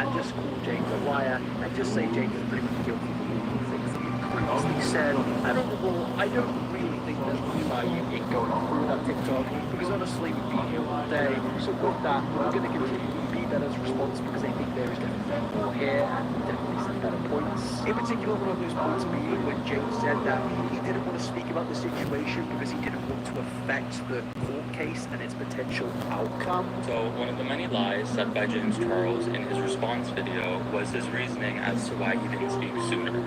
and just call James a liar and just say James is pretty much guilty of all the things that he previously said. And overall, I don't really think there's much value in going through that TikTok because honestly, we've been here all day. So with that, we're going to continue with Be Better's response because I think there is definitely more here and definitely some better points. In particular, one of those points being when James said that he didn't want to speak about the situation because he didn't want to affect the court case and its potential outcome. So one of the many lies said by James Charles in his response video was his reasoning as to why he didn't speak sooner,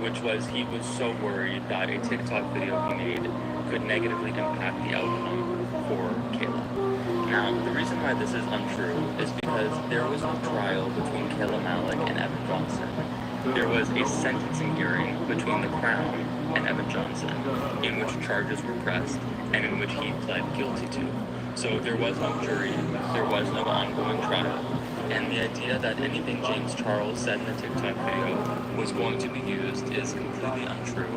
which was he was so worried that a TikTok video he made could negatively impact the outcome for Kayla. Now, the reason why this is untrue is because there was no trial between Kayla Malik and Evan Johnson. There was a sentencing hearing between the Crown and Evan Johnson in which charges were pressed and in which he pled guilty to. So there was no jury, there was no ongoing trial, and the idea that anything James Charles said in the TikTok video was going to be used is completely untrue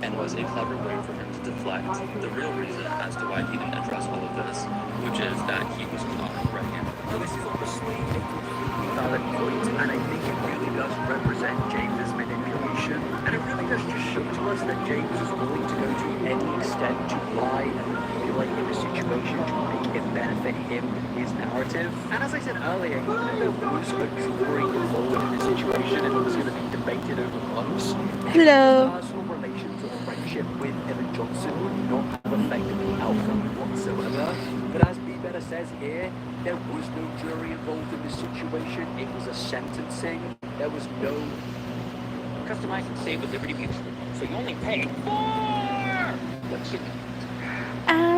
and was a clever way for him to deflect the real reason as to why he didn't address all of this, which is that he was caught red-handed. So this is obviously a completely valid point, and I think it really does represent James's manipulation, and it really does just show to us that James is willing to go to any extent to lie and manipulate in a situation to make it benefit him, his narrative. And as I said earlier, even though there was a jury involved in this situation and it was going to be debated over months, hello. personal relations or friendship with Evan Johnson would not have affected the outcome whatsoever. But as B. Better says here, there was no jury involved in this situation. It was a sentencing. There was no customize and save with Liberty Views. So you only pay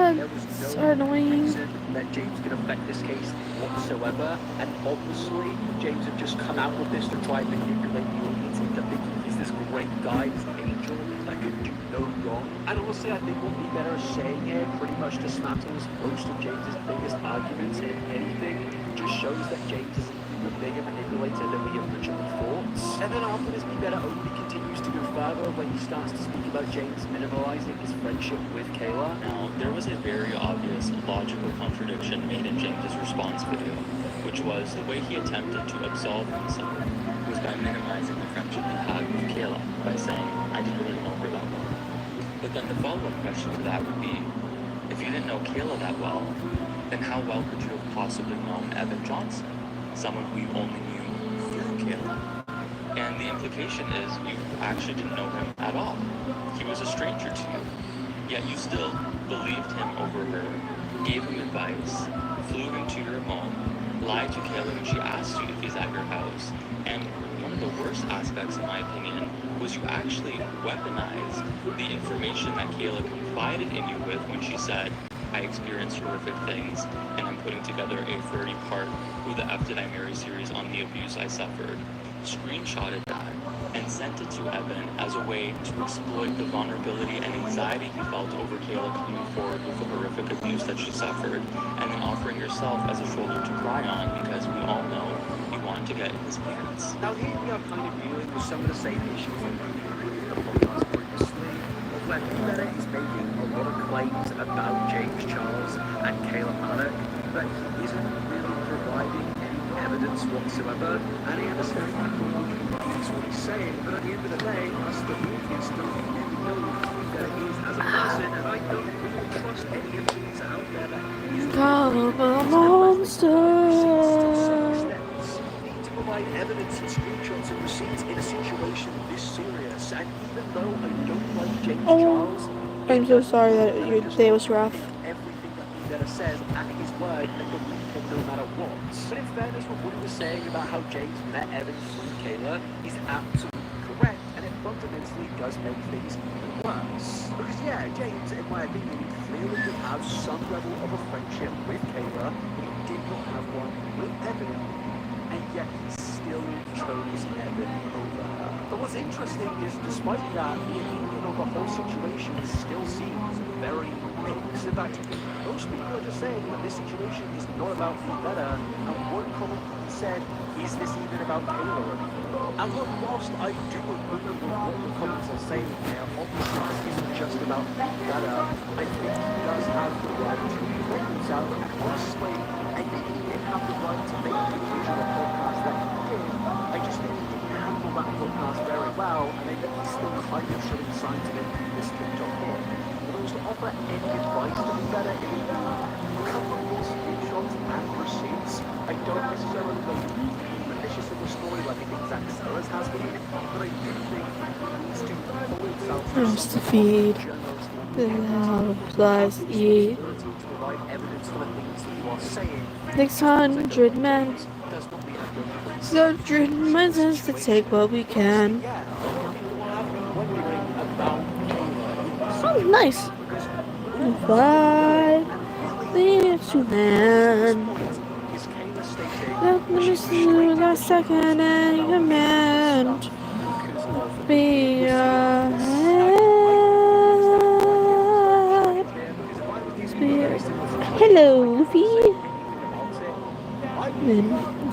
there was no so annoying. reason that James could affect this case whatsoever, and obviously James had just come out with this to try and manipulate the audience into thinking he's this great guy, this angel that could do no wrong. And honestly, I think what Be Better is saying here pretty much dismantles most of James's biggest arguments. If anything, just shows that James is a bigger manipulator than we originally thought. And then after this, Be Better only continues to go further when he starts to speak about James minimalizing his friendship with Kayla. Now, there was a very obvious logical contradiction made in James's response video, which was the way he attempted to absolve himself was by minimizing the friendship he had with Kayla by saying, I didn't really know her that well. But then the follow-up question to that would be, if you didn't know Kayla that well, then how well could you have possibly known Evan Johnson, someone who you only knew through Kayla? And the implication is you actually didn't know him at all. He was a stranger to you. Yet you still believed him over her, gave him advice, flew him to your home, lied to Kayla when she asked you if he's at your house, and one of the worst aspects, in my opinion, was you actually weaponized the information that Kayla confided in you with when she said, I experienced horrific things, and I'm putting together a 30-part Who the F Did I Marry series on the abuse I suffered, screenshotted that, and sent it to Evan as a way to exploit the vulnerability and anxiety he felt over Kayla coming forward with the horrific abuse that she suffered, and then offering yourself as a shoulder to cry on because we all know you want to get in his pants. Now here we are kind of dealing with some of the same issues that we reviewed in the podcast previously, where Be Better is making a lot of claims about James Charles and Kayla Malik, but he isn't really providing any evidence whatsoever, and I understand that's what he's saying, but at the end of the day, us the audience don't really know who Be Better is as a person, and I don't really trust any of these out there that he's Call him a monster. To provide evidence and screenshots and receipts in a situation this serious, and even though I don't like James Charles, I'm so sorry that your day was rough. everything that Be Better says at his word and believe him no matter what. But in fairness, what he was saying about how James met Evan through Kayla is absolutely correct, and it fundamentally does make things even worse. Because yeah, James, in my opinion, clearly did have some level of a friendship with Kayla, but he did not have one with Evan. And yet he still chose Evan over her. But what's interesting is, despite that, the opinion of the whole situation still seems very mixed. In fact, most people are just saying that this situation is not about Be Better, and one comment said, is this even about Kayla anymore? And look, whilst I do agree with what the comments are saying here, obviously this isn't just about Be Better. I think he does have the right to make himself, and honestly, I think he did have the right to make the decision of podcast that he did, and I think he's still kind of showing signs of it in this TikTok book. If I was to offer any advice to be better, it would be a couple of more screenshots and receipts. I don't necessarily want to be malicious in the story like I think Zach Sellers has been, but I do think he needs to pull himself There's the feed. The lies eat. 600 men. 600 men says to take what we can. Oh, nice. Bye. Leave to man. Let me see the second in command. Be a hello, Luffy.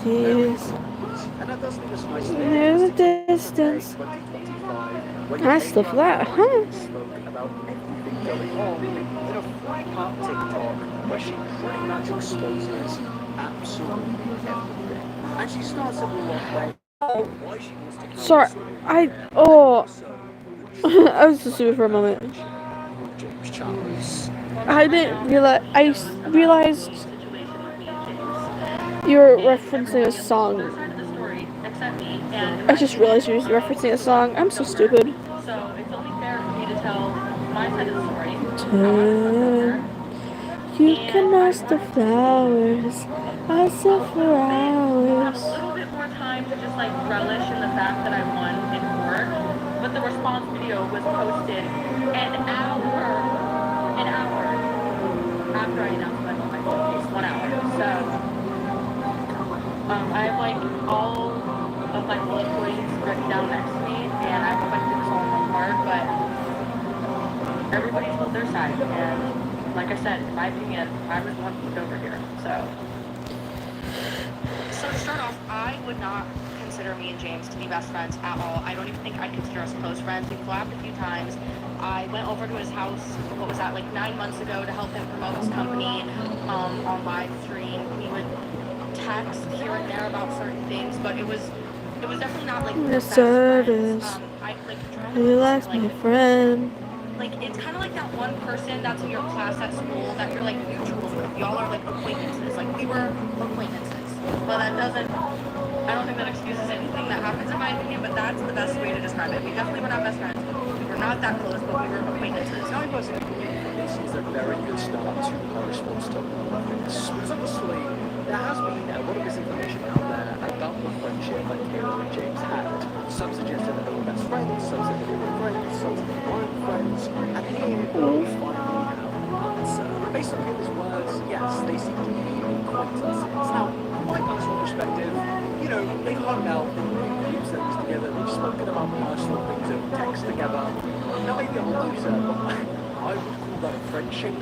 Yes. There's a distance. Nice stuff that, huh? Where she pretty much exposes absolutely everything. And she starts a lot way. Why she wants to kill Sorry, I was just stupid for a moment. James Charles. I didn't realize. I realized you were referencing a song. I just realized you were referencing a song. I'm so stupid. So it's only fair for me to tell my side of the story. You can ask the flowers. I sit for hours. A little bit more time to just like relish in the fact that I won in court, but the response video was posted an hour after I announced my case, 1 hour. So I have like all of my bullet points written down next to me, and I hope I can do this all in one part, but everybody told their side, and like I said, in my opinion, I was the one who's over here, So to start off, I would not consider me and James to be best friends at all. I don't even think I'd consider us close friends. We collabed a few times. I went over to his house, what was that, like 9 months ago to help him promote his company on live stream. We would text here and there about certain things, but it was definitely not like The service. Relax, my friend. Like, it's kind of like that one person that's in your class at school that you're like neutral with. Y'all are like acquaintances. Like, we were acquaintances. But that doesn't, I don't think that excuses anything that happens in my opinion, but that's the best way to describe it. We definitely were not best friends. We were not that close, but we were acquaintances. I personally believe this is a very good start to our response to all of this. Because honestly, there has been a lot of misinformation out there about the friendship that Kayla and James had. Some suggested that they were best friends, some said that they were friends, some said they weren't friends, and here we finally have an answer. Based on Kayla's words, yes, they seem to be acquaintances. Now, from my personal perspective, you know, they've hung out in group settings together, they've spoken about personal things over text together. Now, maybe I'm a loser, but I would call that a friendship.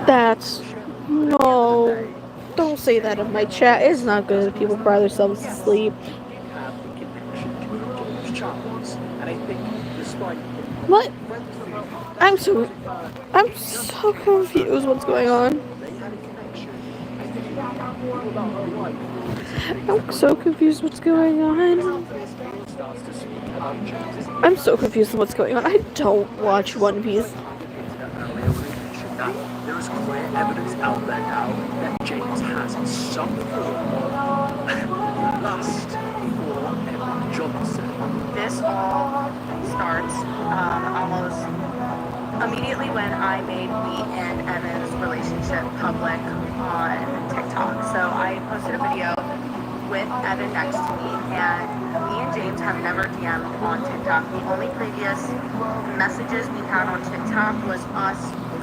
That's no. Don't say that in my chat. It's not good if people cry themselves to sleep. What? I'm so confused. What's going on? I'm so confused. What's going on? I'm so confused with what's going on. I don't watch One Piece. There is clear evidence out there now that James has some form of lust for Evan Johnson. This all starts almost immediately when I made me and Evan's relationship public on TikTok. So I posted a video with Evan next to me, and me and James have never DM'd on TikTok. The only previous messages we had on TikTok was us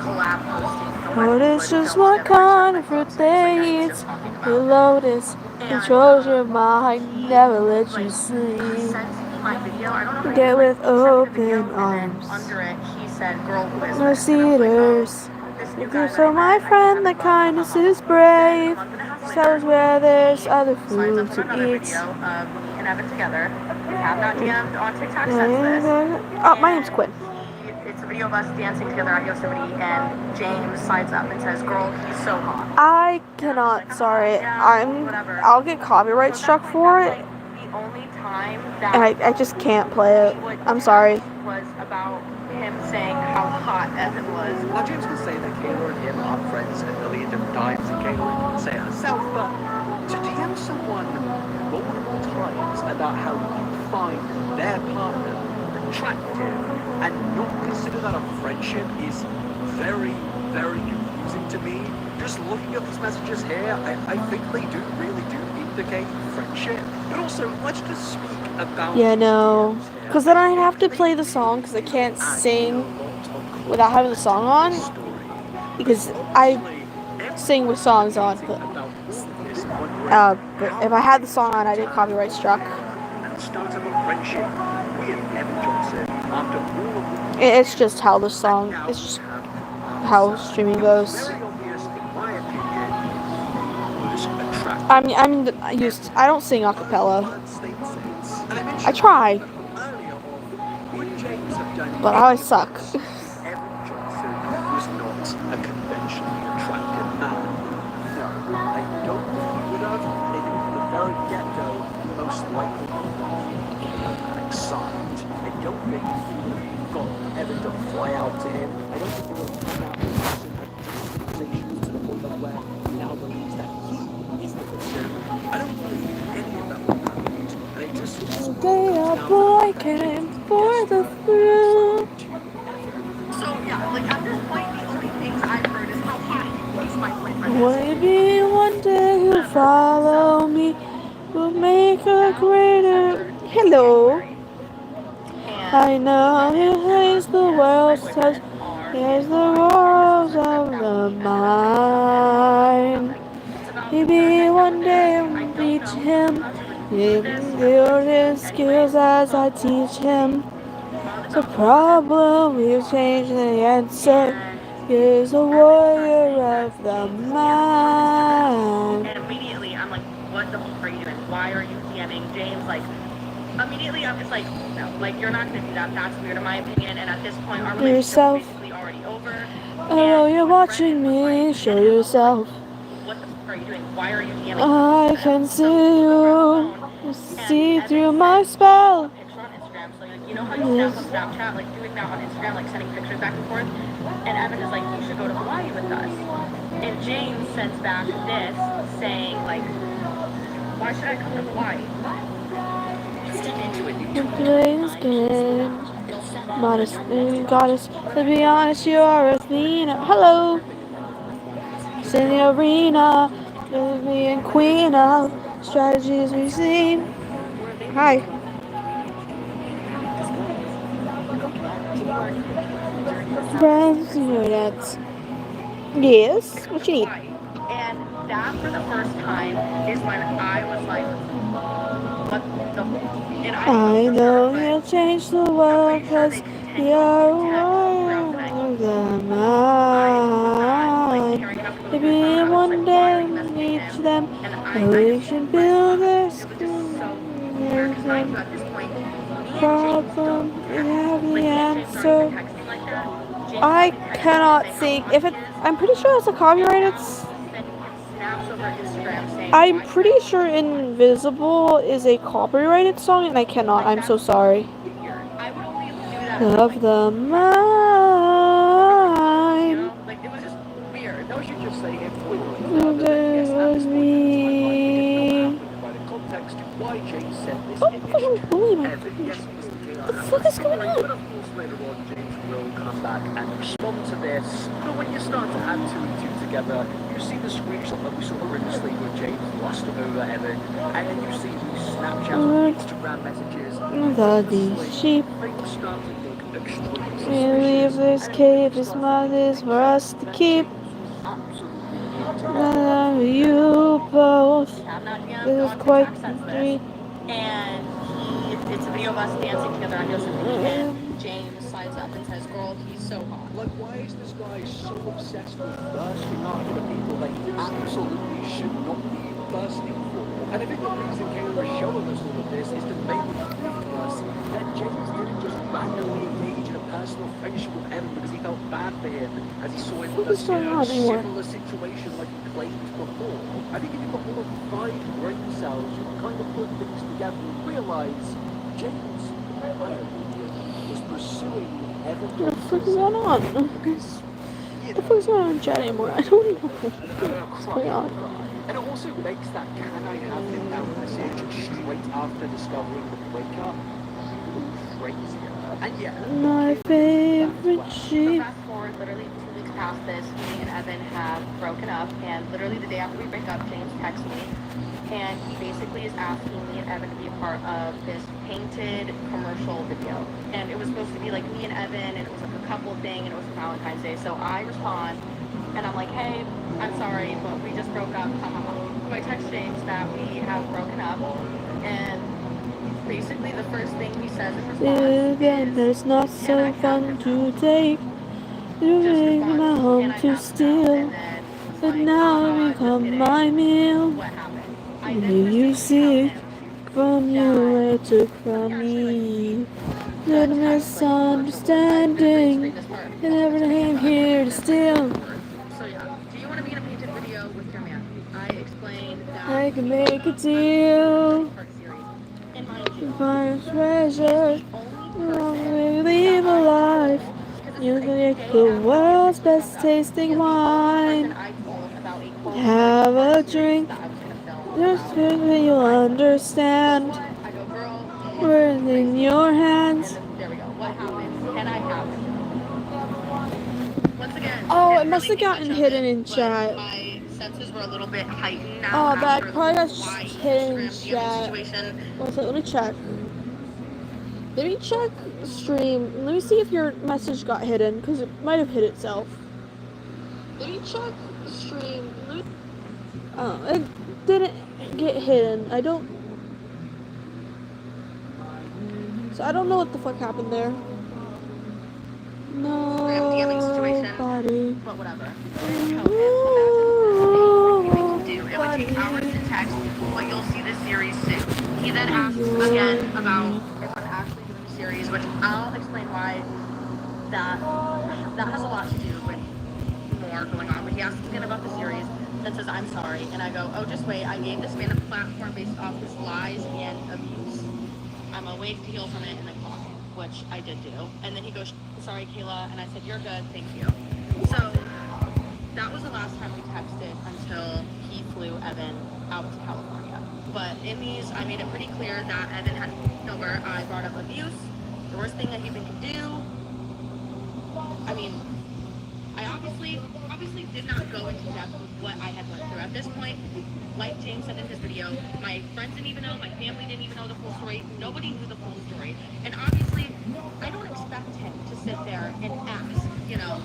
collab posting. Lotus is what kind of fruit they eat. The lotus controls your mind, never let you sleep. Get with open arms. Under it, he said, "Girl, who is No this?" cedars. So my friend, the kindness is brave. Tell us where there's other food to eat. And Evan together. We have not DM'd on TikTok since this. Oh, my name's Quinn. It's a video of us dancing together at Yosemite, and James slides up and says, "Girl, he's so hot." I cannot. Sorry, I'll get copyright struck for it. The only time time that And I just can't play it. I'm sorry. was about him saying how hot Evan was. Now, James can say that Kayla and him are friends a million different times, and Kayla can say it herself, but to DM someone multiple times about how you find their partner attractive and not consider that a friendship is very, very confusing to me. Just looking at these messages here, I think they really do indicate friendship. But also, let's just speak about... Yeah, no. Because then I have to play the song because I can't sing without having the song on. Because I sing with songs on. But if I had the song on, I did copyright struck. It's just how the song, it's just how streaming goes. I don't sing a cappella. I try, but I always suck. I don't think you got Evan to fly out to him. I don't think you would have come out and to the point where he now believes that he is the victim. I don't believe any of that would happen. And it just Day a boy came for the thrill. So yeah, like at this point, the only things I've heard is how hot he's my boyfriend. Maybe one day you'll follow me. We'll make a greater. Hello. I know he hates the world's touch. Here's the roars of the mind. Maybe one day I'll reach him. Even build his skills as I teach him. The problem we've changed the answer. He's a warrior of the mind. And immediately I'm like, what the fuck are you doing? Why are you DMing James? Like, immediately I'm just like, no, like you're not gonna do that. That's weird in my opinion. And at this point, our relationship is basically already over. Oh, you're watching me. Show yourself. What the fuck are you doing? Why are you DMing? I can see you. See through my spell. Picture on Instagram, so like, you know how you snap on Snapchat, like doing that on Instagram, like sending pictures back and forth. And Evan is like, you should go to Hawaii with us. And James sends back this saying like, why should I come to Hawaii? Playing game. Modest goddess. To be honest, you are Athena. Hello. Senorina. Me and queen of strategies we see. Hi. Friends, Tourette. Yes. What you need? And that for the first time is when I was like, what the and I know he'll change the world because you're one of the mind. Maybe one day we'll reach them and we should build this problem. We have the answer. I cannot sing. I'm pretty sure it's a copyrighted. I'm pretty sure Invisible is a copyrighted song, and I cannot. I'm so sorry. Of the mind. Like, it was just weird. No, you just say it was me. by the context why James said this. Oh, holy my. What the fuck is going on? But of course, later on, James will come back and respond to this. But when you start to add two and two together, you see the screenshot that we saw previously with James lusting over Evan, and then you see these Snapchat and Instagram messages. These sheep. We leave this cave, this mud is for us to keep. You both. This is quite sweet. And it's a video of us dancing together on Yosemite, and James slides up and says, girl, he's so hot. Like, why is this guy so obsessed with thirsting after the people that he absolutely should not be thirsting for? And I think the reason Kayla is showing us all of this is to make us that James didn't just randomly engage in a personal exploitation with Evan because he felt bad for him as he saw him in What a is going on anymore? similar situation like he claimed before. I think if you've got all of 5 brain cells, you can kind of put things together and realise James, was pursuing Evan. What the fuck is going on? Because, What the fuck is going on in chat anymore? I don't know what's going on. and it also makes that "can I have him now" message straight after discovering the breakup crazier. And yeah, My favorite So sheep. fast forward literally 2 weeks past this, me and Evan have broken up, and literally the day after we break up, James texts me, and he basically is asking me and Evan to be a part of this painted commercial video. And it was supposed to be like me and Evan, and it was like a couple thing, and it was Valentine's Day. So I respond, and I'm like, hey, I'm sorry, but we just broke up. So I text James that we have broken up, and basically the first thing he says in response Then is, it's not so fun to take. You bring my home to steal. But now become my meal. what happened? Do you see? From you I took from me. The misunderstanding. I never came here to steal. So yeah, do you want to be in a painted video with your man? I explained that I can make a deal. part series. And mind you, Find treasure. only Long live a life. You can make the world's best tasting wine. I told about a quote Have a drink. that I was gonna film. Just maybe you'll understand. I go, girl, What's in your hands. there we go. What happened? Can I have it? Once again. Oh, it didn't must really have gotten much of hidden it, in but chat. My senses were a little bit heightened now. Oh, but I after probably got why hidden in Instagram chat. situation. One second, let me check. Let me check stream. Let me see if your message got hidden, because it might have hid itself. Let me check stream. Oh, it didn't get hidden. I don't. So I don't know what the fuck happened there. DMing situation. Nobody. But whatever. It would take hours to text, but you'll see the series soon. He then asks again about if I'm actually doing a series, which I'll explain why that has a lot to do with more going on. But he asks again about the series, then says I'm sorry, and I go, oh, just wait. I gave this man a platform based off his lies and abuse. I'm awake to heal from it and then call him, which I did do. And then he goes, sorry, Kayla, and I said, you're good, thank you. So that was the last time we texted until he flew Evan out to California. But in these, I made it pretty clear that Evan had over. I brought up abuse, the worst thing that he even could do. I mean, I obviously did not go into depth with what I had went through. At this point, like James said in his video, my friends didn't even know, my family didn't even know the full story. Nobody knew the full story. And obviously, I don't expect him to sit there and ask, you know,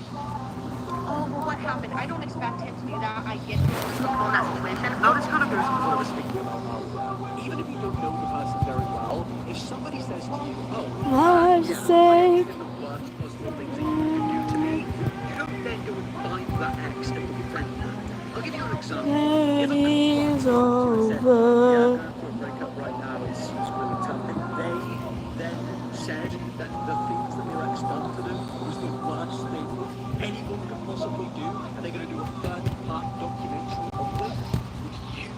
oh, well, what happened? I don't expect him to do that. I get comfortable in that situation. Now this kind of goes to what I was thinking about. Even if you don't know the person very well, if somebody says to you, oh, Life's sake. the worst possible things that you can do to me, you don't then go and find that ex that you're friend with. I'll give you an example. It is Yeah, over. going through a breakup right now is really tough. And they then said that the things that their ex done to them was the worst thing anyone could possibly do, and they're going to do a third-part documentary of them. Would you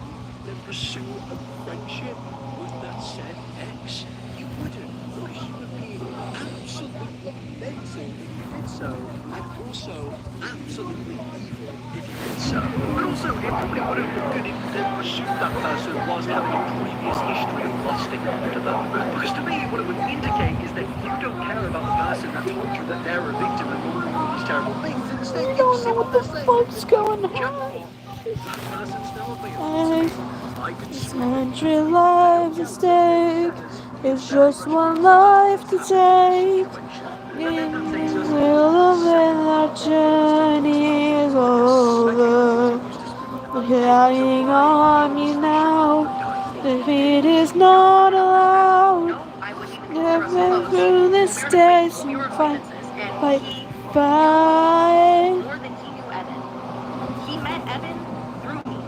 then pursue a friendship with that said ex? You wouldn't, because you would be absolutely mental if you did so, and also absolutely evil if you did so. But also, it probably wouldn't look good if you then pursued that person whilst having a previous history of lusting after them. Because to me, what it would indicate is that you don't care about the person that told you that they're a victim and all of these terrible things. Instead, I you don't see know what what the they're saying. fuck's going on. That person's now available. I could It's swear. 100 lives at stake. It's just one life to take. Will of it, our journey is over. We're carrying on me now. Defeat is not allowed. I wouldn't even Never consider us been close. through this We were day, acquaintances, we so were fight, acquaintances, and fight, he fight. more than he knew Evan. He met Evan through me.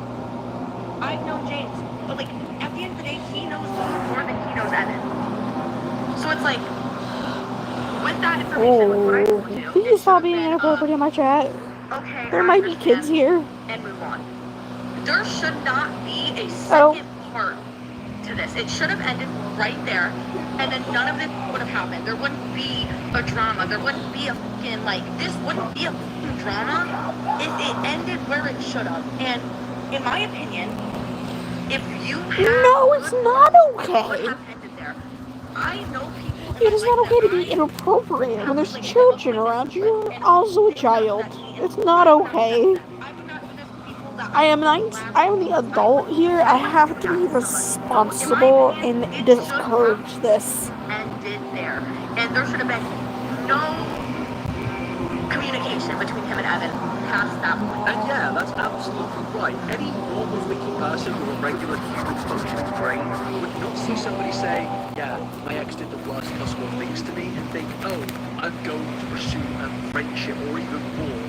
I've known James, but like at the end of the day, he knows me more than he knows Evan. So it's like, with that information with what I told you, Can you it stop should being have been, inappropriate in my chat? okay, There I might be kids understand, here. and move on. There should not be a Oh. second part to this. It should have ended right there, and then none of this would have happened. There wouldn't be a drama. There wouldn't be a fucking, like, this wouldn't be a fucking drama if it ended where it should have. And in my opinion, if you have No, it's not would okay. have ended there. I know people. It is not okay to be inappropriate when there's children around you. You're also a child. It's not okay. I am the adult here. I have to be responsible and discourage this. Ended there, and there should have been no communication between him and Evan past that point. And yeah, that's absolutely right. Any normal thinking person with a regular human functioning brain would not see somebody say, yeah, my ex did the worst possible things to me, and think, oh, I'm going to pursue a friendship or even more.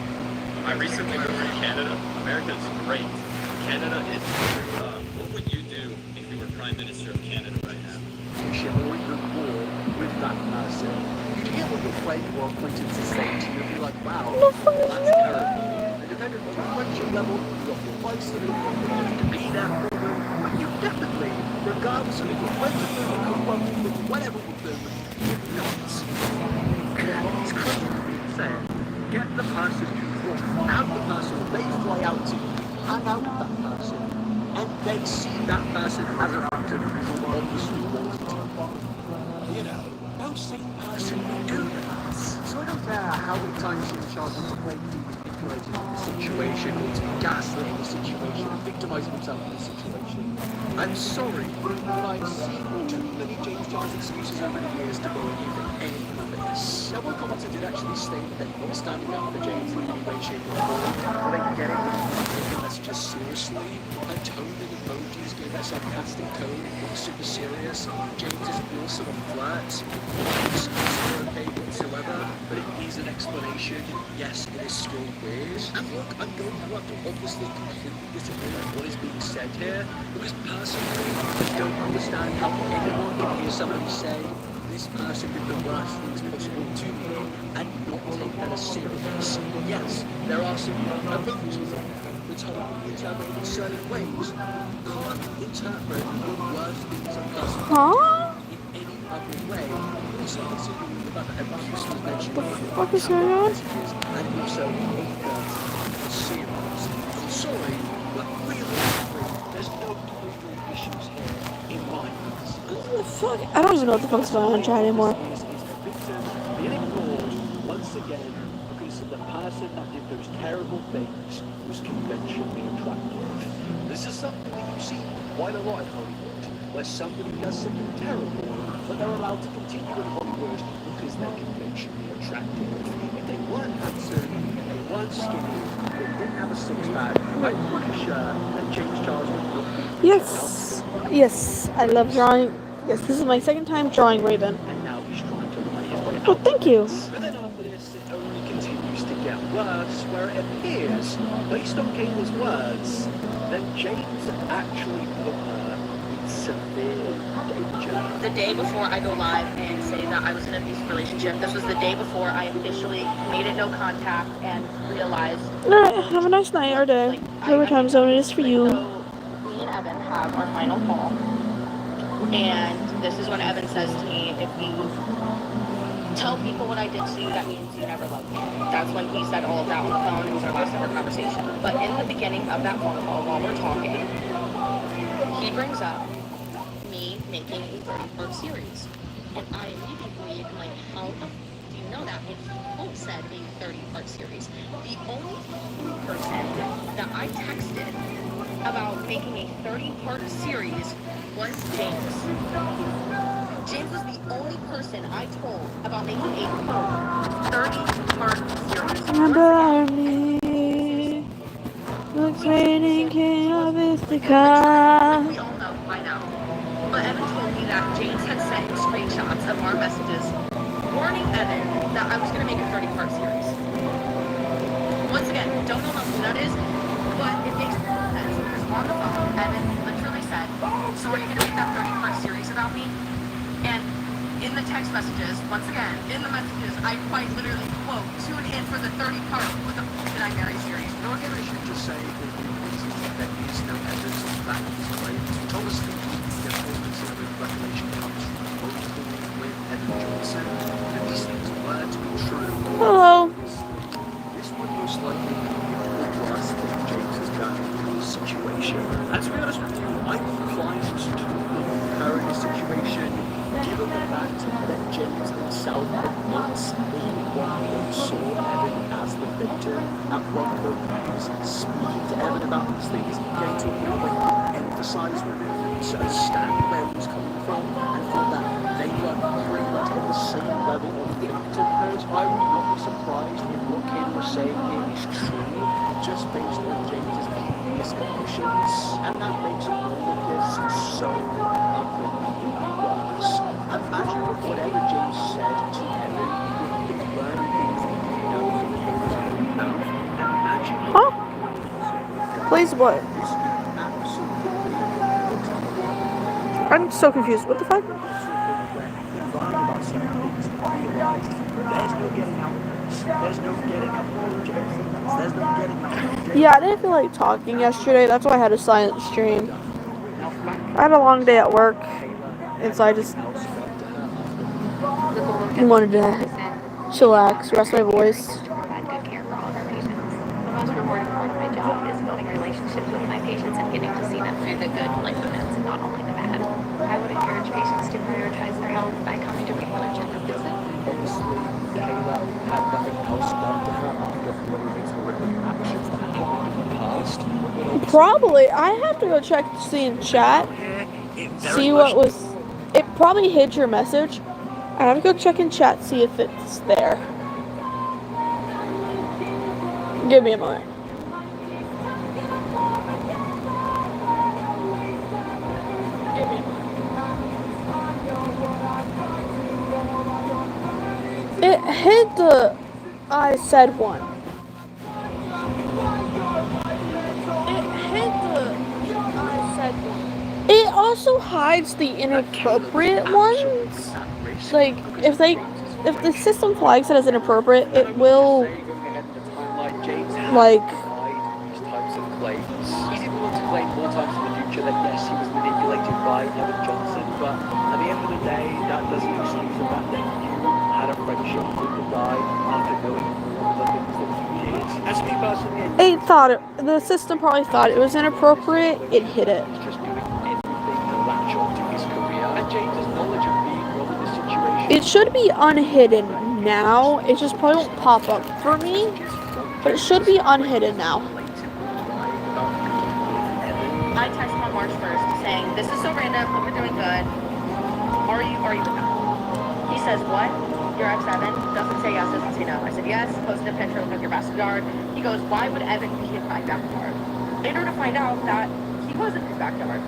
I recently moved to Canada. America's great. Canada is. What would you do if you were Prime Minister of Canada right now? Friendship or even more with that person. You'd hear what your friend or acquaintance is saying to you and be like, wow, that's terrible. And depending on your friendship level, you've got your advice to be there for them, but you definitely, regardless of if you're friends with them or co-work with them, whatever with them, you're not. It's crazy to be fair. Get the person you want, have the person they fly out to, hang out with that person, and then see that person as a victim who obviously wanted to. You know, no sane person would do that. So I don't care how many times Jim Charles wants to play the manipulating the situation, or to gaslight the situation, and victimizing himself in the situation. I'm sorry, but I've seen too many James Charles excuses over the years to believe in any of this. Someone commented did actually state that not standing up for James in any way, shape, or form, but I get it, taking messages seriously, and toning emojis gave that sarcastic tone, looking super serious. James is also a flirt, excuses are okay whatsoever, but it needs an explanation. Yes, it is still weird. And look, I'm going to have to obviously completely disagree with what is being said here, because personally, I don't understand how anyone can hear somebody say, this person did the worst things possible to me, and not take that as serious. Yes, there are some emojis in there, which are interpreted in certain ways. Can't interpret the worst things a person in any other way. Also considering the fact that abuse was mentioned. What is going on? And also serious. I'm sorry, but realistically, there's no behavioral issues here in my eyes. What the fuck? I don't even know what the fuck's going on in chat anymore. Is a victim being ignored once again because the person that did those terrible things was conventionally attractive. This is something that you see quite a lot in Hollywood, where somebody does something terrible, but they're allowed to continue in Hollywood because they're conventionally attractive. If they weren't handsome, if they weren't skinny, if they didn't have a six-pack, I'm pretty sure that James Charles would not be. Yes. Yes, I love drawing. Yes, this is my second time drawing Raven. And now he's trying to lie his way out. Well, thank you. But then after this, it only continues to get worse, where it appears, based on Kayla's words, that James actually put her in severe danger. The day before I go live and say that I was in an abusive relationship, this was the day before I officially made it no contact and realized. Alright, have a nice night or day. Whatever time zone it is for you. So me and Evan have our final call, and this is when Evan says to me, if you tell people what I did to you, that means you never loved me. That's when he said all of that on the phone. It was our last ever conversation. But in the beginning of that phone call, while we're talking, he brings up me making a 30-part series. And I immediately am like, how the do you know that? And he quote said a 30-part series. The only person that I texted about making a 30-part series was James. James was the only person I told about making a quote 30-part series. Remember me. Looks raining, king of Ithaca. We all know by now. But Evan told me that James had sent screenshots of our messages warning Evan that I was going to make a 30-part series. Once again, don't know who that is, but it makes sense because on the phone, Evan literally said, so are you going to make that 30-part series about me? And in the text messages, once again, in the messages, I quite literally quote, tune in for the 30 part with the Did I Marry series. Now again, I should just say that there is no evidence to back these claims, which obviously the all-considering revelation comes from multiple with Evan Johnson, and these things were to be true. Hello. This would most likely be the worst that James has done in this situation. And to be honest with you, I'm inclined to believe her in this situation, given the fact that James himself admits that he at one point saw Evan as the victim. At one point he was speaking to Evan about these things, getting to a point where he emphasised with him to understand where he was coming from, and thought that they were pretty much on the same level of victimhood. I would not be surprised if what Kayla was saying here is true, just based on James's previous admissions, and that makes all of this so unbelievably worse. Imagine if whatever James said to Evan would be learning things that you know from Kayla's mouth. Imagine if Huh? Please what? this could absolutely I'm so confused. What the fuck? Yeah, I didn't feel like talking yesterday. That's why I had a silent stream. I had a long day at work, and so I just wanted to chillax, rest my voice. Provide good care for all of our patients. The most rewarding part of my job is building relationships with my patients and getting to see them through the good life events and not only the bad. I would encourage patients to prioritize their health by coming to regular checkup visits. Obviously, Kayla had nothing else done to her after these horrific actions that happened in the past. Probably. I have to go check to see in chat. See what was. It probably hid your message. I have to go check in chat, see if it's there. Give me a moment. It hid the I said one. It hid the I said one. It also hides the inappropriate ones. Like if the system flags it as inappropriate, it will like these types of claims. He's even willing to claim more times in the future that yes, he was manipulated by Evan Johnson, but at the end of the day, that doesn't excuse the fact that you had a friendship with the guy after knowing all the things that you did. As me personally, the system probably thought it was inappropriate. It hid it. he's just doing everything to latch onto his career, and James's knowledge of being wrong in this situation. It should be unhidden now. It just probably won't pop up for me, but it should be unhidden now. I texted him on March 1st saying, this is so random, hope you're doing good. Are you with him? He says, what? You're X7? Doesn't say yes, doesn't say no. I said, yes, posted a picture of your backyard. He goes, why would Evan be in my backyard? Later to find out that he wasn't in his backyard,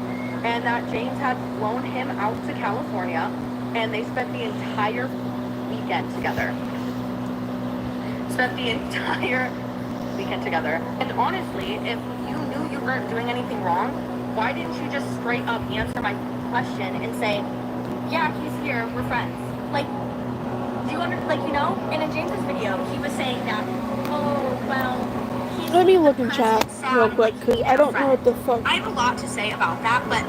and that James had flown him out to California, and they spent the entire weekend together. And honestly, if you knew you weren't doing anything wrong, why didn't you just straight up answer my question and say, yeah, he's here, we're friends? Like, do you and in James's video, he was saying that, oh, well, he's Let me look in chat real quick, because I don't know what the fuck. I have a lot to say about that, but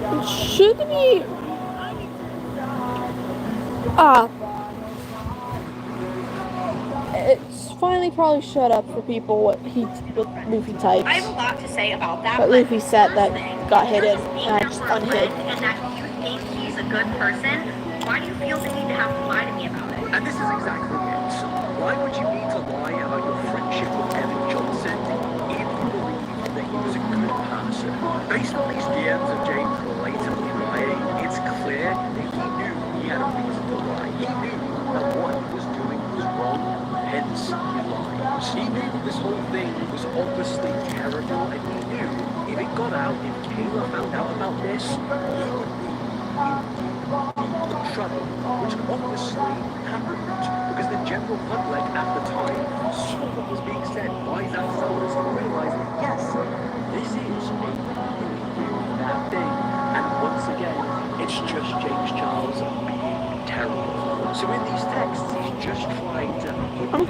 It should be. It's finally probably shut up for people what Luffy types. I have a lot to say about that. What Luffy said that got hidden, and I just unhid. And that you think he's a good person, why do you feel the need to have to lie to me about it? And this is exactly it. So why would you need to lie about your friendship with Evan Johnson if you believe that he was a good person? Based on these DMs of James blatantly lying, it's clear that he knew he had a reason to lie. He knew that what he was doing was wrong, hence he lied. He knew this whole thing was obviously terrible, and he knew if it got out, if Kayla found out about this, he would be in trouble, which obviously happened because the general public at the time saw what was being said by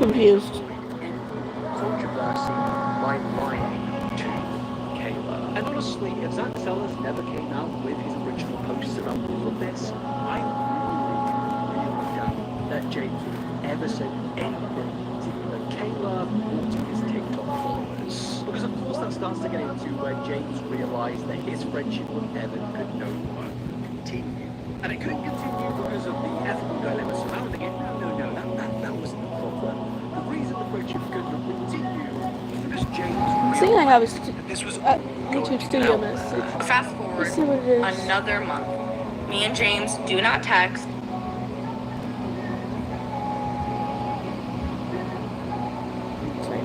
confused. in controversy by lying to Kayla. And honestly, if Zach Sellers never came out with his original posts about all of this, I really doubt that James would have ever said anything to either Kayla or to his TikTok followers. Because of course that starts to get into where James realised that his friendship with Evan could no longer continue. And it couldn't continue because of the ethical dilemma surrounding it. That wasn't the problem. The reason the friendship couldn't continue was because James The thing I have is this was YouTube Studio Message. Fast Let's forward see what it is. another month. Me and James do not text. Sorry.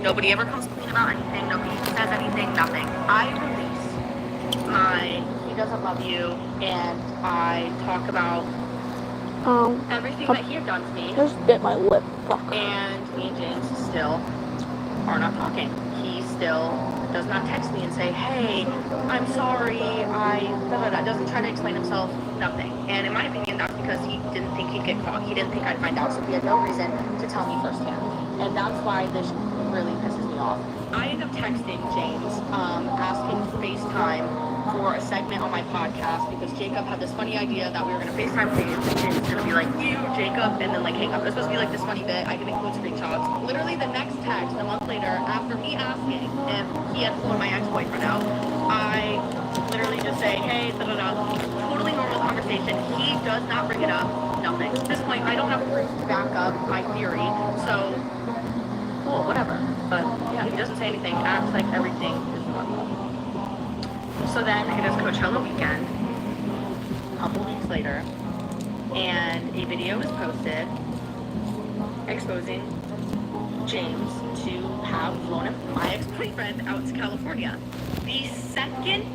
Nobody ever comes clean about anything. Nobody says anything. Nothing. I release my "He Doesn't Love You" and I talk about everything that he had done to me. Just bit my lip. Fuck. And me and James still are not talking. He still does not text me and say, "Hey, I'm sorry, doesn't try to explain himself, nothing." And in my opinion, that's because he didn't think he'd get caught. He didn't think I'd find out, so he had no reason to tell me firsthand. And that's why this really pisses me off. I end up texting James, asking to FaceTime for a segment on my podcast because Jacob had this funny idea that we were going to FaceTime James and James was going to be like, "You, Jacob," and then like hang up. It was supposed to be like this funny bit. I can include screenshots. Literally the next text, a month later, after me asking if he had flown my ex-boyfriend out, I literally just say, "Hey, totally normal conversation." He does not bring it up. Nothing. At this point, I don't have proof to back up my theory, so cool, whatever. But yeah, he doesn't say anything. Acts like everything is normal. So then it is Coachella weekend, a couple weeks later, and a video is posted exposing James to have flown my ex-boyfriend out to California. The second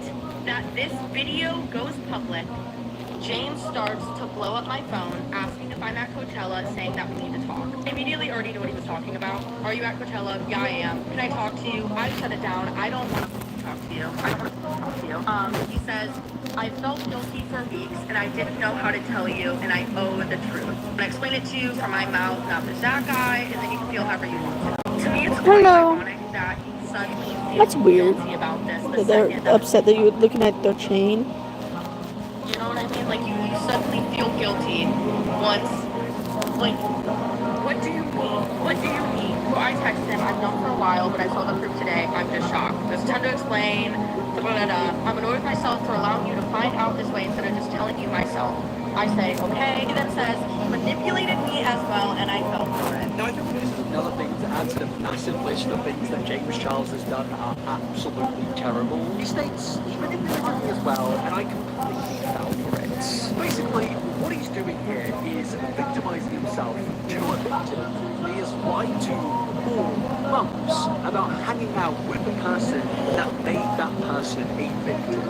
that this video goes public, James starts to blow up my phone, asking if I'm at Coachella, saying that we need to talk. I immediately already knew what he was talking about. "Are you at Coachella?" "Yeah, I am." "Can I talk to you?" I shut it down. I don't want to talk to you. I don't want to talk to you. He says, "I felt guilty for weeks, and I didn't know how to tell you, and I owe the truth. I explain it to you from my mouth, not this that guy, and then you can feel however you want to." To me, it's quite ironic that he suddenly feels That's weird. guilty about this. That they're upset that you're looking at their chain. You know what I mean? Like, you suddenly feel guilty once, like, what do you mean? What do you mean? So I text him, "I've known for a while, but I saw the proof today. I'm just shocked. There's a ton to explain. I'm annoyed with myself for allowing you to find out this way instead of just telling you myself." I say, "Okay." He then says, "He manipulated me as well, and I fell for it." Now, I think this is another thing to add to the massive list of things that James Charles has done are absolutely terrible. He states, "He manipulated me as well, and I completely fell for it." Basically, what he's doing here is victimizing himself to a victim. He has lied to all months about hanging out with the person that made that person a victim.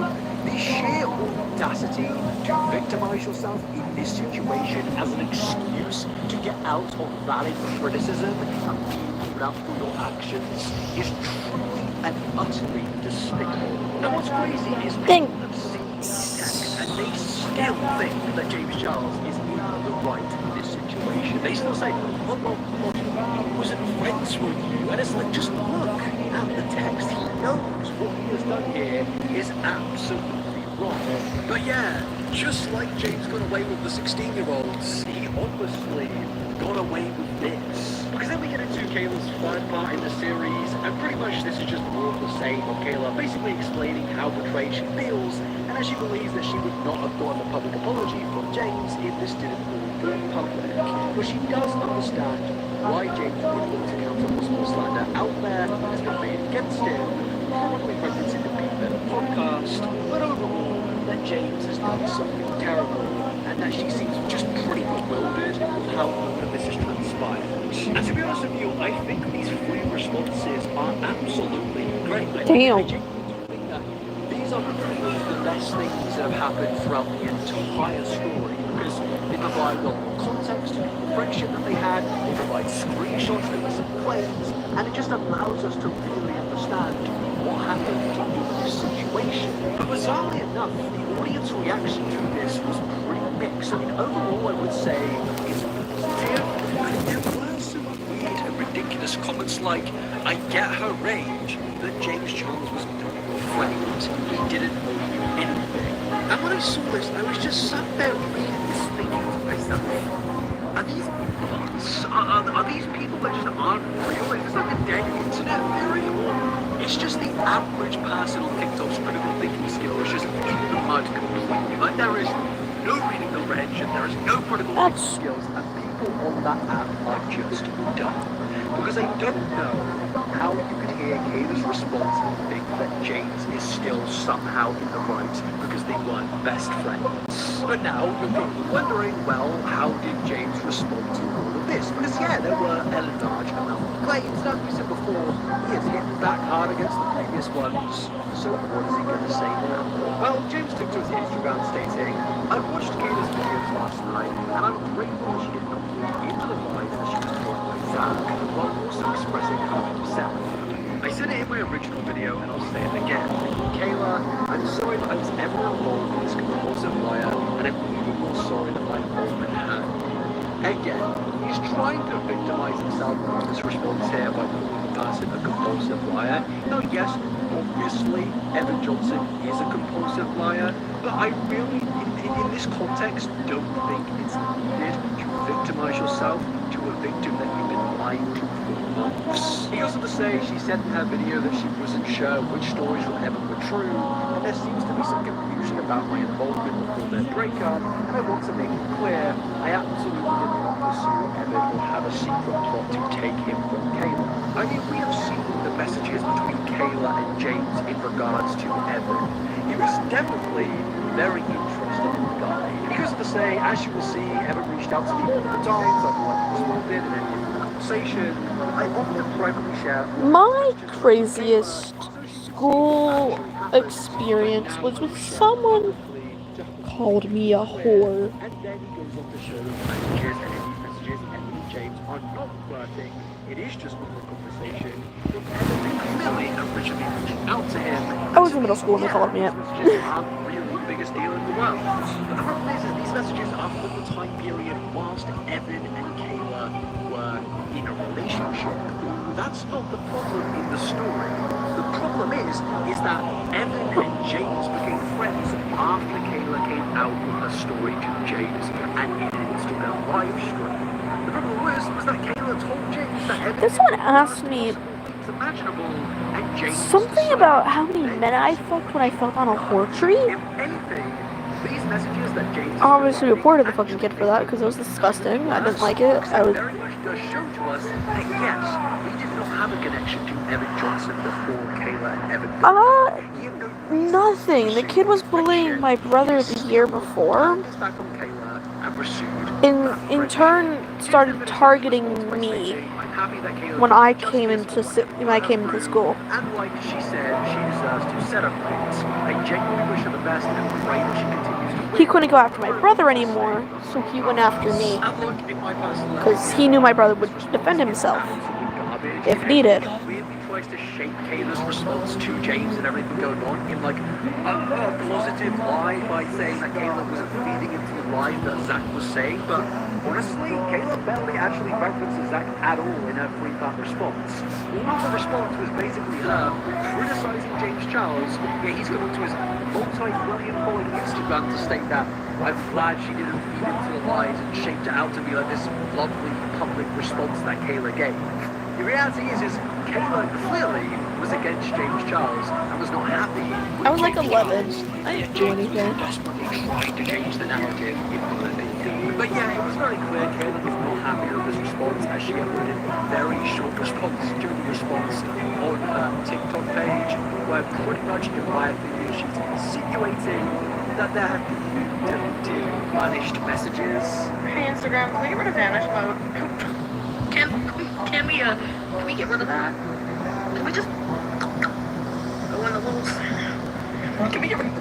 The sheer audacity to victimize yourself in this situation as an excuse to get out of valid criticism and being called out for your actions is truly and utterly despicable. And what's crazy is people have seen these texts and they still think that James Charles is in the right in this situation. They still say, well, he wasn't friends with you. And it's like, just look at the text. He knows what he has done here is absolutely wrong. But yeah, just like James got away with the 16-year-olds, he obviously got away with this. Because then we get into Kayla's third part in the series, and pretty much this is just more of the same of Kayla basically explaining how betrayed she feels, and how she believes that she would not have gotten a public apology from James if this didn't all go public. But she does understand why James would look to counter possible slander out there has been made against him, probably referencing the Big Better podcast, but overall, that James has done something terrible, and that she seems just pretty bewildered with how all of this has transpired. And to be honest with you, I think these three responses are absolutely great. I Damn. think that these are probably the best things that have happened throughout the entire story, because they provide a lot more context to the friendship that they had, they provide screenshots of some claims, and it just allows us to really understand what happened in this situation. But bizarrely enough, the audience reaction to this was pretty mixed. I mean, overall, I would say it's positive, but there were some weird and ridiculous comments like, I get her rage, but James Charles was not your friend. He didn't owe you anything. And when I saw this, I was just sat there reading this thinking to myself, are these bots? Are these people that just aren't real? Is this like a dead internet theory? Or it's just the average person on TikTok's critical thinking skills just in the mud completely? Like there is no reading comprehension, there is no critical thinking skills, and people on that app are just dumb. Because I don't know how you could hear Kayla's response and think that James is still somehow in the right because they weren't best friends. But now you're probably wondering, well, how did James respond to all of this? Because yeah, there were a large amount of claims. As we said before, he has hit back hard against the previous ones. So what is he going to say now? Well, James took to his Instagram stating, I watched Kayla's videos last night and I'm grateful she did not get into the lies that she was told by Zach, while also expressing how himself. I said it in my original video and I'll say it again. Kayla, I'm sorry that I was ever involved in this compulsive liar, and I'm even more sorry that my involvement hurt. Again, he's trying to victimize himself with this response here by calling the person a compulsive liar. Now, yes, obviously, Evan Johnson is a compulsive liar, but I really, in this context, don't think it's needed to victimize yourself to a victim that you've been lying to for months. He goes on to say she said in her video that she wasn't sure which stories from Evan were true, and there seems to be some confusion about my involvement before their breakup, and I want to make it clear, I absolutely did not pursue Evan or have a secret plot to take him from Kayla. I mean, we have seen the messages between Kayla and James in regards to Evan. He was definitely very interested in the guy. He goes on to say, as you will see, Evan reached out to me multiple times, I've not responded in any conversation. I often privately share My craziest school experience was with someone called me a whore. And then he goes on to show messages, and in these messages, Evan and James are not flirting. It is just normal conversation. Evan clearly originally reached out to him. I was in middle school when they called me it. Messages aren't really the biggest deal in the world. But the problem is these messages are from the time period whilst Evan and Kayla were in a relationship. That's not the problem in the story. The problem is that Evan and James became friends after Kayla came out with her story to James and in an Instagram live stream. The problem was that Kayla told James that Evan This one asked me imaginable and James something about how many men I fucked when I felt on a whore tree. If anything, these messages that James Obviously reported the fucking kid for that because it was disgusting. I didn't like it. I was very much does show to us that yes, we did not have a connection to Evan Johnson before Kayla and Evan. Nothing. The kid was bullying my brother the year before. Back on Kayla and pursued. In turn started targeting me when I came into school. And like she said, she deserves to set her right. I genuinely wish her the best and pray that she continues to win. He couldn't go after my brother anymore, so he went after me. Because he knew my brother would defend himself if needed. Tries to shape Kayla's response to James and everything going on in like a positive lie by saying that Kayla wasn't feeding into the lie that Zach was saying, but honestly, Kayla barely actually references Zach at all in her three-part response. All of the response was basically her criticizing James Charles, yet he's gone to his multi-million following Instagram to state that I'm glad she didn't feed into the lies and shaped it out to be like this lovely public response that Kayla gave. The reality is Kayla clearly was against James Charles and was not happy. I was like 11. I didn't do anything. Desperately tried to change the narrative, but yeah, it was very clear Kayla was not happy with this response as she uploaded a very short response to the response on her TikTok page, where pretty much, in my opinion, she's insinuating that there have been vanished messages. Hey Instagram, can we get rid of vanish mode? Can we get rid of that? Can we just go in the little... Can we get rid of that?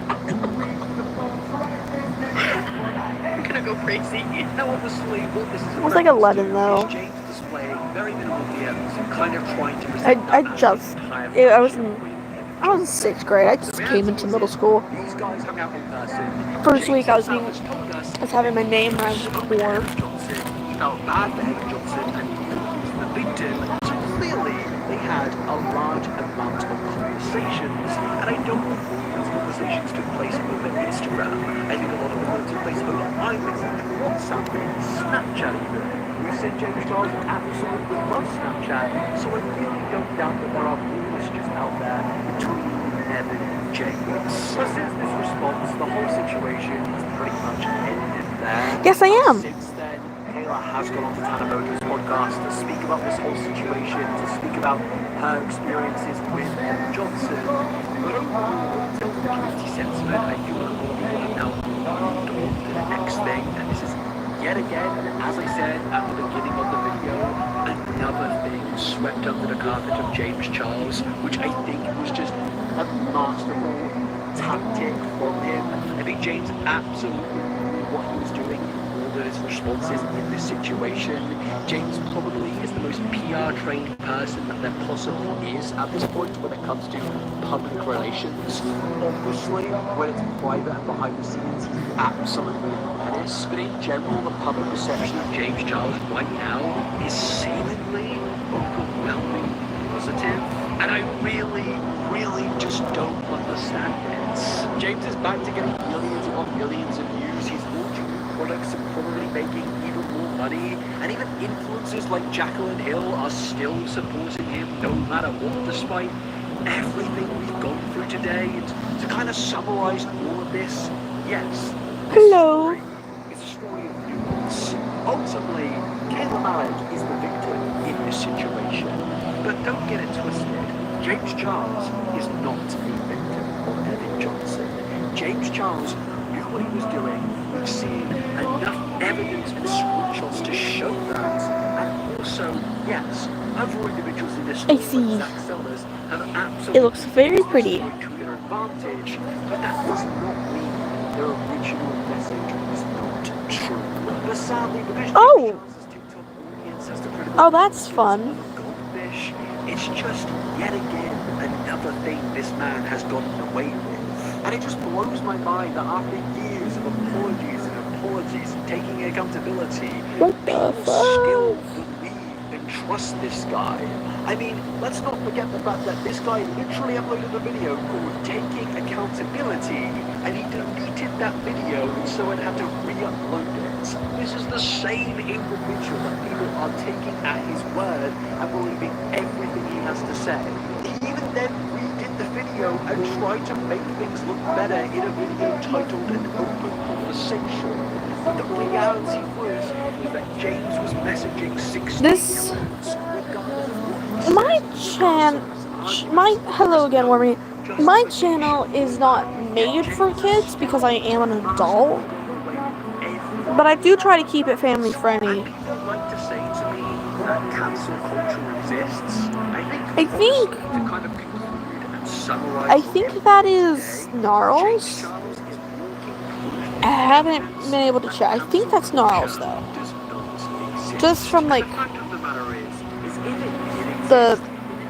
I'm gonna go crazy. Now obviously what this is I was like 11 though. James displaying very minimal DMs, kind of trying to I was in I was in 6th grade. I just came into middle school. These guys hung out in person. First week I was having my name He around the core. felt bad for Evan Johnson and he was the victim. So clearly they had a large amount of conversations, and I don't think those conversations took place over Instagram. I think a lot of them took place over iMessage, WhatsApp, Snapchat even. We said James Charles absolutely loves Snapchat, so I really don't doubt that there are rumors just out there between Evan and James. So since this response, the whole situation has pretty much ended there. Yes, I am. Since then, Kayla has gone on to Tana Mojo's podcast to speak about this whole situation, to speak about her experiences with Evan Johnson. But overall, in terms of the community sentiment, I feel that a lot of people have now moved on to the next thing, and this is yet again, as I said at the beginning of the video, another thing swept under the carpet of James Charles, which I think was just a masterful tactic from him. I think James absolutely knew what he was doing in all of his responses in this situation. James probably is the most PR trained person that there possibly is at this point when it comes to public relations. Obviously, when it's private and behind the scenes, he's absolutely a menace. But in general, the public perception of James Charles right now is seemingly overwhelmingly positive. And I really just don't understand it. James is back to getting millions upon millions of views. He's launching new products and probably making even more money. And even influencers like Jacqueline Hill are still supporting him no matter what, despite everything we've gone through today. And to kind of summarize all of this, yes. Hello. It's a story of nuance. Ultimately, Kayla Malik is the victim in this situation. But don't get it twisted. James Charles is not a victim of Evan Johnson. James Charles knew what he was doing. We've seen enough evidence and screenshots to show that. And also, yes, other individuals in this story, I see. like Zach Sellers, have absolutely It looks very pretty. to their advantage, but that does not mean their original message was not true. But sadly, because Oh. Charles's TikTok audience has the critical Oh, that's fun. goldfish, it's just yet again another thing this man has gotten away with. And it just blows my mind that after years of apologies and taking accountability, What the people fuck? still believe and trust this guy. I mean, let's not forget the fact that this guy literally uploaded a video called Taking Accountability, and he deleted that video so it had to re-upload it. This is the same individual that people are taking at his word and believing everything he has to say. He even then redid the video and tried to make things look better in a video titled An Open Conversation. But the reality was that James was messaging 16-year-olds regardless of what Hello again, Wormy. My channel is not made for kids because I am an adult, but I do try to keep it family friendly. people like to say to me that cancel culture exists. I think to kind of conclude and summarize I think that is Gnarls. Charles is walking I haven't been able to check. I think that's Gnarls though. does not exist. Just from like The fact of the matter is if it did the exist,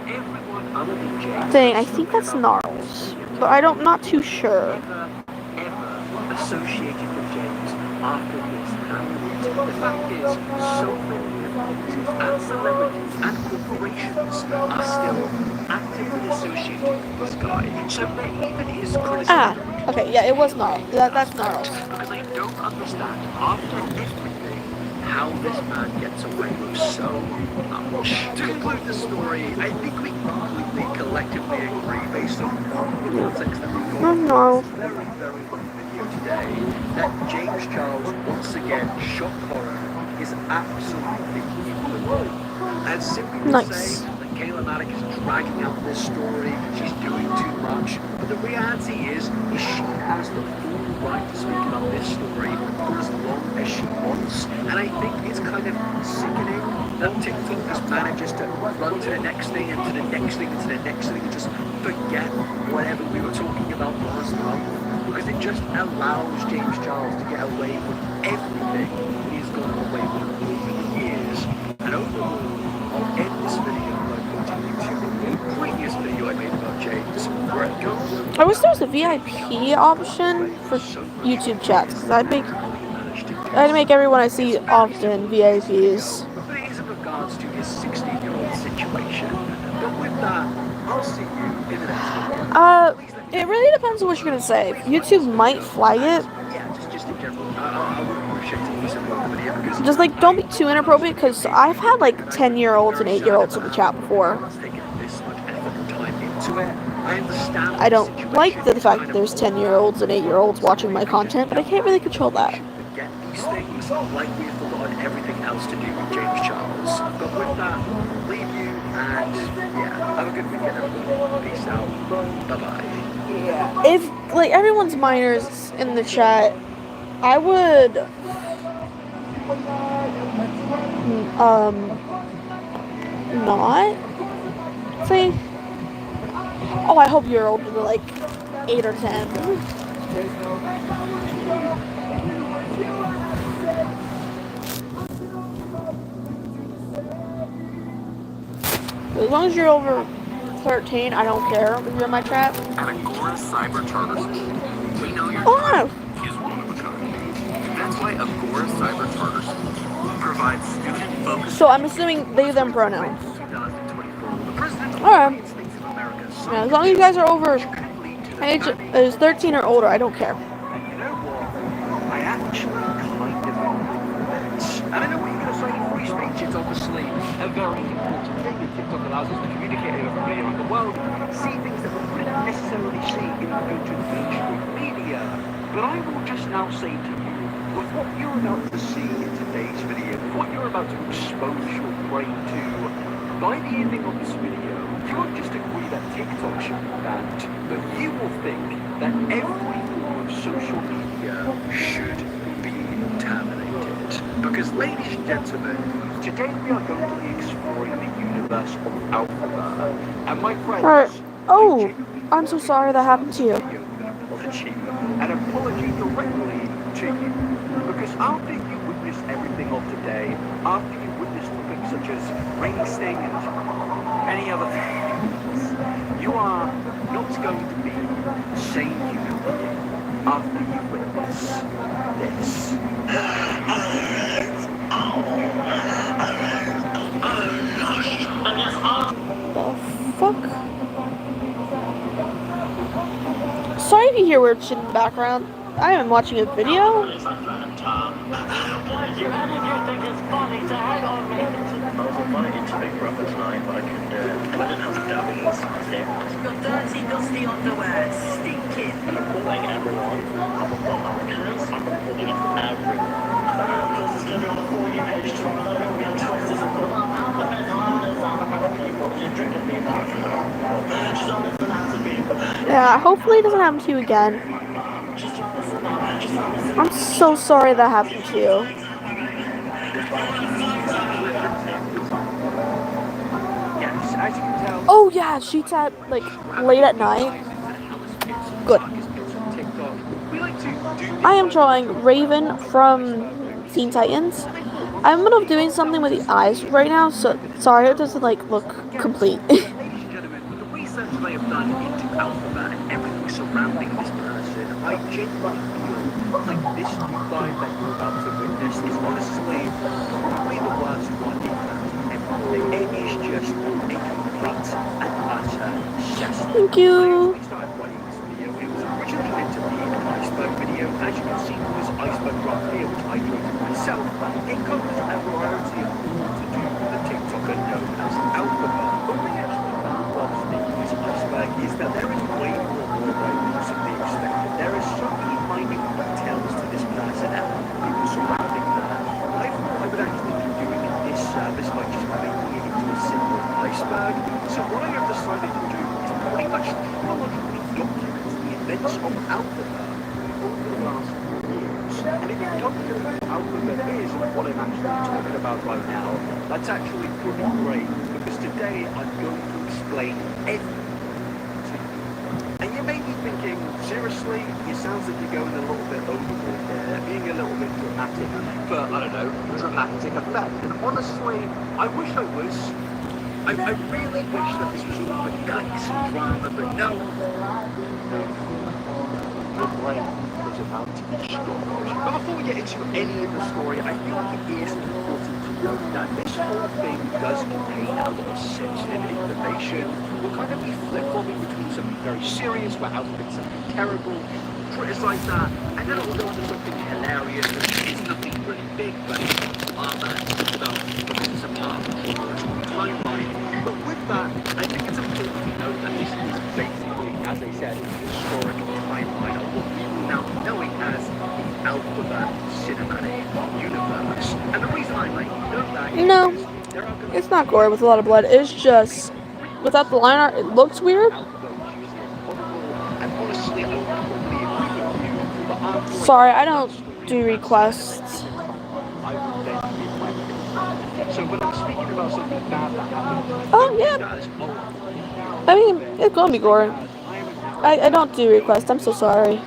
everyone other than James thing, I think that's Gnarls, but I'm not too sure. ever associated with James after this happened. The fact is, so many influencers and celebrities and corporations are still actively associated with this guy. So even his criticism Okay, yeah, it was Gnarls. That's Gnarls. because I don't understand after everything how this man gets away with so much. To conclude the story, I think we completely collectively agree based on the context that we've got No. this very long video today that James Charles once again shock horror is absolutely in the way. And simply to Nice. say that Kayla Malik is dragging out this story, she's doing too much. But the reality is she has the full right to speak about this story for as long as she wants. And I think it's kind of sickening that TikTok just manages to run to the next thing and to the next thing and to the next thing and just forget whatever we were talking about last month. Because it just allows James Charles to get away with everything he's gone away with over the years. And overall, I'll end this video by pointing you to a previous video I made about James, where I use the VIP option for YouTube chats because I'd make everyone I see often VIPs. But it is in regards to his 16-year-old situation. But with that, I'll see you in the next video. It really depends on what you're gonna say. YouTube might flag it. Yeah, just in general. I would appreciate to use it on the video because Just like, don't be too inappropriate because I've had like 10-year-olds and 8-year-olds in the chat before. it's taken this much effort and time into it. I understand. I don't like the fact that there's 10-year-olds and 8-year-olds watching my content, but I can't really control that. Forget these things like we've forgotten everything else to do with James Charles. But with that, leave you and yeah, have a good weekend, everybody. Peace out. Bye bye. If like everyone's minors in the chat, I would not say. Oh, I hope you're older than like 8 or 10. As long as you're over 13, I don't care if you're in my chat. At Agora Cyber Charter School, we know your Oh, child is one of a kind. That's why Agora Cyber Charter School provides student-focused... So I'm assuming they, them pronouns. Alright. Yeah, as long as you guys are over age is 13 or older, I don't care. And you know what? I actually kind of like this. And I know what you're going to say, free speech is obviously a very important thing, and TikTok allows us to communicate with everybody around the world, see things that we wouldn't necessarily see in the mainstream media. But I will just now say to you, with what you're about to see in today's video, with what you're about to expose your brain to, by the ending of this video, you won't just agree that TikTok should be banned, but you will think that every form of social media should be terminated. Because, ladies and gentlemen, today we are going to be exploring the universe of Alphaba. And my friends... Alright. Oh, I'm so sorry that happened to you. An apology directly to you. Because after you witnessed everything of today, after you witnessed topics such as racing and any other things, you are not going to be the same human being after you witness this. The fuck? Sorry if you hear weird shit in the background. I am watching a video. Yeah, hopefully it doesn't happen to you again. I'm so sorry that happened to you. Yes, as you can tell. Oh yeah, sheets at like late at night. Good. I am drawing Raven from Teen Titans. I'm in the middle of doing something with the eyes right now, so sorry it doesn't like look complete. Ladies and gentlemen, with the research I have done into Alphaba and everything surrounding this person, I genuinely feel like this new life that you're about to witness is honestly probably the worst one in everything. It is just a complete and utter cesspool. Thank you. We started writing this video. It was originally meant to be an iceberg video. As you can see, it was iceberg rock here, which I created myself. It covers a variety of things to do with the TikToker known as Alphaba. But we actually found whilst making this iceberg is that there is way more than possibly expected. There is so many minute details to this person and people surrounding her. I thought I would actually be doing a disservice by just making it into a simple iceberg. So what I have decided to do is pretty much chronologically document the events of Alphaba over the last years. And if you don't know who Alphaba is and what I'm actually talking about right now, that's actually pretty great because today I'm going to explain everything to you. And you may be thinking, seriously, it sounds like you're going a little bit overboard there, being a little bit dramatic for, I don't know, dramatic effect. And honestly, I wish I was. I really wish that this was all for guts and drama, but no. the blame is about to be struck. But before we get into any of the story, I feel like it is important to note that this whole thing does contain a lot of sensitive information. We'll kind of be flip-flopping between something very serious, where Alpha did something terrible, criticize that, and then it'll go into something hilarious, and it's nothing really big, but it's about picking some part of the chronological timeline. But with that, I think it's important to note that this is basically, as I said, a historical timeline of what we will now be knowing as the alphabet cinematic universe. And the reason I like know that is No, because there are going to it's not gory with a lot of blood. It's just without the line art, it looks weird. and honestly, I would probably agree with you, but after Sorry, I don't do requests. I would then give my opinion. So when I'm speaking about something bad that happened, Oh yeah, guys, I mean it's gonna be gory. I don't do requests. I'm so sorry.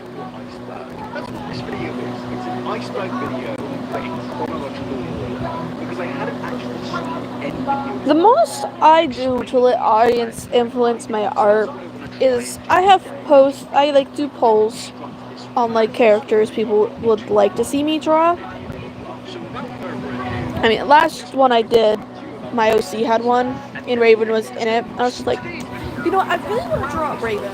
that's what this video is. It's an iceberg video, but in chronological order, because I hadn't actually seen any videos. The most I do to let audience influence my art is I like do polls on like characters people would like to see me draw. I mean, last one I did, my OC had one, and Raven was in it. I was just like, you know what, I really want to draw Raven.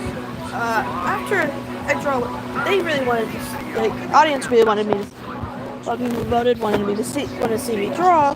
After I draw, they really wanted to, like, audience really wanted me to, a lot of people who voted wanted to see me draw.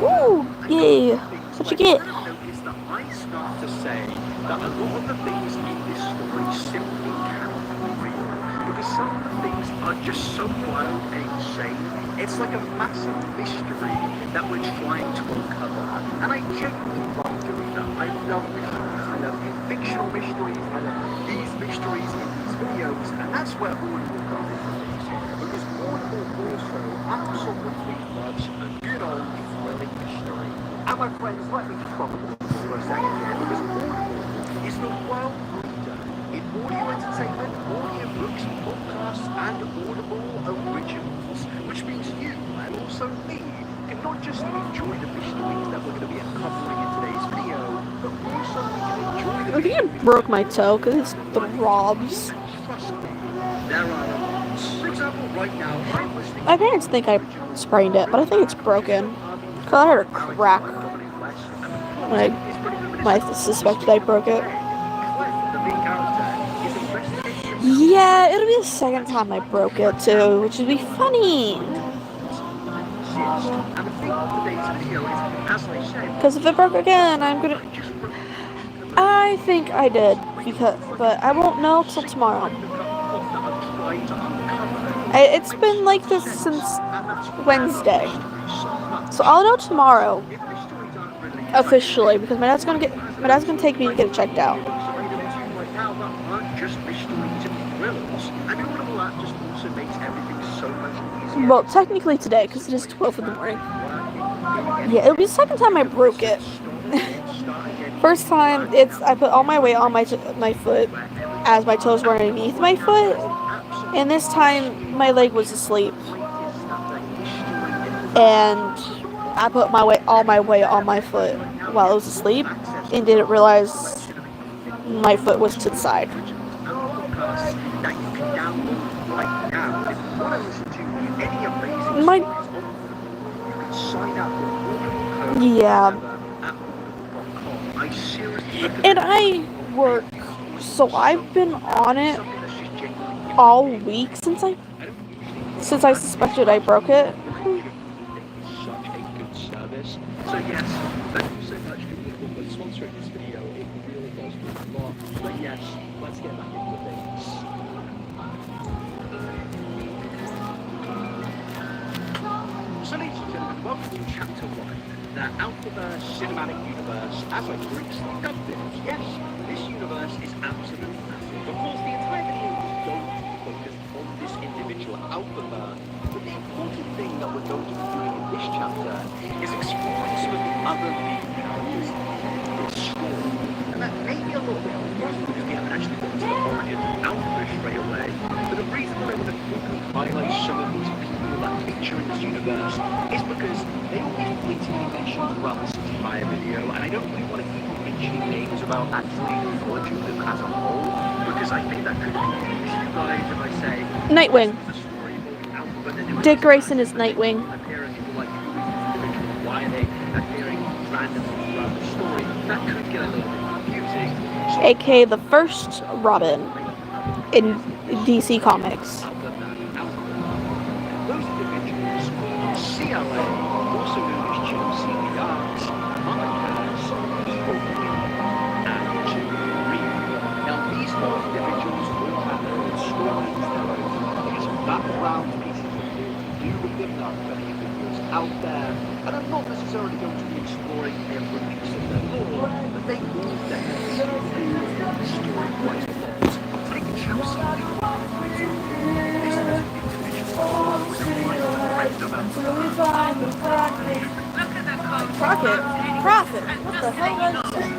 Ooh, yay, what you get? I start to say that a lot of the things in this story simply cannot be real, because some of the things are just so wild and insane. It's like a massive mystery that we're trying to uncover, and I genuinely love doing that. I love mysteries, I love fictional mysteries, I love these mysteries in these videos, and that's where Audible comes in, because Audible also absolutely loves a good old thrilling mystery. And my friends, let me just talk about this for a second here, because Audible is the world leader in audio entertainment, audio books, podcasts, and Audible originals, which means you and also me can not just enjoy the mysteries that we're going to be uncovering in today's video, but also we can enjoy the I think I broke my toe because it's throbs. Trust me, there are a lot. For example, right now, I'm listening My parents think I sprained it, but I think it's broken. Cause I heard a crack when I suspected I broke it. Yeah, it'll be the second time I broke it too, which would be funny. Because if it broke again, I think I did, but I won't know till tomorrow. It's been like this since Wednesday, so I'll know tomorrow officially because my dad's gonna take me to get it checked out. Well, technically today, because it is 12 in the morning. Yeah, it'll be the second time I broke it. First time, I put all my weight on my foot as my toes were underneath my foot, and this time my leg was asleep, and I put all my weight on my foot while it was asleep, and didn't realize my foot was to the side. Yeah. And I work, so I've been on it all week since I suspected I broke it. So yes, thank you so much for sponsoring this video. It really does mean a lot. But yes, let's get back into things. So ladies and gentlemen, welcome to Chapter 1, the alphaverse cinematic universe, as I briefly dubbed it. Yes, this universe is absolutely massive. Of course, the entire video is going to be focused on this individual alphabet, but the important thing that we're going to be doing in this chapter is exploring some of the other main characters in this story. And that may be a little bit confusing because we haven't actually got to the origin of alphabet straight away. But the reason that I want to quickly highlight some of these people that feature in this universe is because they will be fleetingly mentioned throughout this entire video, and I don't really want to keep mentioning names about actually acknowledging them as a whole, because Because I think that could confuse you guys if I say Nightwing. the story involving Alphaba, then there was Dick this Grayson is person Nightwing. appearing in like who is this individual? Why are they appearing randomly throughout the story? That could get a little bit confusing. So AKA the first Robin in DC Comics. those individuals are CLA, also known as Chelsea Yards, Mama Cass, Evil Queen, and Reed. Now, these four individuals all have their own stories, their own background pieces of do with them. There are plenty of videos out there, and I'm not necessarily going to be exploring every piece of their lore, but they all definitely the story quite a lot. Take Chelsea. This is an individual with a friend of Crockett? Profit? What the hell did I say?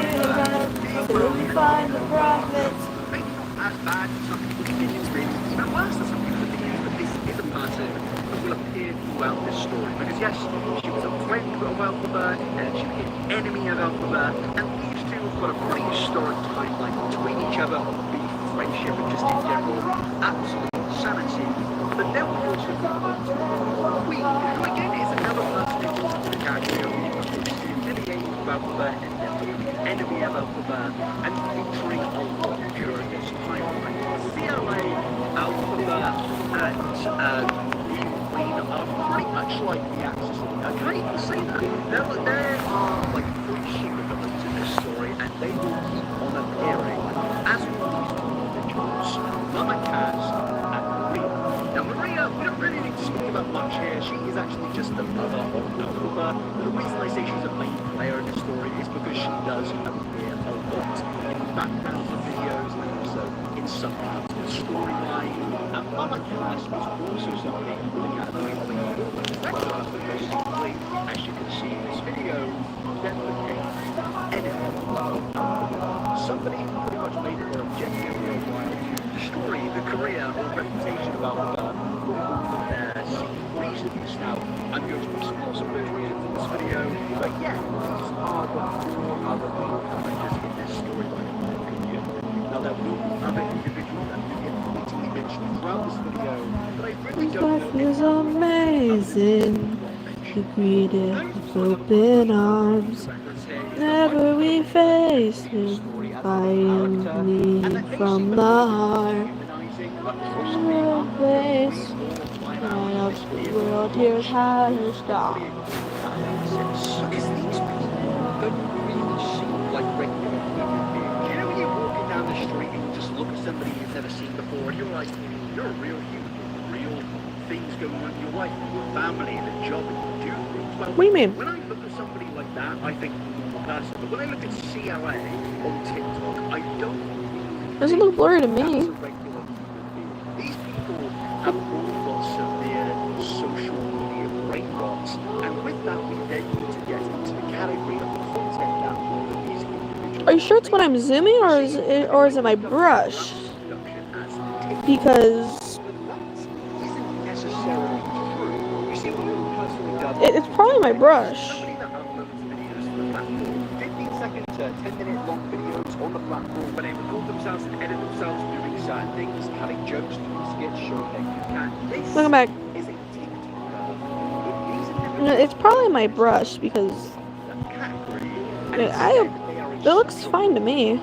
Till we find the profit. maybe not as bad as some people think it's been, but worse than some people think it is. But this is a person who will appear throughout this story. Because yes, she was a friend of Alphaba, and she became an enemy of Alphaba, and these two have got a pretty historic timeline between each other of beef, friendship, and just in general absolute insanity. But then we also got Queen, who again is another person who's the character who's humiliating Alphaba and enemy of Alphaba, and featuring a lot during this timeline. CLA, Alphaba, and Queen are pretty much like the Axis. I can't even say that. There are like three supervillains in this story, and they will keep on appearing as all these individuals. Mama Cass and Maria. Now Maria, we don't really need to speak about much here. She is actually just the mother of Alphaba. The reason I say she's a main player in the story is because she does appear a lot in the backgrounds of videos and also in some parts of the storyline. And Mama Cass was also somebody with a category of a because simply, as you can see in this video, then became enemy of Alphaba. Somebody who pretty much made it their objective for a while to destroy the career or reputation of Alphaba for their reasons. Now, I'm going to explore some of those reasons in this video, but yeah, these are the four other main characters in this storyline, in my opinion. Now, there will be other individuals that will get completely mentioned throughout this video, but I really don't Life know. is amazing. You greet it with open arms. Never we face him violently from the heart. Your face, right up the world, here's how to stop. Because these people don't really seem like regular human beings. You know when you're walking down the street and you just look at somebody you've never seen before and you're like, you're a real human with real things going on in your life, your family and a job and you do things. Well, What do you mean? when I look at somebody like that, I think normal person. But when I look at CLA on TikTok, I don't Doesn't look blurry to that's a me. regular human being. These people have all got severe social media brain rots, and with that we then need to get into the category of content that all of these individuals. Are you sure it's when I'm zooming or is it my brush? Because Isn't necessarily true. You see, what you've personally done. it's probably my brush. Somebody that uploads videos to the platform, 15-second to 10-minute long videos on the platform, where they record themselves and edit themselves doing certain things, having jokes, doing skits, showing that you can. This Look back. is a TikToker. No, it's probably my brush because it looks fine to me.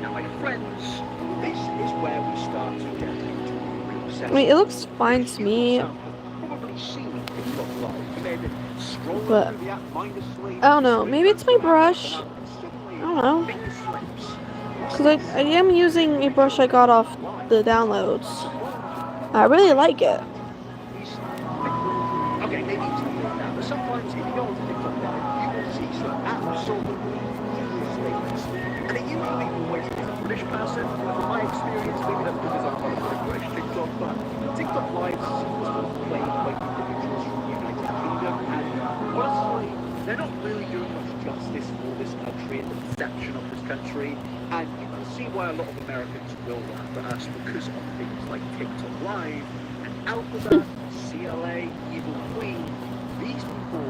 Now, my friends, this is where we start to get into real I mean, it looks fine to me, but I don't know. Maybe it's my brush. I don't know. Because I am using a brush I got off the downloads. I really like it. Okay, maybe it's not now, but sometimes if you go onto TikTok Live, you will see some absolutely ridiculous statements. And it usually always is a British person, but from my experience, maybe that's because I'm not a British TikTok, but TikTok Live was played by individuals from the United Kingdom, and honestly, they're not really doing much justice for this country and the perception of this country, and you can see why a lot of Americans will laugh at us because of things like TikTok Live and Alphabet. CLA, Evil Queen, these people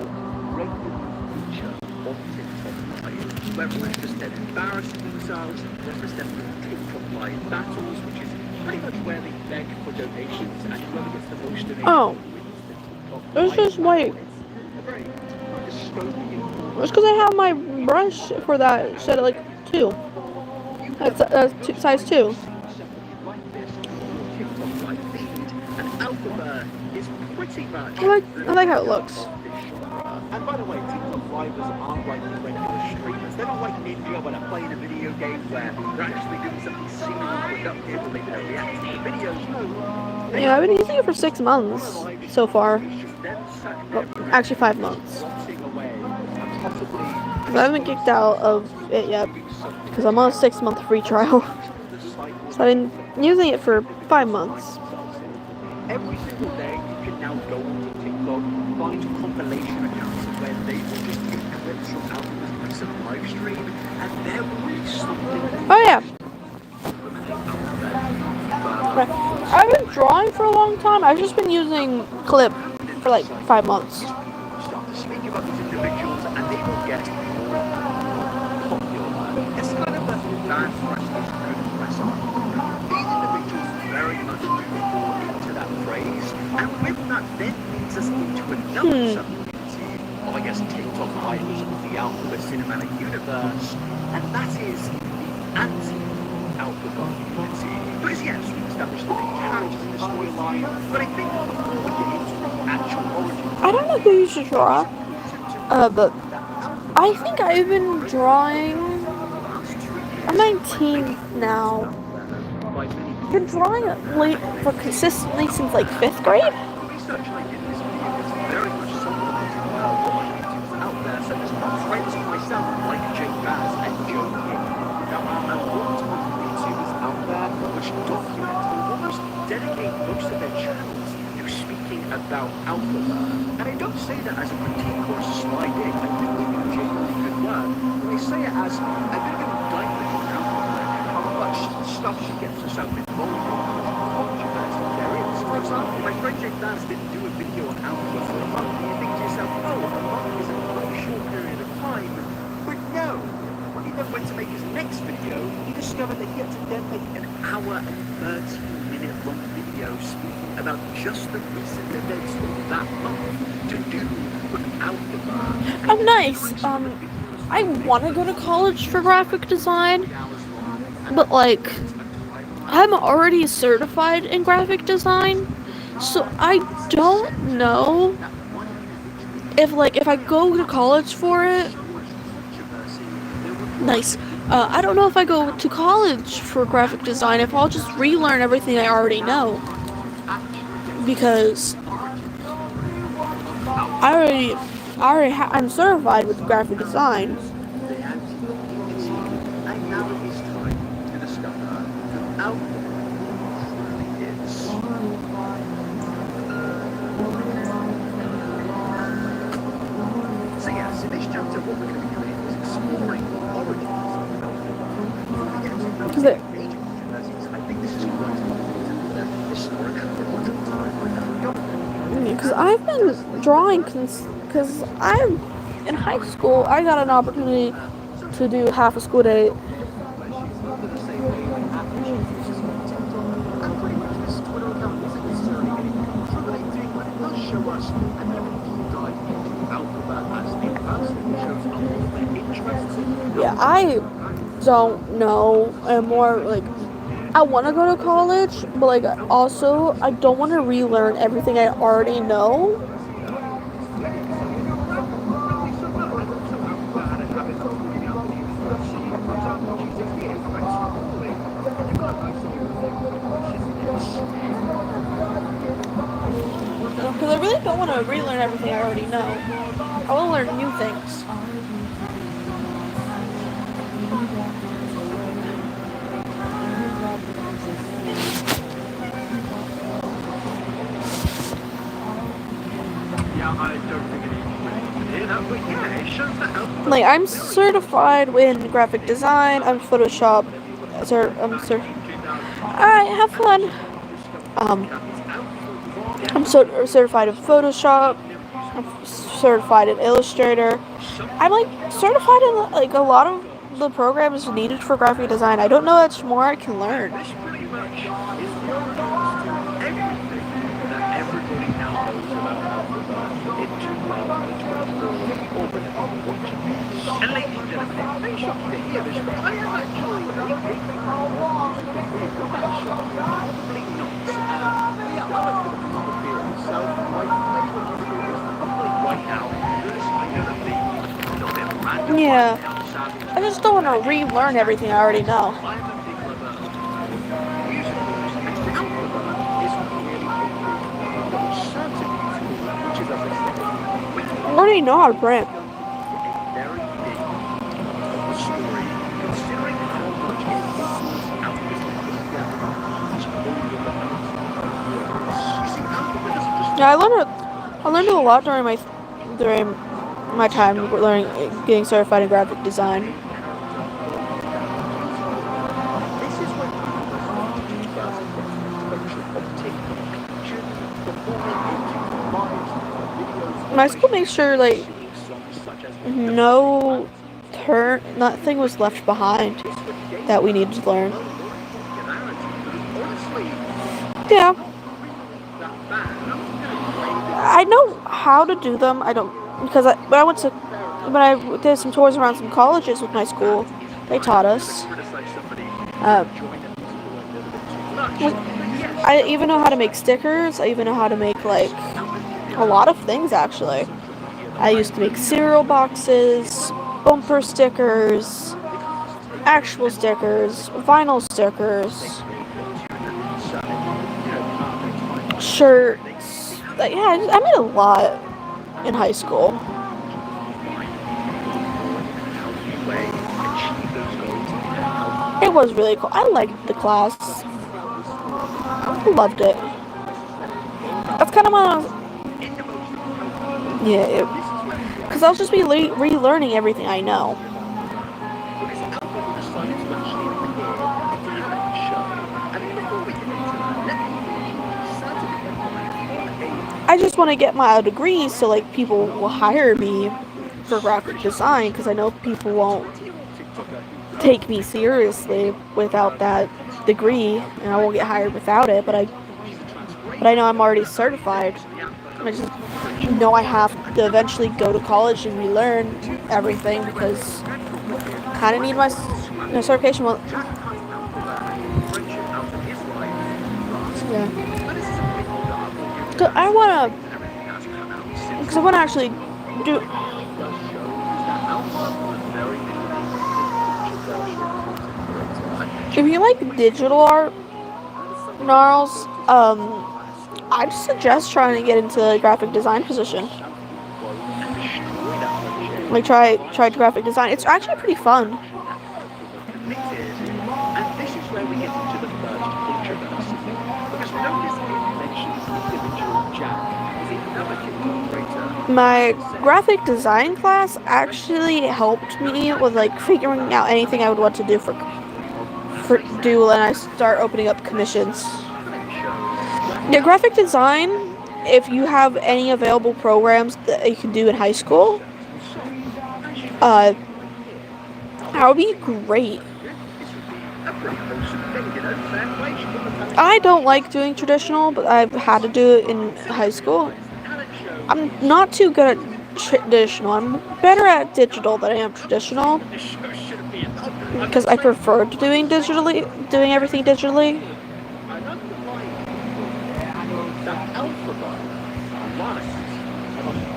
regularly feature on TikTok Live, whether it's just them embarrassing themselves, whether it's them doing TikTok Live battles, which is pretty much where they beg for donations, and whoever gets the most donations Oh. wins the TikTok Let's Live just wait. battle. It's a very dystopian. It's because I have my brush for that set at like 2. That's size 2. I like how it looks. And by the way, TikTok Livers aren't like the regular streamers. They're not like Ninja where they're playing a video game where they're actually doing something seemingly productive or maybe they're reacting to videos. No. Yeah, I've been using it for 6 months so far. Well, actually 5 months. I haven't kicked out of it yet because I'm on a 6-month free trial. So I've been using it for 5 months. Every single day you can now go onto TikTok, find compilation accounts where they will just take clips from Alpha's recent live stream and there will be something. Oh yeah. I've been drawing for a long time. I've just been using Clip for like 5 months. Start to speak about these individuals and they will get more popular. It's kind of a bad press is good press on. These individuals very much do fall into that phrase, and with that then leads us into another subcommunity of I guess TikTok Livers of the alphaverse cinematic universe, and that is the anti-alpha community. Because yes, we've established the main characters in the storyline, but I think before we get into the actual origin, I don't know who you should draw, but I think I've been drawing. I'm 19 now. I've been drawing late for consistently since like 5th grade. research I did in this video is very much supplemented by a lot of YouTubers out there, such as friends of myself like Jake Bass and Joe King. Now, a lot of YouTubers out there which document or almost dedicate most of their channels to speaking about Alphaba. And I don't say that as a critique or a sliding. I think they do genuinely good work. When I say it as a bit of an indictment on Alphaba and how much stuff she gets herself involved in, controversy there is. For example, my friend Jake Bass didn't do a video on Alphaba for a month. And you think to yourself, oh, a month is a pretty short period of time. But no. When he then went to make his next video, he discovered that he had to then make an hour and 30-minute long video speaking about just the recent events of that month to do with Alphaba. Oh, nice. I want to go to college for graphic design, but like, I'm already certified in graphic design, so I don't know if I go to college for it. Nice. I don't know if I go to college for graphic design if I'll just relearn everything I already know, because I'm certified with graphic design. And now it is time to discover who Alphaba really is. So yes, in this chapter what we're going to be doing is exploring the origins of Alphaba. Before we get into the major controversies, I think this is quite important to the historical chronological timeline. Because I've been drawing because I'm in high school. I got an opportunity to do half a school day. Yeah, I don't know. I'm more like, I want to go to college, but like also I don't want to relearn everything I already know. Because I really don't want to relearn everything I already know. I want to learn new things. Like, I'm certified in graphic design. I'm Photoshop. Alright, have fun. I'm certified in Photoshop. I'm certified in Illustrator. I'm like certified in like a lot of the programs needed for graphic design. I don't know how much more I can learn. This pretty much is regards to everything that everybody now knows about Alphaba in 2024 or whenever you're watching this. And ladies and gentlemen, it may shock you to hear this, but I am actually a big fan of probably not. Yeah, I'm a bit of a comic hero myself. I play the right now because I know that the little bit random Yeah, right now, sadly, I just don't want to relearn everything I already know. I'm a big lover of musicals, and Alphaba is really a little certain musical, which is, as I said, we I already know how to print. a very big story, considering how much it was out of this together. It's only about years. You see, Alphaba doesn't just Yeah, I learned a lot during my time learning getting certified in graphic design. this is when people started to first get the attention of TikTok, before they into lives, videos, My school makes sure like singing songs such as nothing was left behind that we needed to learn. Yeah, I know how to do them. I don't because when I did some tours around some colleges with my school, they taught us. I even know how to make stickers. I even know how to make like a lot of things actually. I used to make cereal boxes, bumper stickers, actual stickers, vinyl stickers, shirts. Yeah, I made a lot in high school. It was really cool. I liked the class. I loved it. That's kind of my... Yeah, because I'll just be relearning everything I know. I just want to get my degree so like people will hire me for graphic design because I know people won't take me seriously without that degree and I won't get hired without it, but I know I'm already certified. I just know I have to eventually go to college and relearn everything because I kind of need my certification. Well, yeah. So I want to actually do. If you like digital art, Gnarls, I'd suggest trying to get into a graphic design position. Like try graphic design. It's actually pretty fun. And this is where we get into the first controversy. Because notice it mentions the individual Jack is another TikTok creator. My graphic design class actually helped me with like figuring out anything I would want to do do when I start opening up commissions. Yeah, graphic design, if you have any available programs that you can do in high school, that would be great. I don't like doing traditional, but I've had to do it in high school. I'm not too good at traditional. I'm better at digital than I am traditional because I prefer doing everything digitally. That Alphaba must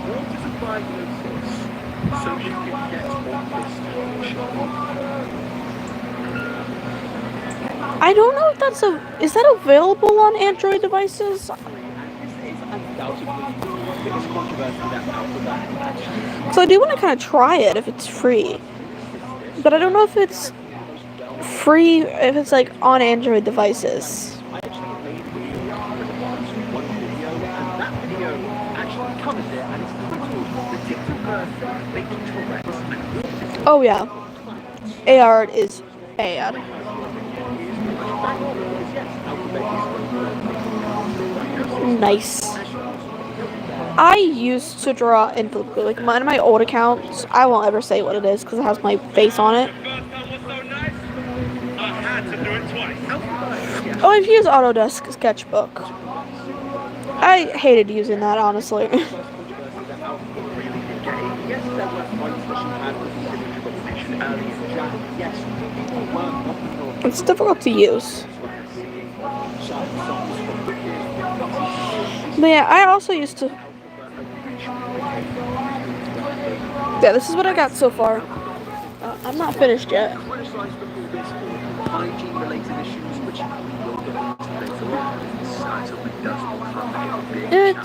waters of diagnosis so she can get on this I don't know if is that available on Android devices? This is undoubtedly the biggest controversy that Alphaba actually. So I do want to kind of try it if it's free, but I don't know if it's free if it's like on Android devices. I actually made one video, and that video actually covers it, and it's titled "The TikToker Making Tourette." Oh yeah, AR is bad. Nice. I used to draw in Flickr. Like my old accounts, I won't ever say what it is because it has my face on it. Oh, I've used Autodesk Sketchbook. I hated using that, honestly. It's difficult to use. But yeah, I also used to... Yeah, this is what I got so far. I'm not finished yet.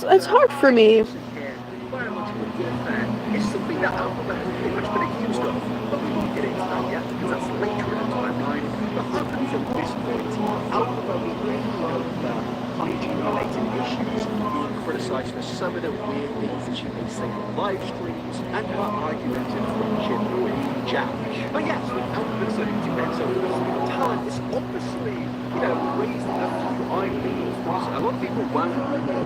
It's hard for me. It's something that Alphaba has pretty much been accused of, but we won't get into that yet because that's later in the timeline. But up until this point, Alphaba was bringing over hygiene-related issues, being criticised for some of the weird things that she may say on live streams, and her argumentative friendship with Jack. But yes, with Alphaba's Tourette talent, it's obviously, raised a few eyebrows because a lot of people weren't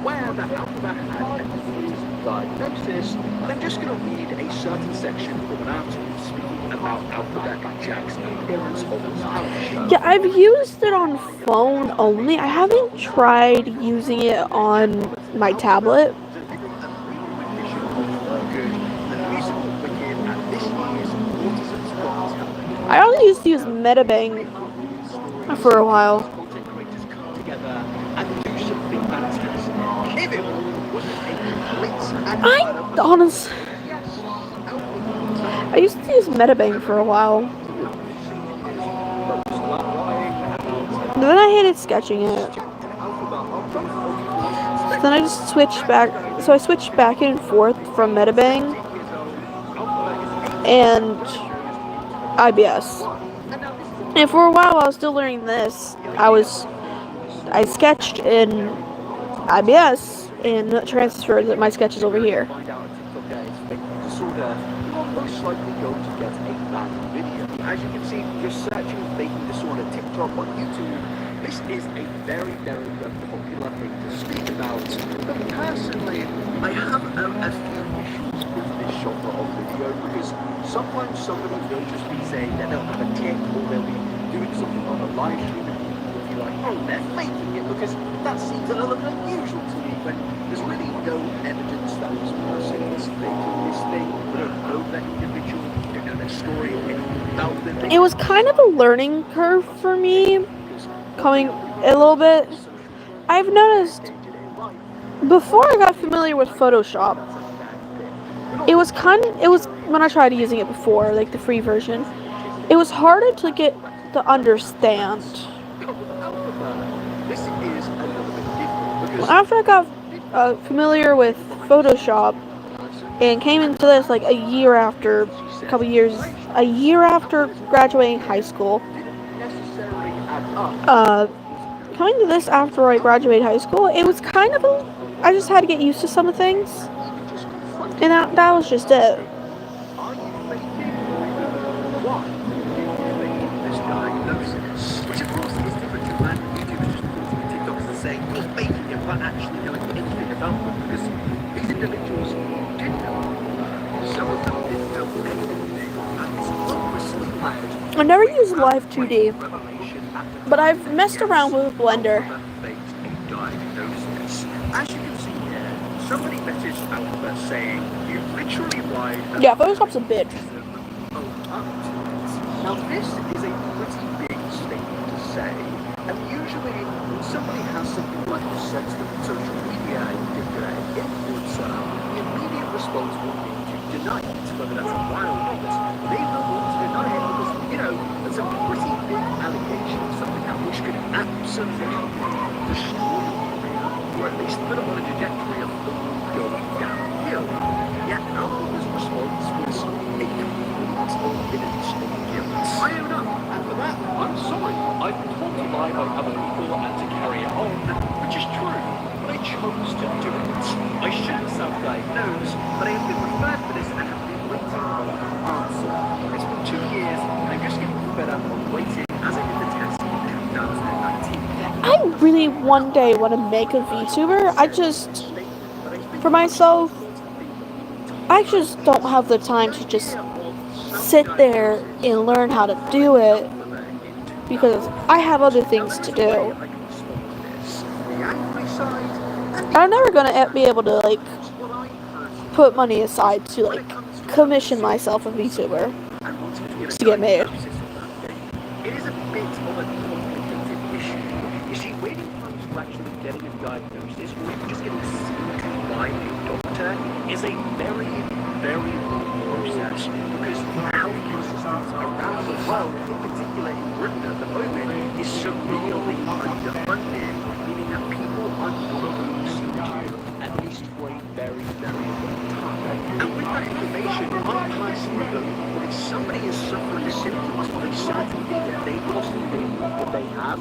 aware that Alphaba had an autism diagnosis. And I'm just going to read a certain section from an article speaking about Alphaba and Jack's appearance on the talent show. Yeah, I've used it on phone only. I haven't tried using it on my tablet. I also used to use Metabang for a while. I used to use Metabang for a while. Then I hated sketching it. So then I just switched back. So I switched back and forth from Metabang and IBS. And for a while, while I was still learning this, I sketched in IBS and transferred my sketches over here. As you can see, you're searching faking disorder TikTok on YouTube. This is a very, very popular thing to speak about. But personally, I have a few issues with this genre of video because sometimes somebody will just be saying that they'll have a tick or they'll be doing something on a live stream and people will be like, oh, they're faking it, because that seems a little bit unusual to me when there's really no evidence that this person is faking this thing. We don't know that individual, we don't know their story or anything about them. It was kind of a learning curve for me, coming a little bit. I've noticed before I got familiar with Photoshop, it was when I tried using it before, like the free version, it was harder to get to understand. After I got familiar with Photoshop and came into this like a year after graduating high school, coming to this after I graduated high school, it was kind of I just had to get used to some of things, and that was just it. Which of course is different to when YouTubers just put TikToks and saying he's faking it without actually knowing anything about them, because these individuals did know. Some of them didn't know anything, and it's obviously loud. I never used Live 2D, but I've messed around with Blender. As you can see here, somebody messaged Alpha saying you literally lied. Yeah, Photoshop's a bitch. Now this is a pretty big statement to say, and usually when somebody has something like this said to them on social media and influencer, the immediate response will be to deny it, whether that's a while or not. They will want to deny it because, that's a pretty big allegation of something that which could absolutely destroy you, or at least put them on a trajectory of going downhill. Yet Alpha's response was a complete evidence of guilt. I own up, and for that, I'm sorry. I've been told to lie by other people and to carry it on, which is true, but I chose to do it. I should have self-diagnosed, but I have been referred for this and have been waiting for an answer. It's been 2 years, and I'm just getting fed up of waiting as I did the test in 2019. I really one day want to make a VTuber. For myself, I just don't have the time to just sit there and learn how to do it because I have other things to do. I'm never gonna be able to like put money aside to like commission myself a VTuber to get made. It is a bit of a complicated issue. You see, waiting times for actually getting a diagnosis or even just getting seen by a doctor is a very, very long process because healthcare systems around the world, in particular in Britain at the moment, is severely underfunded, meaning that people are not being seen to at least for a very, very long time. And with that information, I personally believe that if somebody is suffering symptoms of a certain thing that they possibly believe that they have,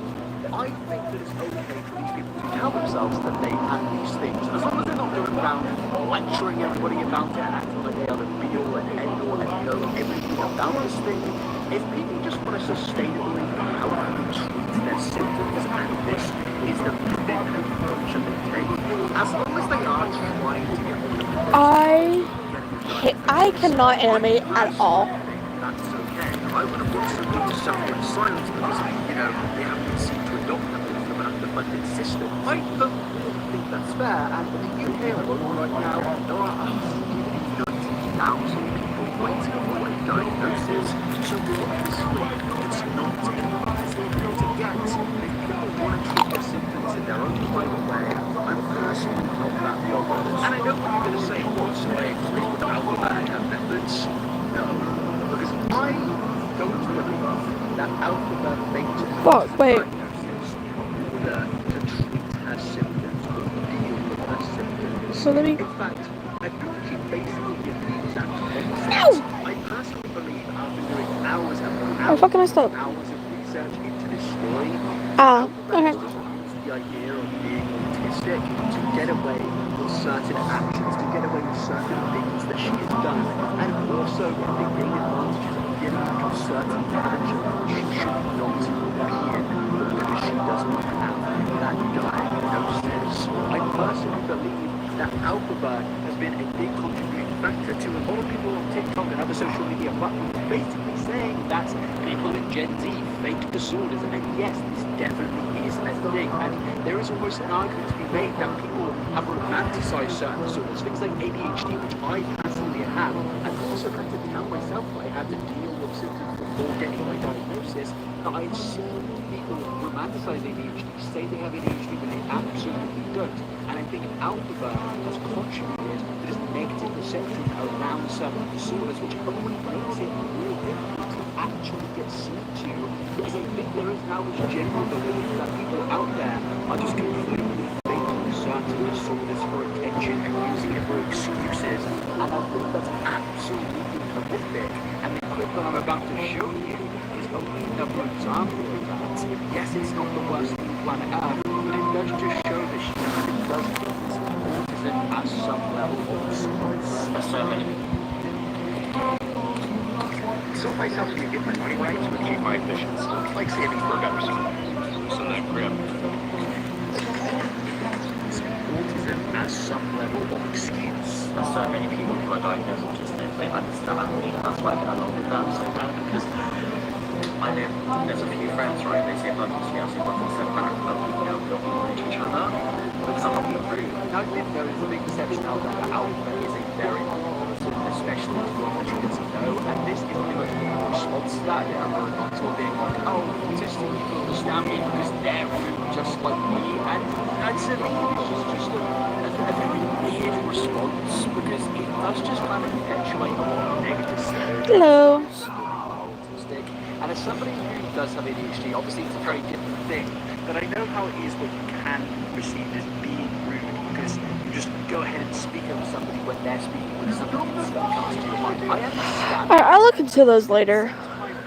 I think that it's okay for these people to tell themselves that they have these things, as long as they're not going around lecturing everybody about it and acting like they are the be-all and end-all and know everything about this thing. If people just want to sustainably healthily treat their symptoms, and this is the definitive approach that they take, as long as they are trying to get rid of I cannot animate at all. that's okay. I wouldn't want somebody to suffer in silence because, they haven't been seen to a doctor because of an underfunded system. I don't really think that's fair, and in the UK alone right now, there are 190,000 people waiting for a diagnosis, so obviously it's not easy to get. If people want to treat their symptoms in their own private way, I'm personally not that bothered. And I know what you're going to say, so I agree with Alphaba and her methods. No, because I don't believe that Alphaba faked diagnosis in order to treat her symptoms or deal with her symptoms. So let me. In fact, I feel that she basically did the exact opposite. I personally believe after doing hours and hours of research into this story, Okay. just used the idea of being autistic to get away with certain actions, to get away with certain things that she has done, and also to gain advantages of getting into a certain patch she should not be in because she does not have that diagnosis. I personally believe that Alphaba has been a big contributing factor to a lot of people on TikTok and other social media platforms basically saying that people in Gen Z fake disorders, and yes, this definitely is a thing, and there is almost an argument to be made that people have romanticized certain disorders, things like ADHD, which I personally have, and also had to tell myself that I had to deal with symptoms before getting my diagnosis. Now, I've seen people romanticize ADHD, say they have ADHD when they absolutely don't, and I think Alphaba has contributed to this negative perception around certain disorders, which only makes it more difficult to actually get seen to, because I think there is now this general belief that people out there are just completely faking certain disorders for attention and using it for excuses, and I think that's absolutely horrific, and the clip that I'm about to show you is only another example of that. Yes, it's not the worst thing on planet Earth, but it does just show that she does autism at some level of So if I help you get my money right to achieve my ambitions, it's like saving for a better school. So that grab. autism at some level of excuse. There's so many people who are diagnosed autistic, they understand me, and that's why I get along with them so well, because I know there's a few friends, right, they say blood autistic, I say blood autistic, back, but we know we don't know each other, because I'm not being rude. Now, I think there is a big perception out there that Alphaba is a very popular person, especially to opportunity know, and this is pretty much the response to that. There are other people being like, oh, autistic people understand me because they're rude just like me, and to me, it's just a very weird response, because it does just kind of perpetuate a lot of negative stereotypes. Hello. Autistic. And as somebody who does have ADHD, obviously it's a very different thing, but I know how it is when you can be perceived as being rude, because you just go ahead and speak over somebody when they're speaking with somebody else that comes to your mind. I understand. I'll look into those later. I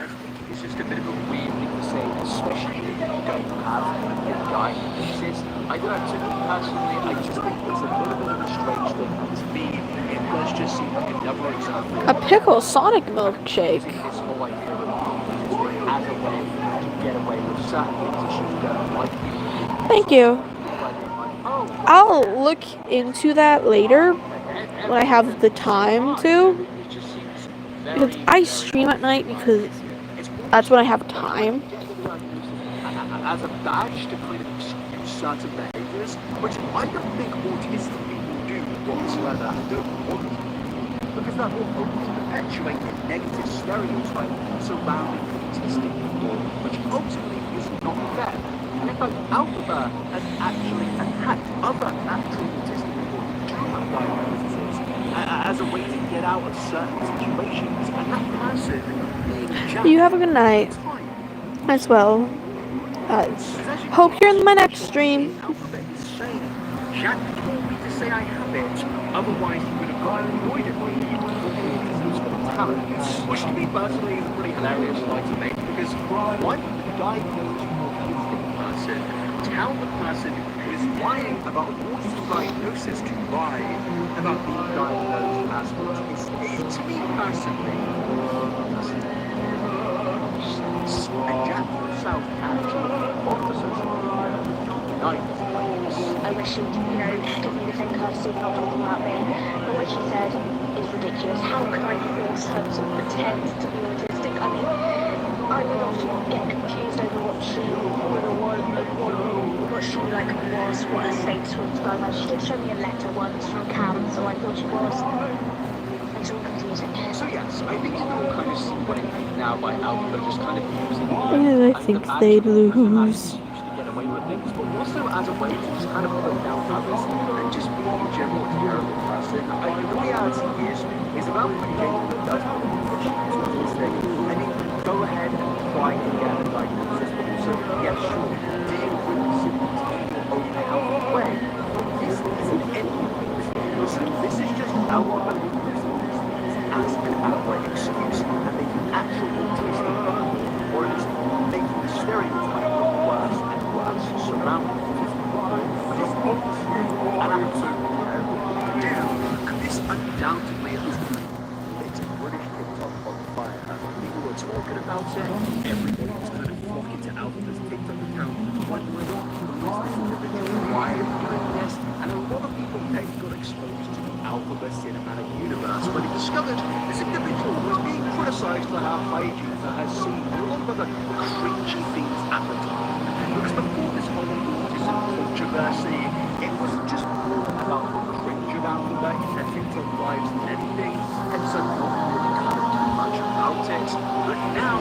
think it's just a bit of a weird thing to say, especially if you don't have a diagnosis. I don't know, to me personally, I just think it's a little bit of a strange thing. To me, it does just seem like another example. A pickle Sonic milkshake. This whole idea of as a way to get away with certain things that she's done, like Thank you. oh, I'll look into that later when I have the time to. it just seems Because I stream at night because that's when I have time. as a badge to kind of excuse certain behaviors, which I don't think autistic people do whatsoever. I don't want to. Because that will only perpetuate a negative stereotype surrounding autistic people, which ultimately is not fair. And in fact, Alphaba has actually attacked other actual autistic people who do have diagnoses as a way to get out of certain situations. And that person being Jack. You have a good night as well. Hope you're in my next stream. Alphabet is saying, Jack told me to say I have it, otherwise he would have got annoyed at me for autism's got talents. Which to me personally is a pretty hilarious line to make, because why would the diagnosed autistic person tell the person who is lying about an autism diagnosis to lie about being diagnosed as autistic? To me personally, and Jack himself actually on the social media I wish she'd, give me the same courtesy of not talking about me. But what she said is ridiculous. How could I force her to pretend to be autistic? I mean, I would often get confused over what she would or was, what she was, what her status was. But she did show me a letter once from Cam, so I thought she was. It's all confusing. So yes, I think you can all kind of see what it is now by Alpha just kind of using I think they'd lose. to get away with things, but also as a way to just kind of put down others and just be a general terrible person. The reality is about when Kayla does believe that she is autistic, and then go ahead and try to get a diagnosis, but also, yeah, sure, deal with the symptoms in your own healthy way. This isn't anything. So this is just Alpha as an outright excuse and making actual autistic people, or at least making the stereotype look worse and worse surrounding autistic people. And this undoubtedly has lit British TikTok on fire. People were talking about it, everybody was kind of flocking to Alpha's TikTok account, wondering who is this individual, why are they doing this, and a lot of people then got exposed to Alphaba cinematic universe when he discovered this individual was being criticized for her hygiene, for her scene, and a lot of other cringy things at the time. Because before this whole autism controversy, it wasn't just more about the cringe of Alphaba in her TikTok lives than anything, and so not really kind of too much about it. But now,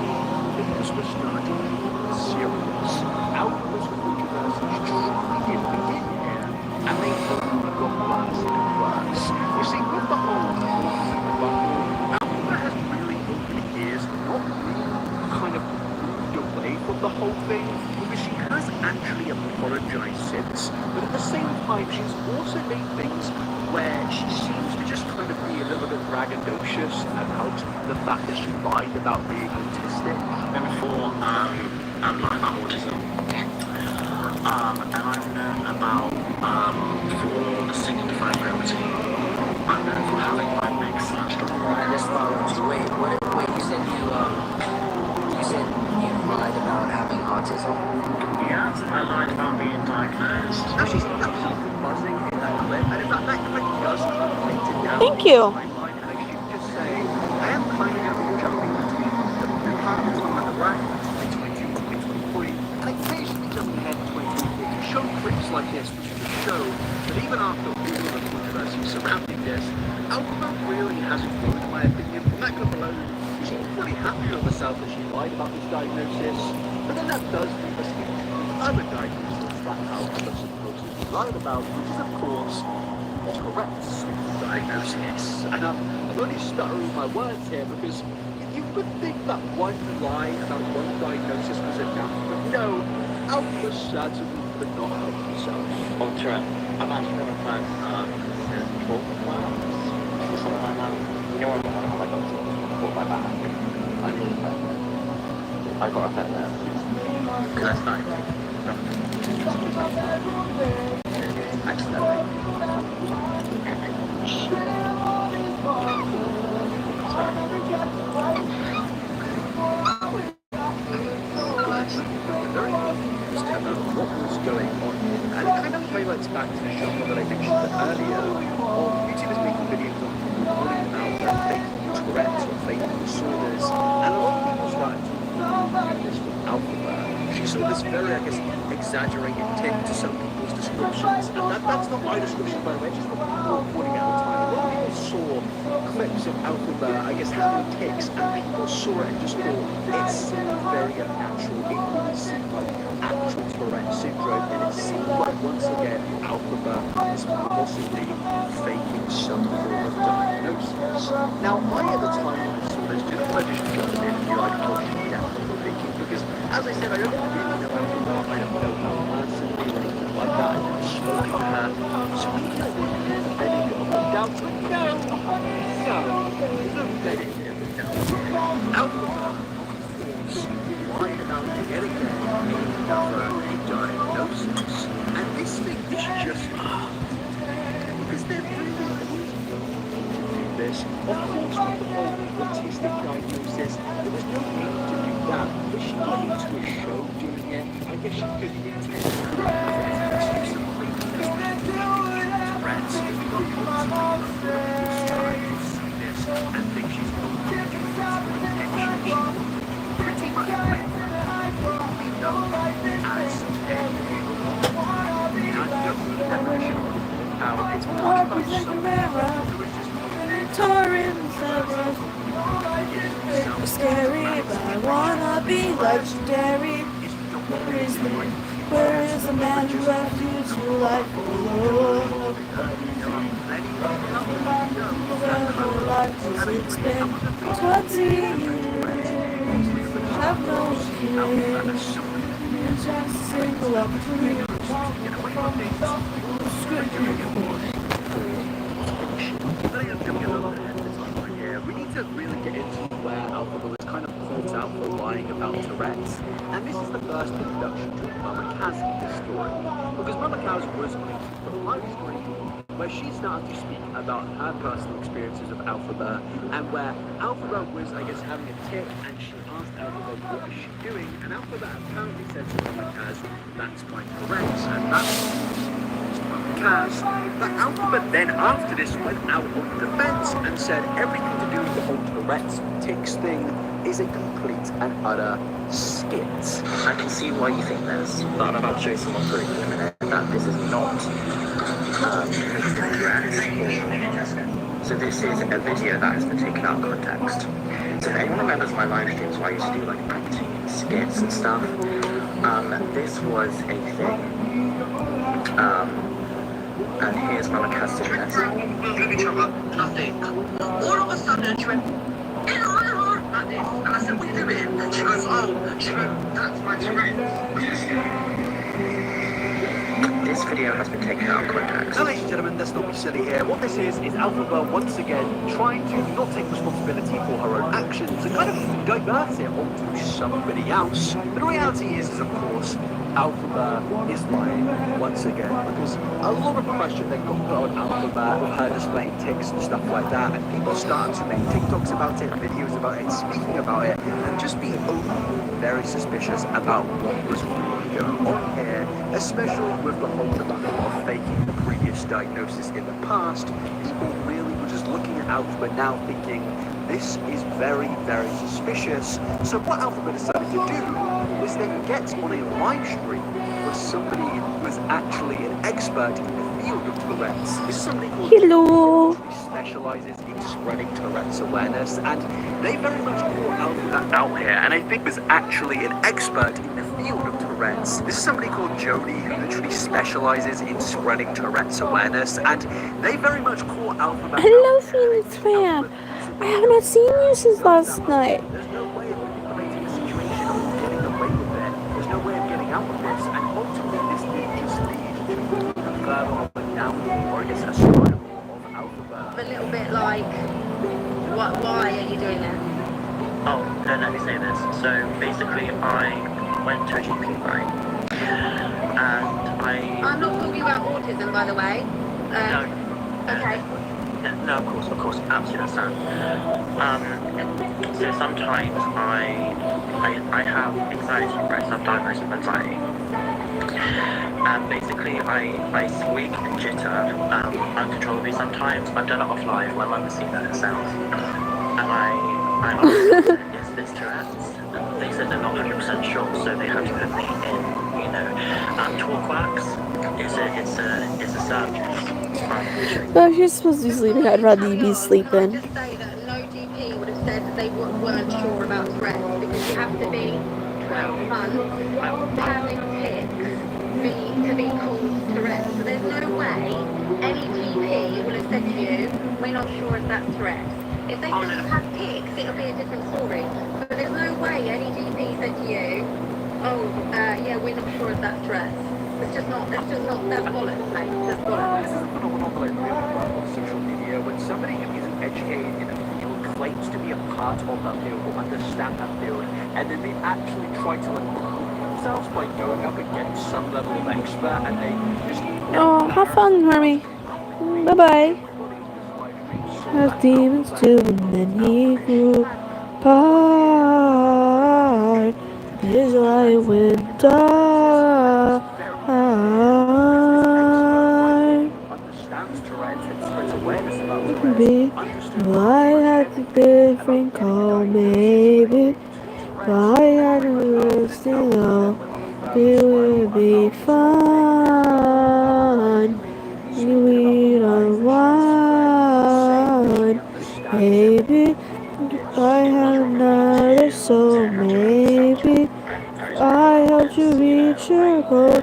things were starting to get serious. Alphaba's controversy truly did begin here, and they only got worse and worse. You see, with the whole autism debacle, Alphaba has really over the years not really kind of moved away from the whole thing, because she has actually apologized since, but at the same time she's also made things where she seems to just kind of be a little bit braggadocious about the fact that she lied about being autistic. And before, I'm not about autism. And I've known about, for the singing divine brevity, I'm known for having my neck slashed off. I just followed you. Wait, you said you lied about having autism? Yeah, I lied about being diagnosed. Now she's absolutely buzzing in that clip, and in fact that clip does relate it down. Thank you. Timeline, and I should just say, I am kind of jumping between the new habits on the right, 2022 to 2023, and occasionally jumping ahead to 2024 to show clips like this, which just show that even after all the controversy surrounding this, Alphaba really hasn't grown, in my opinion. From that clip alone, she seems pretty happy with herself that she lied about this diagnosis, but then that does leave us into other diagnoses that Alphaba supposedly lied about, which is of course Tourette's diagnosis. And I'm only stuttering my words here because you could think that one lie about one diagnosis was enough, but no, Alphaba certainly could not help himself. Oh, Tourette, I'm actually going to plan, since 12 months, or something like that. You know what I'm like, I bought my back. I need a pet there. I got a pet there. Because I started accidentally. Very about what was going on. And it kind of highlights back to the genre that I mentioned earlier of YouTubers making videos on people warning about their fake Tourette's or fake disorders. And a lot of people started to do this with Alphaba. She saw this very, I guess, exaggerated tip to some people's descriptions. And that's not my description, by the way, it's just what people were reporting at the time. A lot of people saw clips of Alphaba, I guess, having tics, and people saw it and just thought it seemed very unnatural. It really seemed like actual Tourette syndrome, and it seemed like, once again, Alphaba was possibly faking some form of diagnosis. Now, I at the time when I saw this didn't want to just jump in and be like, oh, she's definitely faking, because, as I said, I don't really know Alphaba, I don't know her personally or anything like that, I've never spoken to her, so we don't really have any doubt. No, there's no benefit of the doubt. Alphaba, of course, lied about getting another diagnosis, and this thing is just because they're really doing this. Of course, with the whole autistic diagnosis, there was no need to do that, but she got into a show doing it. I guess she could intend to Tourette's, if you got this and think she's pretty much it's much about scary, but I wanna be legendary. Where is the man who left you to life alone? It's been 20 years. I've known you. Just a single opportunity. We need to really get into where Alphaba was kind of called out for lying about Tourette's. And this is the first introduction to Mama Kaz in this story. Because Mama Kaz was on a live stream where she started to speak about her personal experiences of Alphaba, and where Alphaba was, I guess, having a tip, and she asked Alphaba, what is she doing? And Alphaba apparently said to Mama Kaz, that's my Tourette's, and that's Mama Kaz. But Alphaba then, after this, went out on the defense and said everything to do with the whole Tourette's tics thing is a complete and utter skit. I can see why you think this, but I'm about to show you some more proof in a minute that this is not correct. So this is a video that has been taken out of context. So if anyone remembers my live streams where I used to do like acting and skits and stuff, this was a thing. And here's Mama Kaz doing this. Each other, nothing. All of a sudden, she went, like this. And I said, what are you doing? She goes, oh, she goes, that's my Tourette. This video has been taken out of context. So, ladies and gentlemen, let's not be silly here. What this is Alphaba once again trying to not take responsibility for her own actions and kind of divert it onto somebody else. But the reality is of course, Alphaba is lying once again, because a lot of pressure then got put on Alphaba with her displaying tics and stuff like that, and people started to make TikToks about it, videos about it, speaking about it, and just being overly very suspicious about what was really going on here, especially with the whole debacle of faking the previous diagnosis in the past. People really were just looking at Alphaba now thinking, this is very, very suspicious. So what Alphaba decided to do was then get on a live stream with somebody who is actually an expert in the field of Tourette's. This is somebody called Hello. who specializes in spreading Tourette's awareness, and they very much call Alphaba out here, and I think was actually an expert in the field of Tourette's. This is somebody called Jody who literally specializes in spreading Tourette's awareness, and they very much call Alphaba Hello, out here. Phoenix fan. I have not seen you since last night. There's no way of manipulating the situation or getting away with it. There's no way of getting out of this, and ultimately this may just lead to a further of a downfall, or I guess a spiral of Alphaba. A little bit like, why are you doing that? Oh, let me say this. So basically, I went to a GP, right? And I'm not talking about autism, by the way. No. Okay. No, of course, absolutely understand. So sometimes I have anxiety, right? So I'm diagnosed with anxiety. And basically, I squeak and jitter uncontrollably sometimes. I've done it off live. My mum has seen that herself. And I asked, is this Tourette's? And they said they're not 100% sure, so they have to put me in, talk wax. It's a surgery. No, she's supposed to be sleeping. I'd rather you be sleeping. Just say that no GP would have said that they weren't sure about Tourette's because you have to be 12 months having tics to be called Tourette's. So there's no way any GP will have said to you, we're not sure if that's Tourette's. If they said you have tics, it'll be a different story. But there's no way any GP said to you, yeah, we're not sure if that's Tourette's. It's just not, that's bollocks, mate. That's bollocks. This is a phenomenon that I really love on social media when somebody who isn't educated in a field claims to be a part of that field or understand that field, and then they actually try to prove themselves by going up against some level of expert, and they just... Oh, have fun, Hermie. Bye-bye. As demons do, and then he grew apart. His light went dark. Understands Tourette and spreads awareness about Maybe I had a different call, maybe I had a still know it would be fun. We don't want, maybe I have another soul, maybe I helped you reach your goal.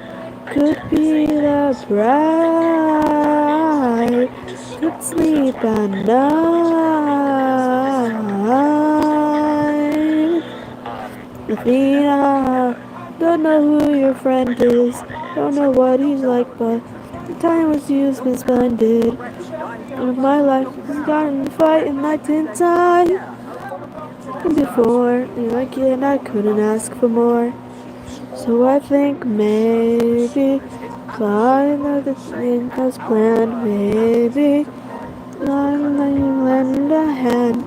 Could be the bride, could sleep at night. Athena, don't know who your friend is, don't know what he's like, but the time was used been splendid. And my life has gotten a fight and I didn't die. And before, like it, and I couldn't ask for more. So I think maybe flying another thing as planned, maybe I'm letting you lend a hand.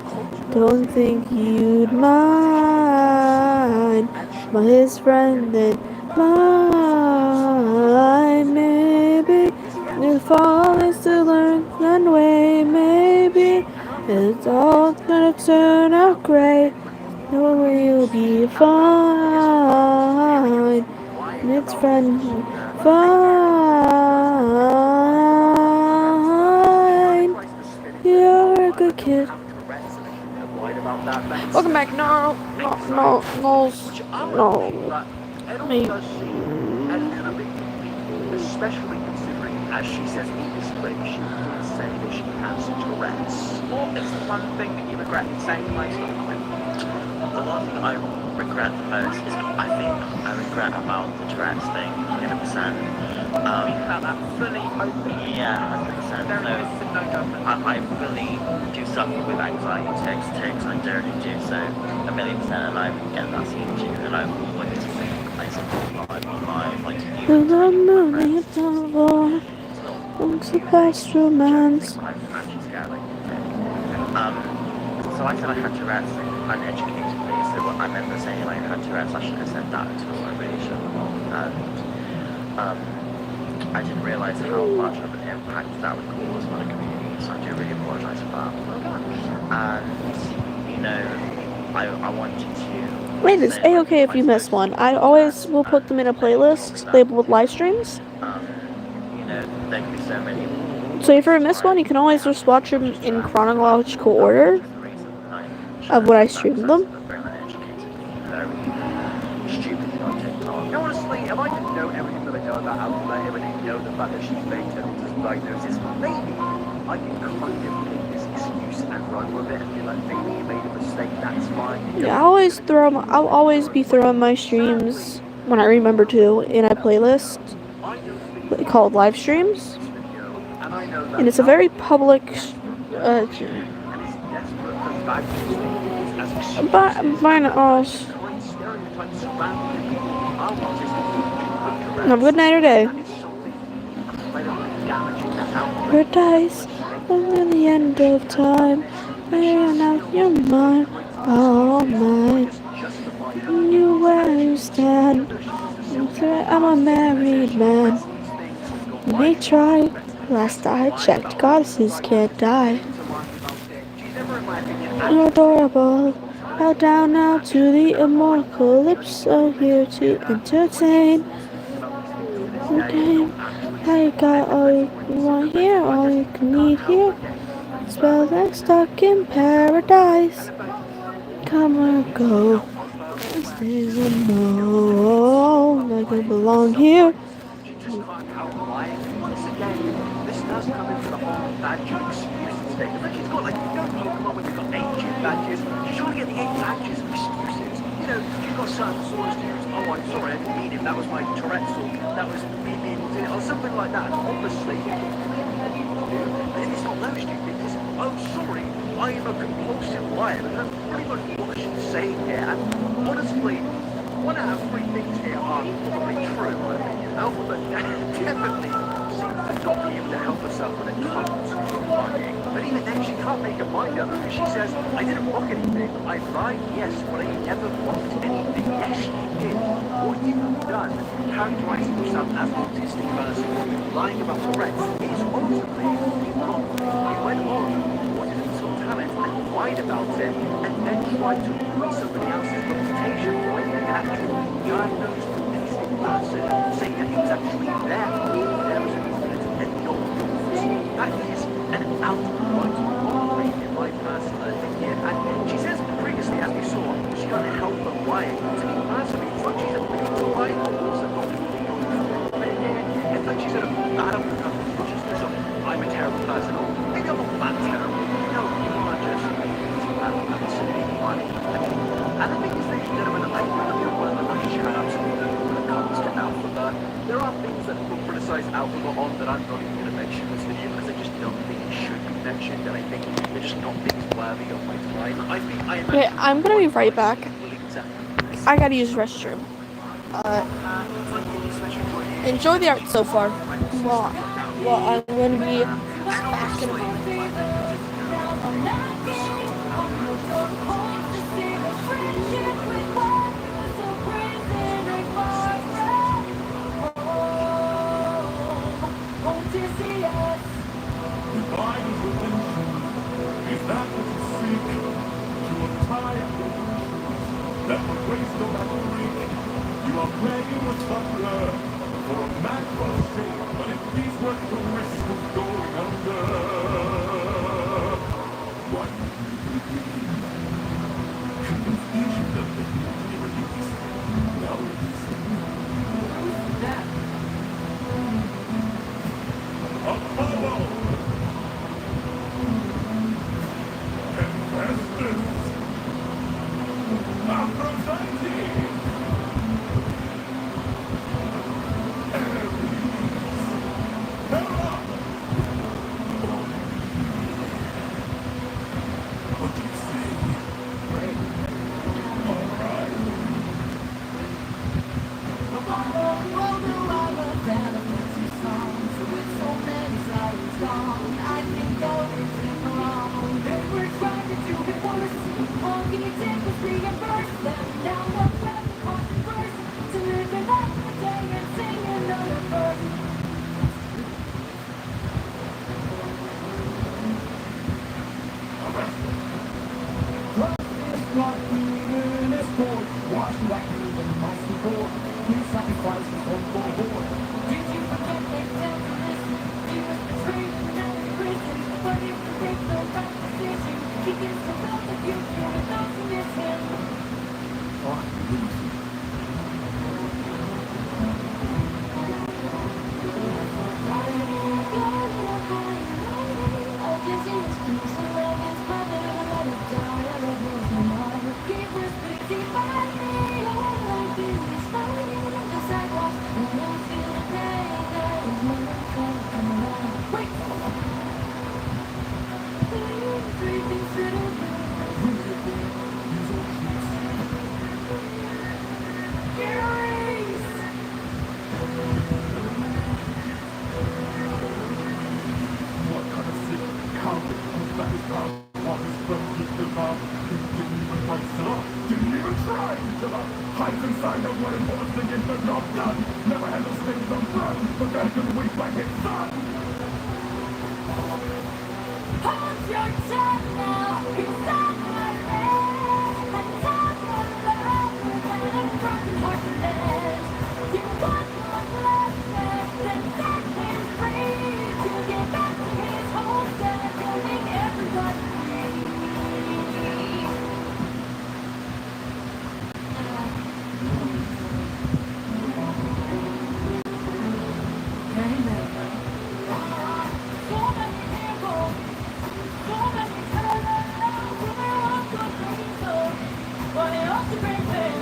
Don't think you'd mind, but his friend then mine. Maybe if all is to learn, then way, maybe it's all gonna turn out great. No, we'll be fine. And it's friend fine. You're a good kid. Welcome back. No. Especially considering, as she says in this clip, she did say that she has Tourette's. What is the one thing that you regret saying most of the time? The one thing I regret the most is I think I regret about the Tourette's thing 100%. About that fully open. Yeah, 100%. Very good to no judgment. I really do suffer with anxiety tics. I don't do so 1,000,000%, and I get that seen to you, and I always think I support live on live, like you. It's the best romance. So I said I had Tourette's uneducatedly, so I remember saying I had Tourette's, I should have said that to I really should have. And I didn't realise how much of an impact that would cause on the community, so I do really apologise for that. And, I wanted to... Wait, it's A-okay if you miss one. I always will put them in a playlist labeled live streams. There can be so many... So if you miss one, you can always just watch them in chronological order of when I streamed them. Honestly, if I didn't know everything that I know about Alphaba, if I didn't know the fact that she's made autism diagnosis, maybe I can kind of take this excuse and run with it and be like, maybe you made a mistake, that's fine. Yeah, I'll always be throwing my streams when I remember to in a playlist called live streams. And it's a very public have a good night or day. Paradise until the end of time. Laying out your mind, all mine. You where you stand. Tourette, I'm a married man. May try. Last I checked, goddesses can't die. I'm adorable. Bow down now to the immortal lips are here to entertain. Okay. I got all you want here, all you can need here. Spell that stuck in paradise. Come or go. This is a no. Like I belong here. Once again, this does come into the whole badge excuses thing. Like she's got like, you know Pokemon when you've got 8 gym badges? She's trying to get the 8 badges of excuses. You know, you've got certain swords to use. Oh, I'm sorry, I didn't mean it. That was my Tourette sword. That was me being, or something like that. Obviously, but if it's not those stupid, it's, oh, sorry, I am a compulsive liar. I don't really know what I should say here. And honestly, 1 out of 3 things here are probably true. I mean, Alphaba definitely seems to not be able to help herself when it comes to lying. But even then, she can't make her mind up because she says, I didn't mock anything. I lied, yes, but I never mocked anything. Yes, you did. What you've done, characterizing yourself as an autistic person, lying about Tourette, is ultimately wrong. You went on, wanted some talent, and lied about it, and then tried to ruin somebody else's reputation when you actually diagnosed the autistic person, saying that he was actually there was an incident and not yours. That is an outright robbery, in my personal opinion. And she says previously, as we saw, she can't help but lying. To me personally, it's like she's admitting to lying, but also not fully going through it here. It's like she's at a battle with her consciousness of, I'm a terrible person, or maybe I'm not that terrible. No, you are just absolutely lying. And the thing is, ladies and gentlemen, I really do want to shut up when it comes to Alphaba. There are things that people criticize Alphaba on that I'm not even going to mention this video because I just don't think it should be mentioned, and I think they're just not things worthy of my time. I think I am. Okay, I'm gonna be right back. I gotta use the restroom. Enjoy the art so far. Well, I'm gonna be back in a moment. That would waste no matter week. You are playing with thunder for a man for shame, but it is worth the risk of going under. What would you be? Convince each of them that you will be released. Now release that. Apollo! Investors! Aphrodite! none. Never had those things unburned, but that could wait like it's done. Hold your tongue now, 'cause I'm not ready. And time will love and a broken heart lives. You want one lesson, then set him free. To get back to his homestead, killing everyone free. So many heroes, so many talents, so many ones good reason. But it also brings them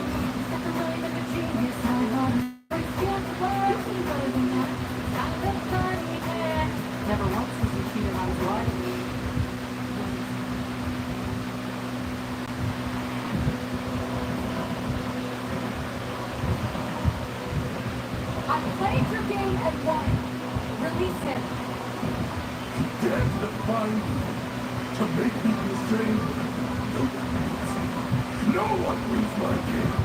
that the way that the genius I want. It's just the way he was in that. Time that funny man. Never once was he cheated on his wife. I played your game and won. Release him. Dares to find, to make me the same. No defeats. No one wins my game.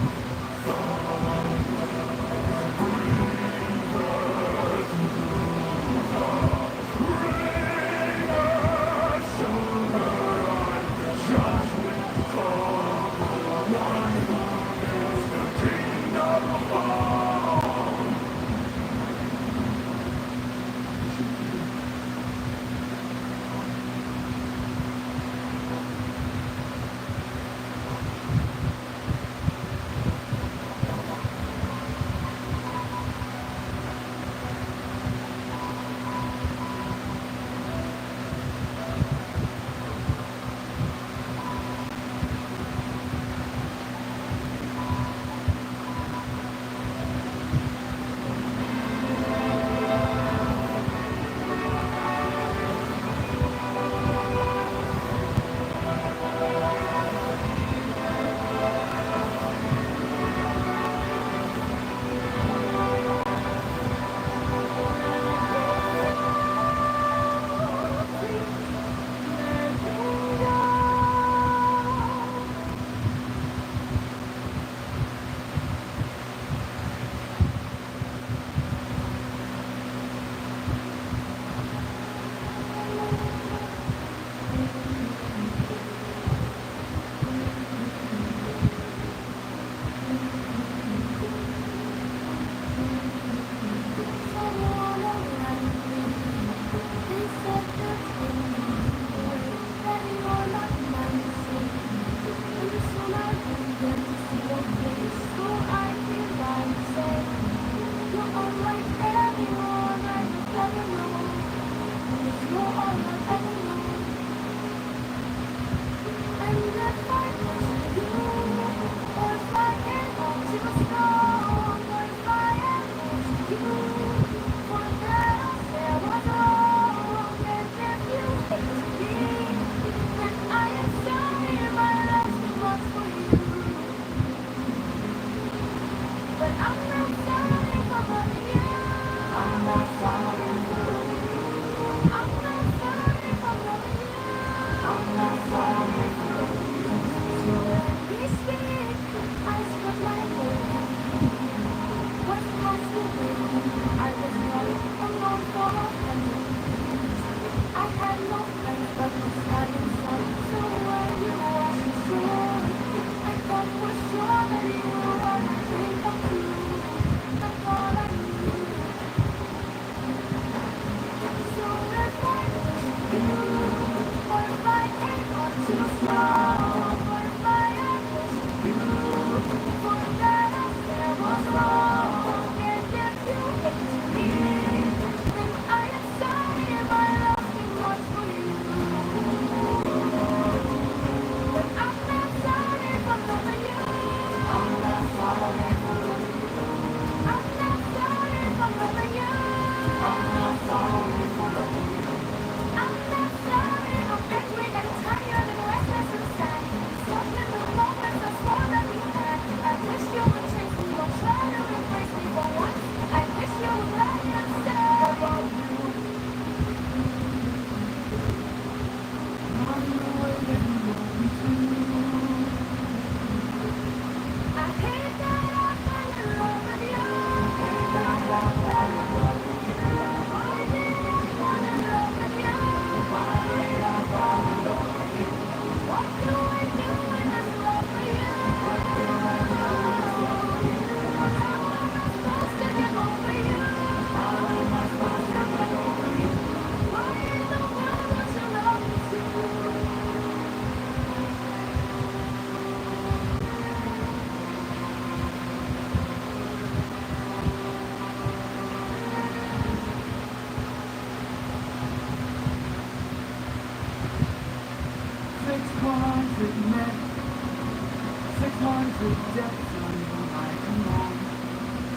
could just tell you I am wrong.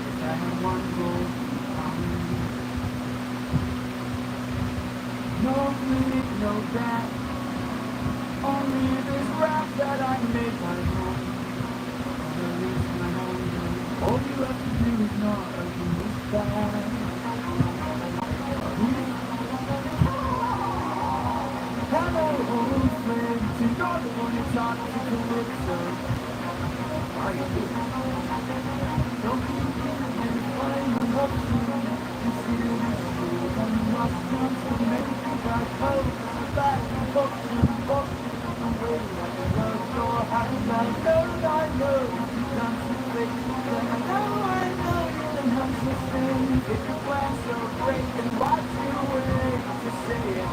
If I had one goal, no really know that. Only this rap that I made my own. At least my own. All you have to do is not understand. Hello, old friend. You're the one who taught me to commit, sir. How you doing? Don't you find the hope you see the truth and you must come to make me back home. Back and forth away like a love door hands. I know you can't fake. I know you can have to stay. If your plans so great, then why'd you wait to say it?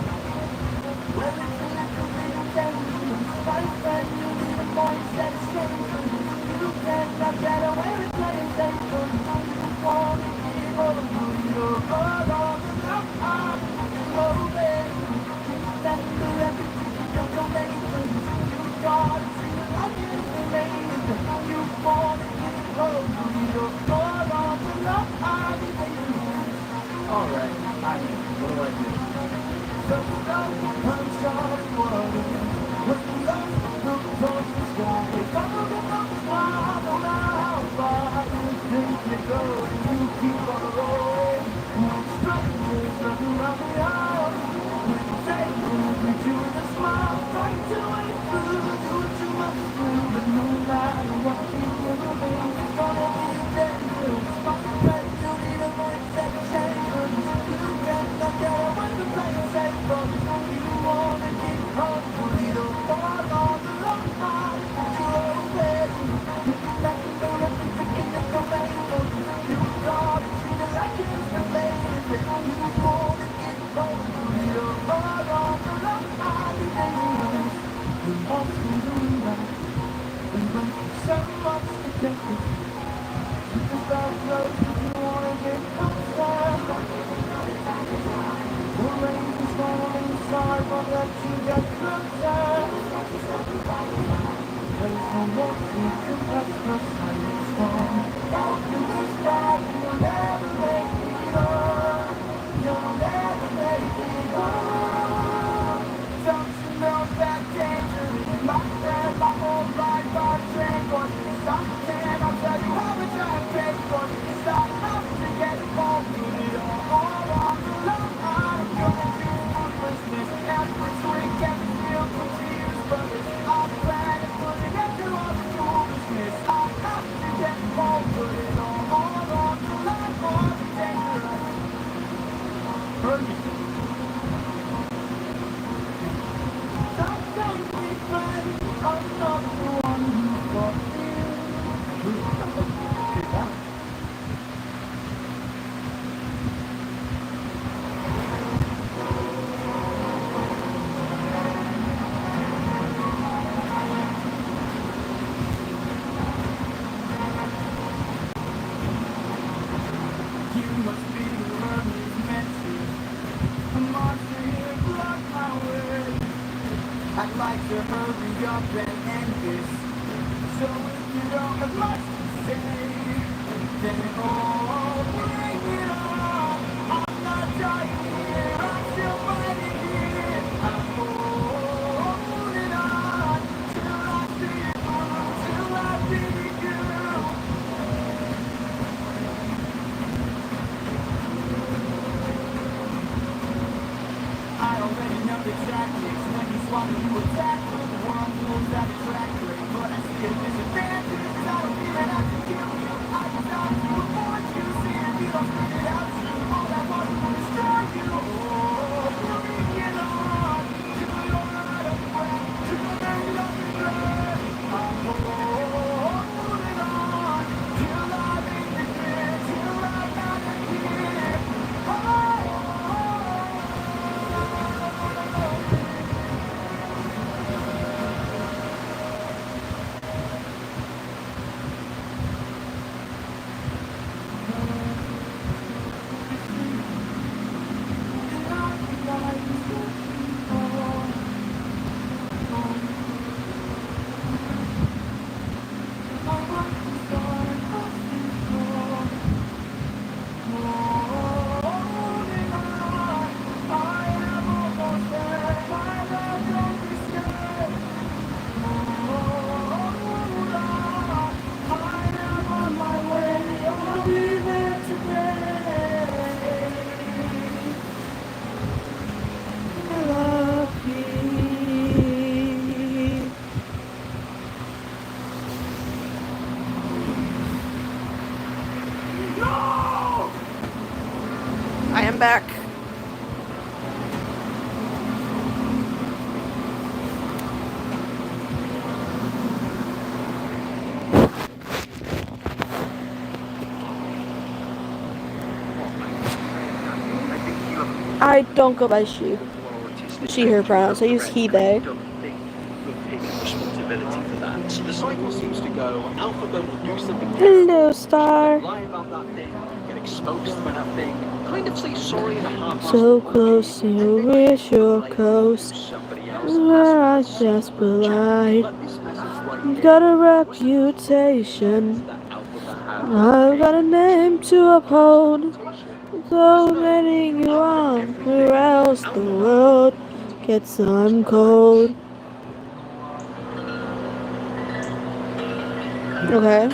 Well, it's a little bit dangerous. My friend, you need a mindset change. You cannot get away with playing safe. You want to keep all of your heart on the left arm. Moving. Then the repetition of your nation. You got to see the light in the lane. You want to keep all of your heart on the left arm. Alright, I mean, what do I do? So I'm sorry, what when you love look towards the sky, if I look up the sky, no matter how far you think you go, and you keep on rolling. When strangers look around the house, when you take greet you with a smile, try to wait through, do what you must do, but no matter what you do, it's gonna be dangerous. My friend, you need a mindset change. You cannot get away from playing safe, but you wanna keep on putting the ball on the long side. You're ready. You're back in the rest and picking up the label. You got to see the light in the face. You wanna keep on putting the ball on the long side. You want to do that. And when you so much to take it, you can start close if you wanna get closer. The rain is falling, sorry, won't let you get closer. There's no more you can touch the silence from. Don't you wish that you'll never make me go? You'll never make me go. Don't you know that danger is my friend? My whole life I've trained for this. I can't, I'll tell you how much I've paid for this. I have to get home, put it all on the line. I'm gonna do ruthlessness. Every swing and feel for tears, but I'm glad to put it into all the foolishness. I have to get home, put it all on the line for the dangerous. Don't make me cry. I'm not the one who fought you. You must be the one who's meant to. A monster here, block my way. I'd like to hurry up and end this. So if you don't have much to say, then bring it on. I'm not dying here, I'm still fighting here. I'm holding on till I see it through, till I see you. I already know the tactics. When you swallow, you attack. The world moves at a track rate, but I see a disadvantage. I don't feel that I can kill you. I just have to avoid you. See if you don't spit it out. All I want is to destroy you. Oh, bring it on. Till you're out of breath. Till you're made of regret. I'm holding on. Till I make the clear. Till I'm out of here. Oh. I'm back. I don't go by she. She, her pronouns. I use he, they. Responsibility for that. So the cycle seems to go, Alphaba will do something. Hello, Star. Lie about that thing, get exposed for that thing, kind of say sorry in a half-assed So close to reach your coast, where I just relied. Got a reputation, I've got a name to uphold. So letting you on, or else the world gets on cold. Okay.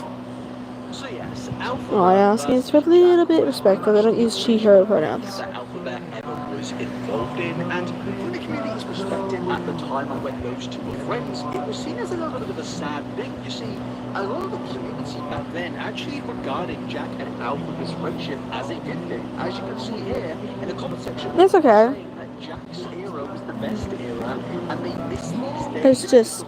So yes, Alphaba, All I ask is for a little bit of respect because I don't use she, her pronouns. that Alphaba ever was involved in, and from the community's perspective at the time of when those two were friends, it was seen as a little bit of a sad thing. You see, a lot of the community back then actually regarded Jack and Alphaba's friendship as a good thing. As you can see here in the comment section, that's okay. saying that Jack's era was the best era, and they miss these days. It's just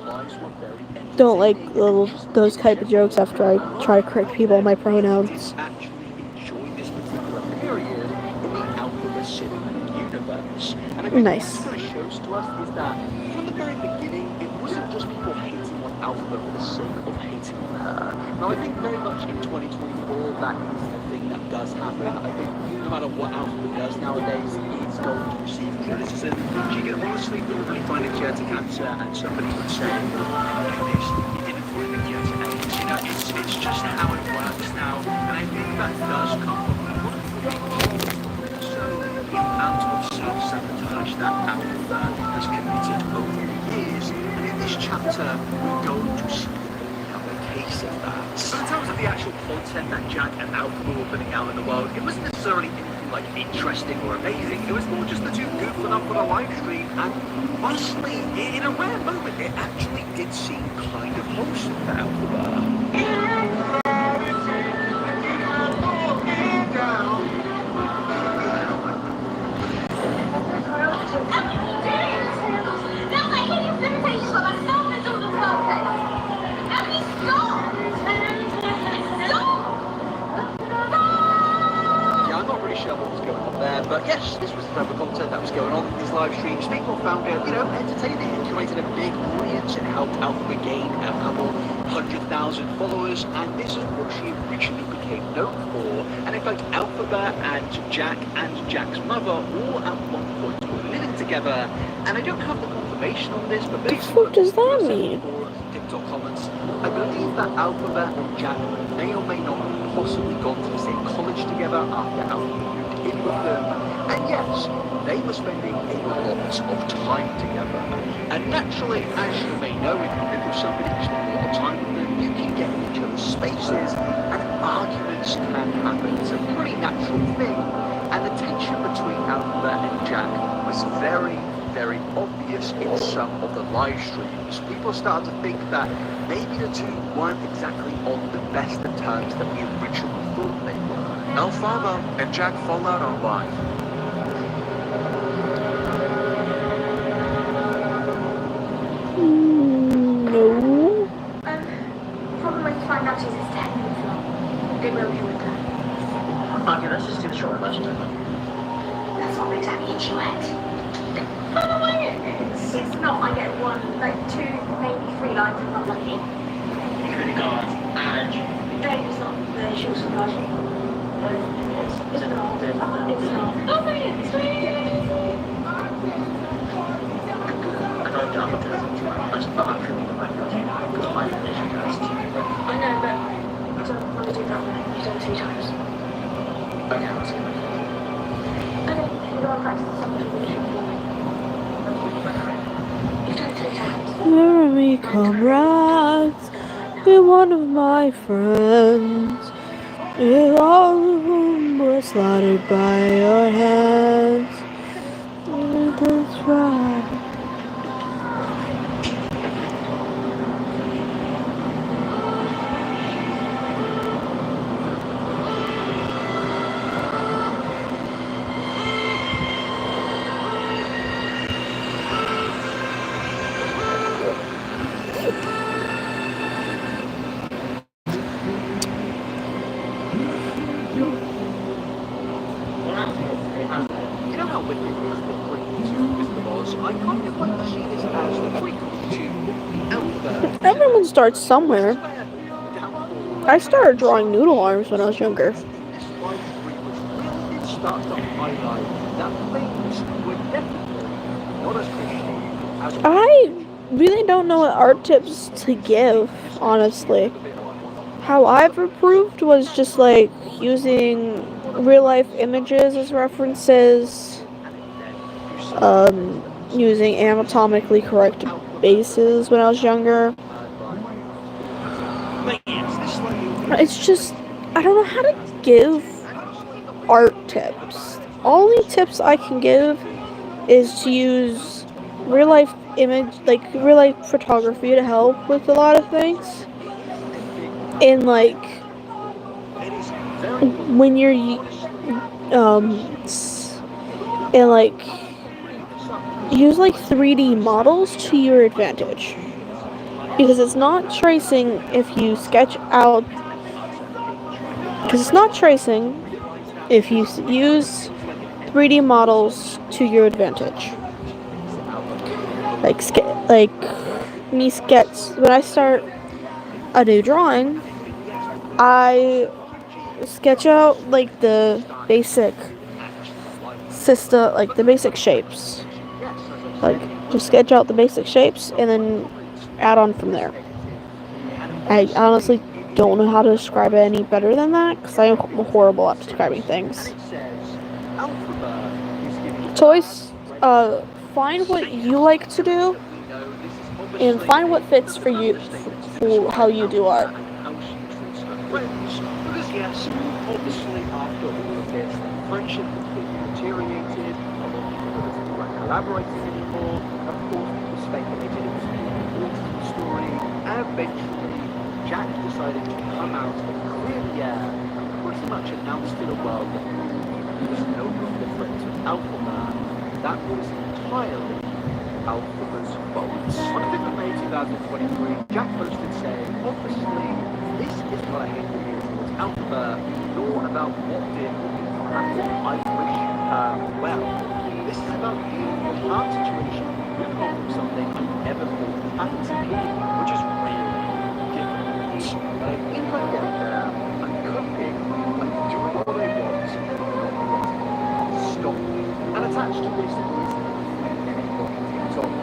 don't like those type of jokes after I try to correct people on my pronouns. Actually enjoy this particular period in the Alphaba cinema universe. And I think Nice. what this shows to us is that from the very beginning, it wasn't just people hating on Alphaba for the sake of hating on her. Now I think very much in 2024 that is the thing that does happen. I think no matter what Alphaba does nowadays, it's going to receive criticism. She could honestly probably find a cure to cancer, and somebody would say, you didn't find a cure to AIDS. You know, it's just how it works now, and I think that does come from the amount of self-sabotage that Alphaba has committed over the years, and in this chapter we're going to see a case of that. So in terms of the actual content that Jack and Alphaba were putting out in the world, it wasn't necessarily anything like interesting or amazing. It was more just the two goofing up on a live stream, and honestly, in a rare moment, it actually did seem kind of wholesome for Alphaba. I'm not really sure what was going on there, but yes, this was the type of content that was going on in these live streams. People found it, entertaining. It created a big audience. It helped Alphaba gain a couple 100,000 followers, and this is what she originally became known for. And in fact, Alphaba and Jack's mother all at one point were living together, and I don't have the confirmation on this, but based on what does that mean? TikTok comments, I believe that Alphaba and Jack may or may not have possibly gone to the same college together after Alphaba moved in with them. And yes, they were spending a lot of time together. And naturally, as you may know, if you live with somebody who spends a lot of time with them, you can get in each other's spaces, and arguments can happen. It's a pretty natural thing. And the tension between Alphaba and Jack was very, very obvious in some of the live streams. People started to think that maybe the two weren't exactly on the best of terms that we originally thought they were. Alphaba and Jack fall out on live. No. Probably when you find out she's technically flawed. Good will be with her. Okay, let's just do the short version of it. That's not exactly a duet. It's not, I get one, like 2, maybe 3 lines if I'm lucky. You really got Ange. It's not the shoes from Raji. Is it not? It's not. Oh, brilliant, sweet! I know I'm not going to much, but I'm feeling the right version because my definition first. I know, but I don't want to do that when you've done 2 times. Okay, let's go. Okay, you're on practice something really tricky. You've done it 3 times. Hear me, comrades, be one of my friends. If all of whom were slaughtered by your hands, that's right. now with the breakthrough to Wizard of Oz, I kind of like to see this as the prequel to Alpha. Everyone starts somewhere. I started drawing noodle arms when I was younger. This rivalry was really start to highlight that things were definitely not as pristine as I really don't know what art tips to give, honestly. How I've improved was just like using real life images as references, using anatomically correct bases when I was younger. It's just, I don't know how to give art tips. Only tips I can give is to use real life real life photography to help with a lot of things. And like, when you're, and like, use like 3D models to your advantage. Because it's not tracing if you sketch out. Because it's not tracing if you use 3D models to your advantage. Like me sketch. When I start a new drawing, I sketch out like the basic system, like the basic shapes. Like just sketch out the basic shapes and then add on from there. I honestly don't know how to describe it any better than that because I am horrible at describing things. Toys, find what you like to do and find what fits for you, for how you do art. Because yes, obviously after all of this, friendship completely deteriorated, a lot of people weren't collaborating anymore, of course people speculated it was a beautiful story, and eventually Jack decided to come out and clearly pretty much announce to the world that he was no longer friends with Alphaba. That was entirely Alphaba's fault. On the 5th of May 2023, Jack posted saying, obviously, this is what I hate to hear towards Alphaba, nor about what did happen. I wish her well. This is about you, your heart situation, moving on from something I never thought happened to me, which is really difficult. But I think I get there. I'm coping, I'm doing what I want, stop. And attached to this is TikTok,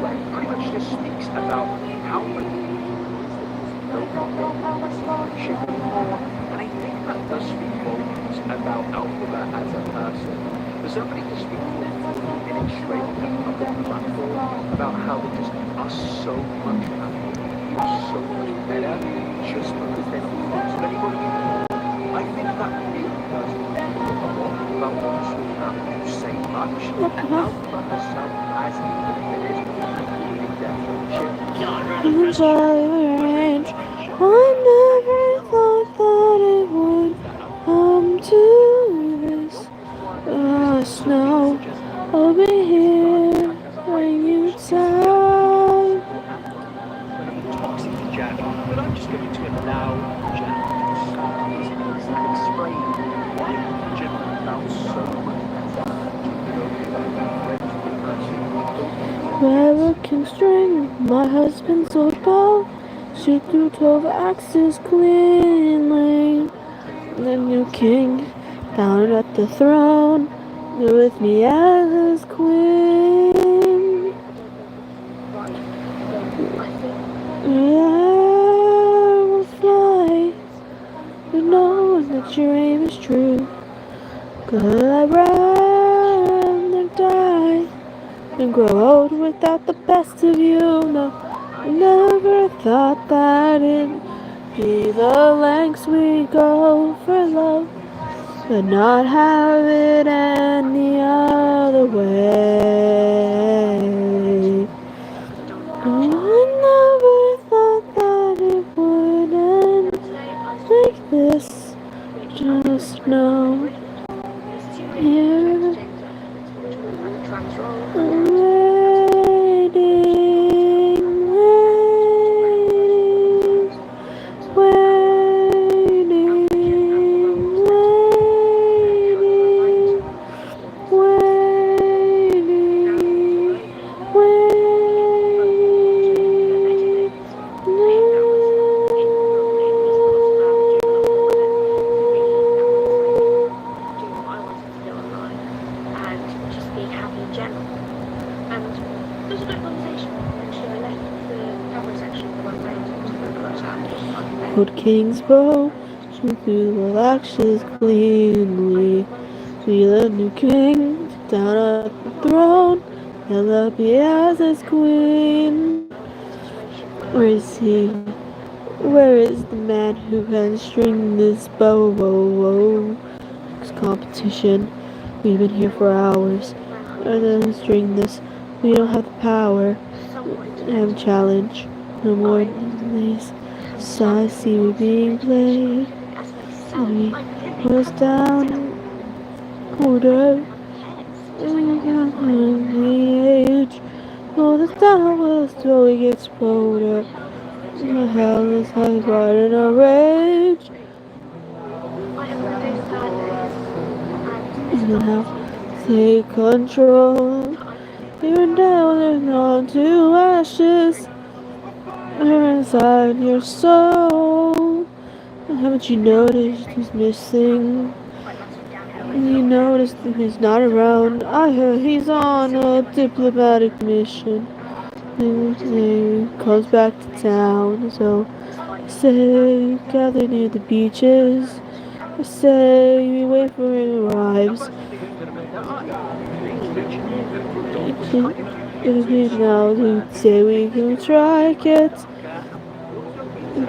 where he pretty much just speaks about how many no longer ship anymore. And I think that does speak volumes about Alphaba as a person. For somebody to speak for 40 minutes straight on a public platform about how they just are so much happier, feel so much better, just because they're not friends with anybody anymore. I think that really does a lot about what is happening to say much. And Alphaba herself has even finished with their friendship. I never thought that it would come to this. Snow, I'll be here when you time. Toxic to Jack, but I'm just going to allow Jack to explain why he generally felt so much better. Whoever can string my husband's old bow, shoot through 12 axes cleanly. The new king, down at the throne, with me as his queen. I will fly, but knowing that your aim is true. Could I rather die than grow old without the best of you? No, I never thought that it'd be the lengths we go for love, but not have it any other way. I never thought that it would end like this. Just know you're waiting. Old king's bow, shoot through the lashes cleanly. We the new king, down at the throne, and up he as his queen. Where is he? Where is the man who can string this bow? It's competition. We've been here for hours. And then string this. We don't have the power. I have a challenge. No more than these. So I see we being played. And we put us down. Order. The age. Put us down with us till we get exploded. The hell is like right in a rage. And now take control. Even down and on to ashes. They're inside your soul. Haven't you noticed who's missing? You noticed that he's not around. I heard he's on a diplomatic mission. He comes back to town, so say gather near the beaches. Say we wait for him arrives. It'll be now to say we can strike it.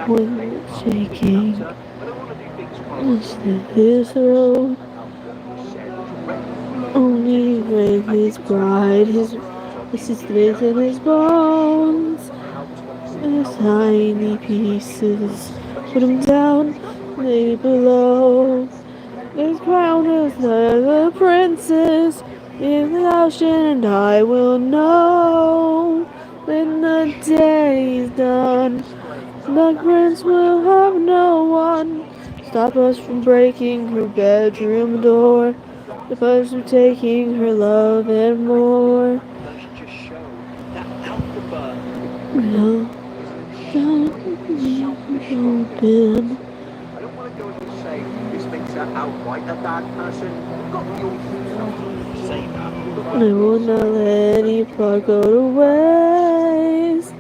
When shaking, his road. Only with his pride, his assistance in his bones. And tiny pieces put him down, maybe below. His crown is the princess in the ocean, and I will know when the day is done. The prince will have no one stop us from breaking her bedroom door. Stop us from taking her love and more. Just show that Alphaba No, don't open. I don't want to go and say this makes her outright a bad person. I've got the audience to say that. I will not let any part go to waste.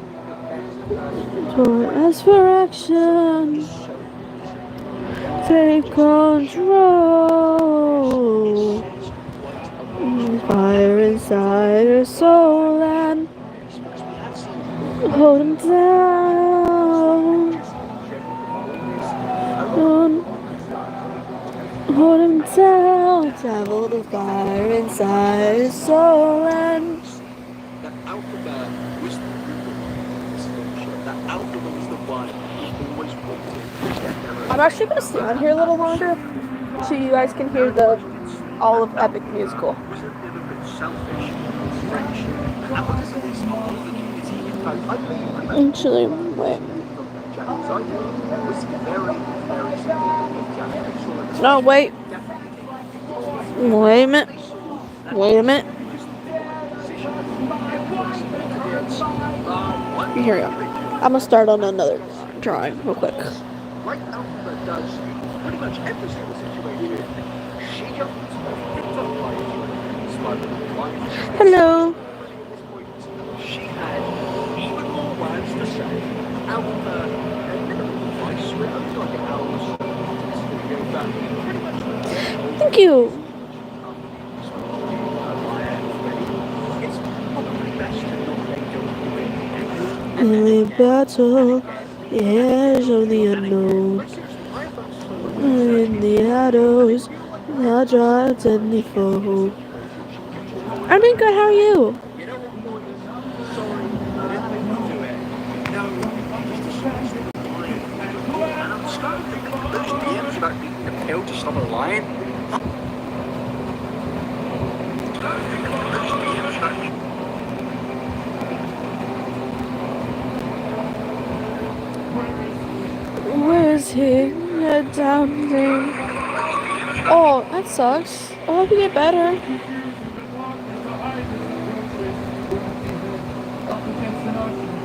For as for action, take control. Fire inside her soul and hold him down. Hold him down. Travel the fire inside her soul and That Alphaba was the one who always wanted. I'm actually gonna stay on here a little longer so you guys can hear the all of Epic Musical. Was a little bit selfish, French, and because of this, all the community, in fact, I believe pretty much Actually, wait. Jack's idea was very, very simple. No, wait. Wait a minute. Wait a minute. Here we go. I'm gonna start on another drawing real quick. Like Alphaba does pretty much every single situation, she just picked up by Hello. She had even more words to say. Alphaba had minimum advice with only like an hour's studio back. Pretty much Thank you. it's probably best to not let go of In the battle, the edge of the unknown. In the shadows, the drive deadly foe. I'm doing good. How are you? You know what, boy? Sorry, I didn't mean to do it. No, just a small thing of lying. And I'm starting to think that those DMs about being a pill to stop a lion. Where's he? Head down there. Oh, that sucks. I hope you get better.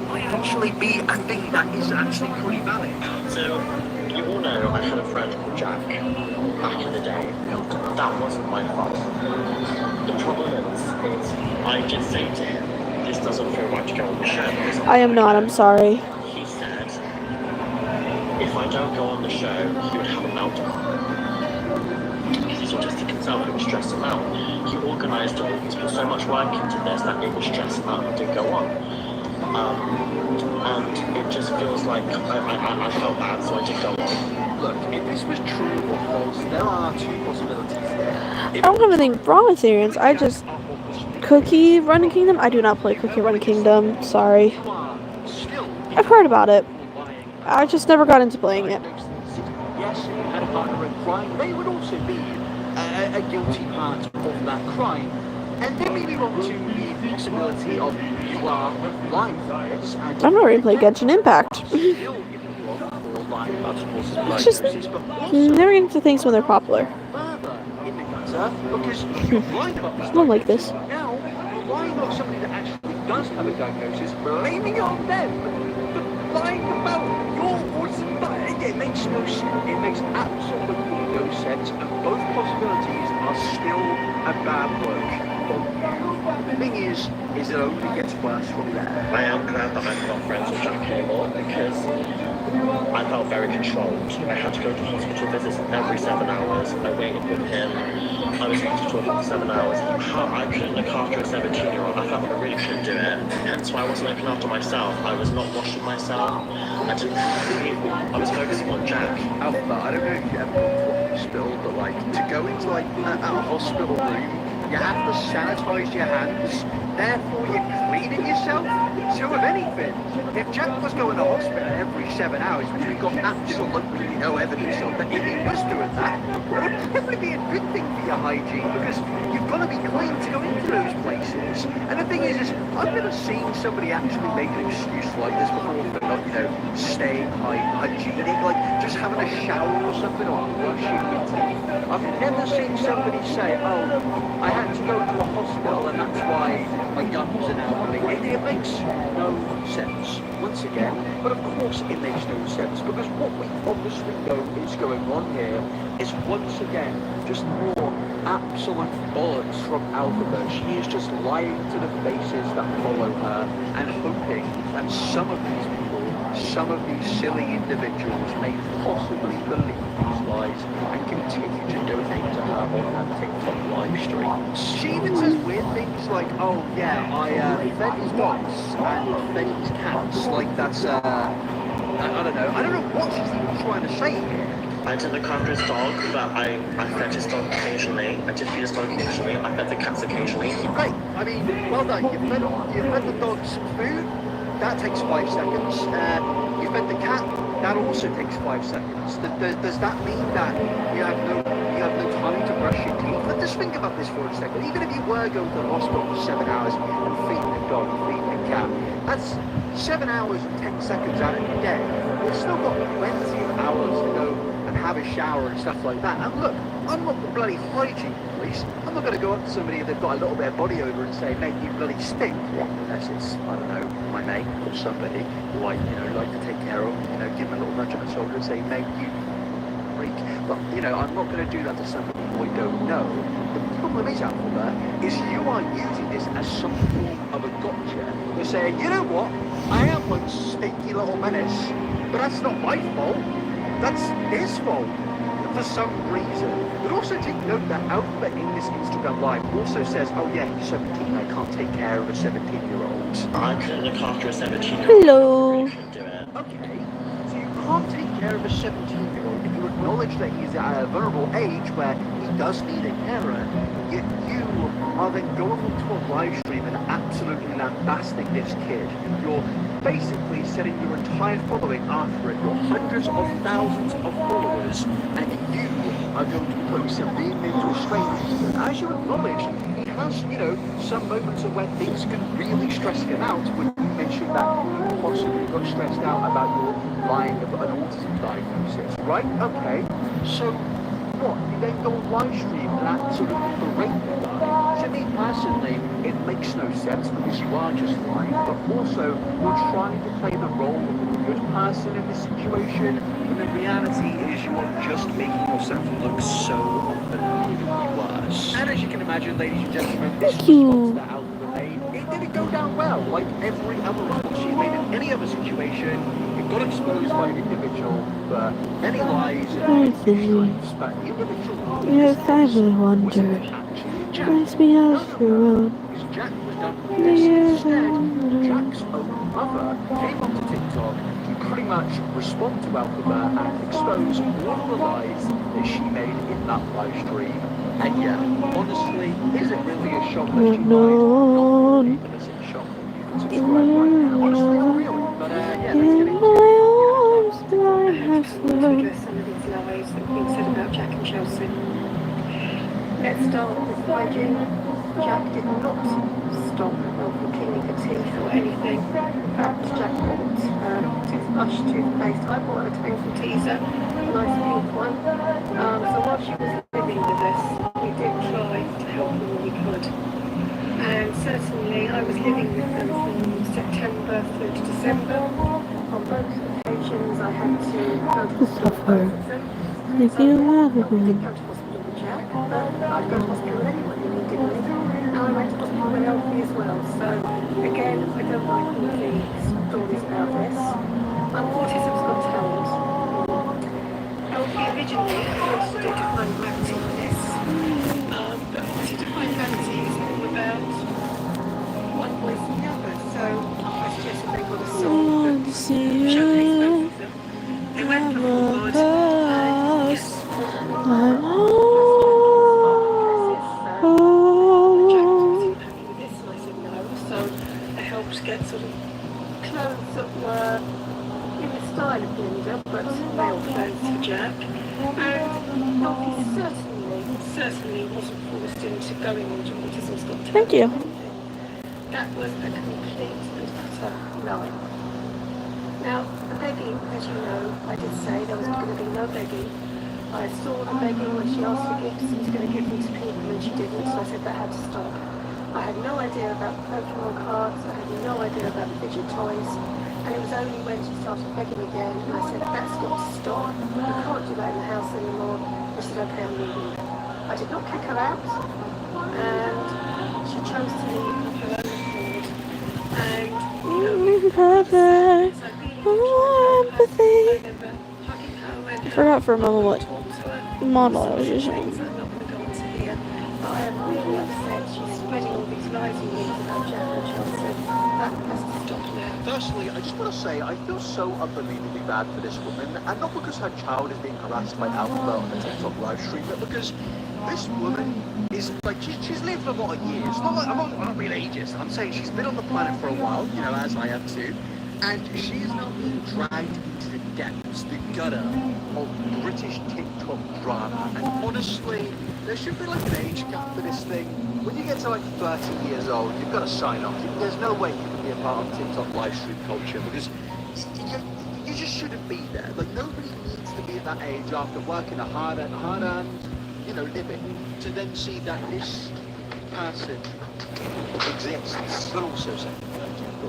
Might actually be a thing that is actually pretty valid. So, you all know I had a friend called Jack back in the day. That wasn't my fault. The problem is I did say to him, this doesn't feel right to go on the show. I am not. I'm sorry. He said, if I don't go on the show, he would have a meltdown. Because he's autistic himself, it would stress him out. He organised it all. He's put so much work into this that it would stress him out and didn't go on. And it just feels like I felt bad, so I did go on. Look, if this was true or false, there are two possibilities here. I don't have anything wrong with Syrians. I just Cookie Running Kingdom. I do not play Cookie Running Kingdom. Sorry. I've heard about it. I just never got into playing it. Yes, you had a partner in crime. They would also be a guilty part of that crime. And then maybe on to the possibility of you are lying for this. I've never really played Genshin Impact. It's just never get into things when they're popular. I don't like this. Now, lying about somebody that actually does have a diagnosis, blaming it on them, but lying about your voice, it makes no sense. It makes absolutely no sense, and both possibilities are still a bad look. The thing is it only gets worse from there. I am glad that I'm not friends with Jack anymore because I felt very controlled. I had to go to hospital visits every 7 hours. I waited with him. I was used to talking for 7 hours. I couldn't look after a 17-year-old. I felt like I really couldn't do it. Hence why I wasn't looking after myself. I was not washing myself. I was focusing on Jack. Alphaba, I don't know if you ever gone to a hospital, but like to go into like a hospital room, you have to sanitize your hands, therefore you're cleaning yourself. So if anything, if Jack was going to hospital every 7 hours, which we've got absolutely no evidence of, that if he was doing that, it would probably be a good thing for your hygiene, because you've got to be clean to go into those places. And the thing is I've never seen somebody actually make an excuse like this before for not, staying hygienic, like just having a shower or something, or brushing your teeth. I've never seen somebody say, oh, I had to go to a hospital and that's why my gums are now bleeding. It makes no sense, once again, but of course it makes no sense, because what we obviously know is going on here is, once again, just more absolute bollocks from alphaverse. She is just lying to the faces that follow her and hoping that some of these people, some of these silly individuals may possibly believe these lies and continue to donate to her on her TikTok live stream. She even says weird things like, oh yeah, I fed his dogs and fed his cats, like that's I don't know what she's even trying to say here. I didn't look after his dog, but I fed his dog occasionally. I did feed his dog occasionally. I fed the cats occasionally. Great. I mean, well done. You fed the dog some food. That takes 5 seconds. You fed the cat. That also takes 5 seconds. Does that mean that you have no time to brush your teeth? But just think about this for a second. Even if you were going to the hospital for 7 hours and feeding the dog, feeding the cat, that's 7 hours and 10 seconds out of your day. You've still got plenty of hours to go and have a shower and stuff like that. And look, I'm not the bloody hygiene police. I'm not going to go up to somebody if they've got a little bit of body odor and say, mate, you bloody stink. Unless it's, I don't know, my mate or somebody who I, like to take care of, give them a little nudge on the shoulder and say, mate, you freak. But, I'm not going to do that to somebody who I don't know. The problem is, Alphaba, is you are using this as some form of a gotcha. You're saying, you know what, I am one stinky little menace, but that's not my fault. That's his fault, for some reason. But also take note that Alphaba in this Instagram live also says, oh yeah, he's 17, I can't take care of a 17-year-old. I couldn't look after a 17-year-old. Hello. I couldn't do it. Okay, so you can't take care of a 17-year-old, and you acknowledge that he's at a vulnerable age where he does need a carer, yet you are then going into a live stream and absolutely lambasting this kid. You're basically setting your entire following after it. You're hundreds of thousands of followers, and you are going to be putting some being into a stranger. As you acknowledge, he has, some moments of where things can really stress him out. When you mentioned that you possibly got stressed out about your lying of an autism diagnosis, right? Okay, so what? You then go on live stream and absolutely berate the guy. To me personally, it makes no sense, because you are just lying, but also you're trying to play the role of a good person in this situation, when the reality is you are just making yourself look so unbelievably worse. And as you can imagine, ladies and gentlemen, this response that Alphaba made, it didn't go down well. Like every other response she made in any other situation, it got exposed by an individual confidential, but any lies Poor thing. but the individual Yes, I've wondered. actually Jack. Makes me out the road. Because Jack was done with The this. years Instead, older. Jack's own mother came onto TikTok to pretty much respond to Alphaba and expose all of the lies that she made in that live stream. And yeah, honestly, is it really a shock that she lied? Not really, but it's a shock that you can subscribe right now. Honestly, not really. But yeah, let's get into it. I have to slowed. address some of these lies that have been said about Jack and Chelsea. Let's start with hygiene. Jack did not stop Mel from cleaning her teeth or anything. In fact, Jack bought toothbrush, toothpaste. I bought her a twinkle teaser, a nice pink one. So while she was living with us, we did try to help her when we could. And certainly I was living with them from September through to December. On both occasions I had to go to hospital with them. If you have a We did good. go to hospital with Jack, but I'd go to hospital anyway when he didn't. And I went to hospital with Elfie as well. So again, I don't like all the stories about this. Autism's got talent. Elfie originally wanted to do defined gravity on this. But obviously defined gravity is all about one voice and the other. So I suggested they got a song that showcased both of them. They went for forward and yes, I'm I helped get sort of clothes that were in the style of Linda, but male clothes for Jack. And Elfie certainly wasn't forced into going into Autism's Got Talent. Thank you. That was a complete and utter lie. Now, the begging, as you know, I did say there was going to be no begging. I saw the begging when she asked for gifts and was going to give them to people and she didn't, so I said that had to stop. I had no idea about Pokemon cards, I had no idea about fidget toys, and it was only when she started begging again and I said, that's got to stop, you can't do that in the house anymore. And she said, okay, I'm leaving. I did not kick her out, and she chose to leave of her own accord. And, Perfect. Empathy. I forgot for a moment what model I was using. I am really upset. She's spreading all these lies and things about Jack and Chelsea. That has to stop now. Firstly, I just want to say I feel so unbelievably bad for this woman, and not because her child is being harassed by Alphaba on the TikTok live stream, but because this woman is like she's lived a lot of years. Not like, I'm not being ageist. I'm saying she's been on the planet for a while, you know, as I have too, and she is now being dragged into the depths, the gutter of British TikTok drama. And honestly, there should be like an age gap for this thing. When you get to like 30 years old, you've got to sign off. There's no way you can be a part of TikTok live stream culture because you just shouldn't be there. Like nobody needs to be at that age after working a hard earned, you know, living to then see that this person exists, but also saying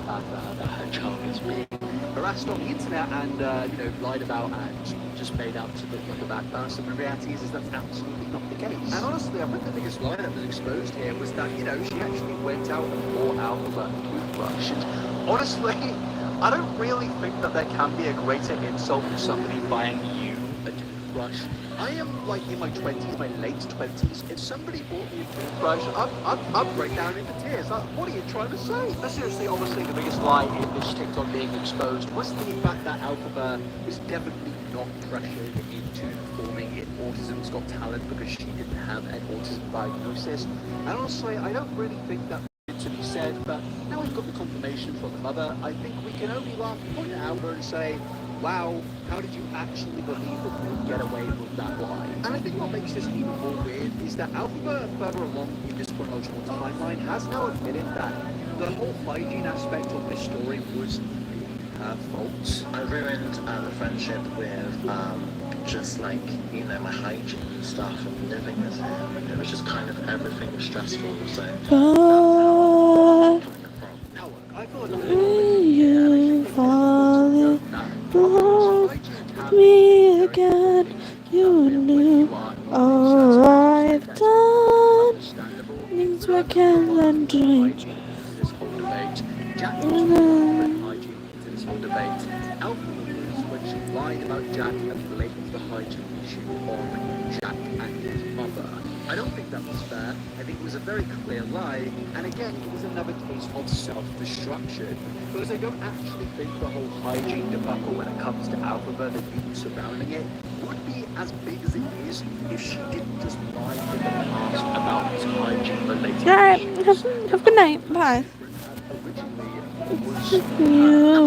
that her child is being harassed on the internet and you know, lied about and just made out to look like a bad person. The reality is that's absolutely not the case. And honestly, I think the biggest lie that was exposed here was that, you know, she actually went out and bought Alphaba a toothbrush. And honestly, I don't really think that there can be a greater insult than somebody buying you a toothbrush. I am like in my 20s, my late 20s. If somebody bought me a toothbrush, I'd break down into tears. Like, what are you trying to say? But seriously, obviously, the biggest lie in this TikTok being exposed was the fact that Alphaba was definitely not pressured into performing in Autism's Got Talent because she didn't have an autism diagnosis. And honestly, I don't really think that to be said, but now we've got the confirmation from the mother, I think we can only laugh and point at Alphaba and say, wow, how did you actually believe that you would get away with that lie? And I think what makes this even more weird is that Alphaba, further along in this chronological timeline, has now admitted that the whole hygiene aspect of this story was her fault. I ruined the friendship with just like, you know, my hygiene and stuff and living with him, and it was just kind of everything was stressful, so Now, I thought You fall in love with me again. You knew all I've done. Things were can change. this whole debate. Jack was hygiene into this whole debate. Alphaba was when she lied about Jack and blamed the hygiene issue on Jack and his mother. I don't think that was fair. I think it was a very clear lie, and again, it was another case of self-destruction. Because I don't actually think the whole hygiene debacle when it comes to Alphaba, the news surrounding it, would be as big as it is if she didn't just lie in the past about hygiene-related Alright, issues. have a good night. Bye. Now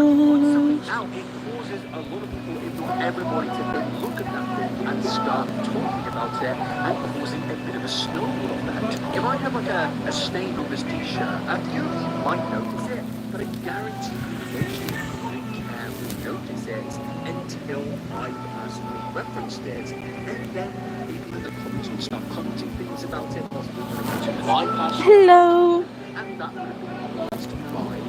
it causes a lot of people, if not everybody, to then look at that thing and start talking about it and causing a bit of a snowball effect. You might have like a stain on this t-shirt, and you might notice it, but I guarantee you most people wouldn't care to notice it until I personally referenced it. And then people in the comments will start commenting things about it, possibly to my personal. Hello. And that would have been lost by me.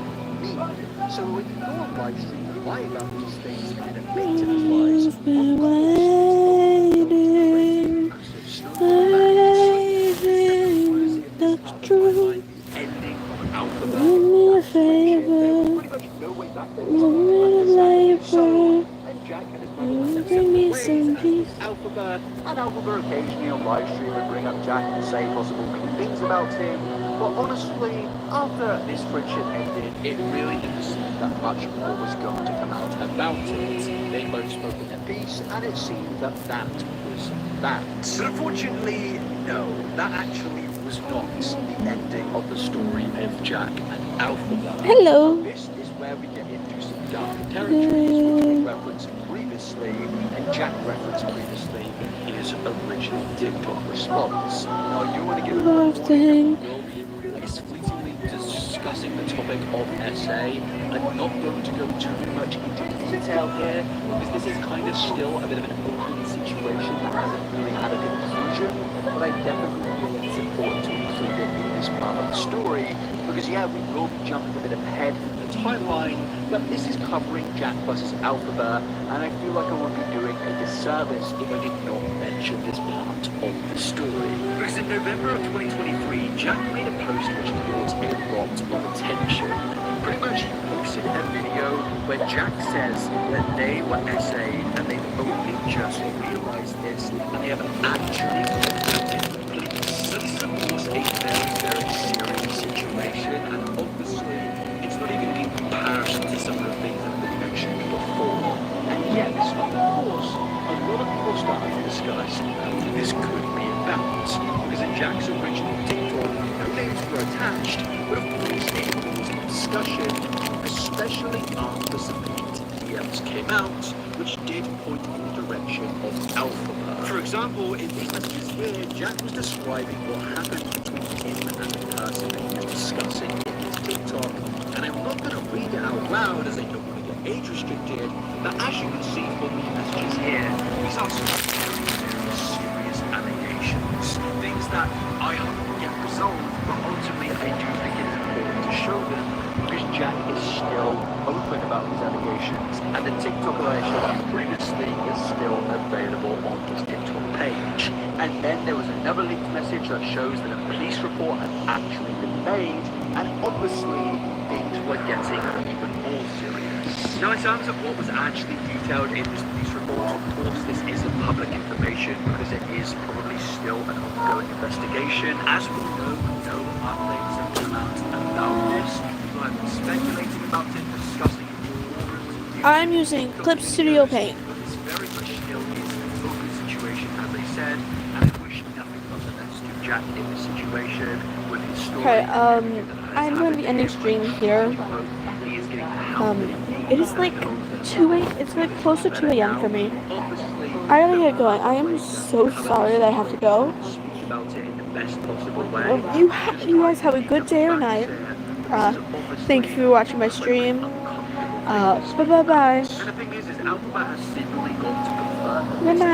So when you go on live stream and lie about these things and admit to these lies, I've been waiting, that's true. ending of Alphaba. Do me a favor, give me a labor, bring me some peace. Alphaba, and Alphaba occasionally on live stream would bring up Jack and say possible mean things about him. But honestly, after this friendship ended, it really didn't seem that much more was going to come out about it. They both spoke in their piece, and it seemed that that was that. But unfortunately, no, that actually was not the ending of the story of Jack and Alphaba. Hello. This is where we get into some dark territories, which we referenced previously, and Jack referenced previously in his original TikTok response. Now, I do want to give fleetingly discussing the topic of essay. I'm not going to go too much into detail here because this is kind of still a bit of an open situation that hasn't really had a conclusion, but I definitely feel it's important to include it in this part of the story because yeah, we will be jumping a bit ahead in the timeline, but this is covering Jack versus Alphaba, and I feel like I would be doing a disservice if I did not mention this part of the story. Because in November of 2023, Jack made a post which caught a lot of attention. Pretty much he posted a video where Jack says that they were essayed and they've only just realised this and they have actually contacted the police. So this is of course a very, very serious situation, and obviously it's not even in comparison to some of the things that have been mentioned before. And yes, of course, a lot of people started to discuss who this could be about. Because in Jack's original TikTok, no names were attached, but of course it caused discussion, especially after some DMs came out, which did point in the direction of Alphaba. For example, in these messages here, Jack was describing what happened between him and the person that he was discussing in his TikTok, and I'm not going to read it out loud as I don't want to get age restricted, but as you can see from the messages here, these are some very serious allegations, things that I hope will get resolved, but ultimately I do think it is important to show them because Jack is still open about these allegations, and the TikTok that I showed up previously is still available on his TikTok page. And then there was another leaked message that shows that a police report had actually been made, and obviously things were getting even more serious. Now in terms of what was actually detailed in this police report, of course this isn't public information because it is probably still an ongoing investigation. As we know, no updates have come out about this. People have been speculating about it, discussing it. I'm using Clip Studio Paint. This very much still is an open situation, as I said, and I wish nothing but the best to Jack in this situation with his story. Okay, I'm going to be ending stream here. It is like 2 a.m. It's like close to 2 a.m. for me. I gotta get going. I am so sorry that I have to go. You guys have a good day or night. Thank you for watching my stream. Bye. Good night.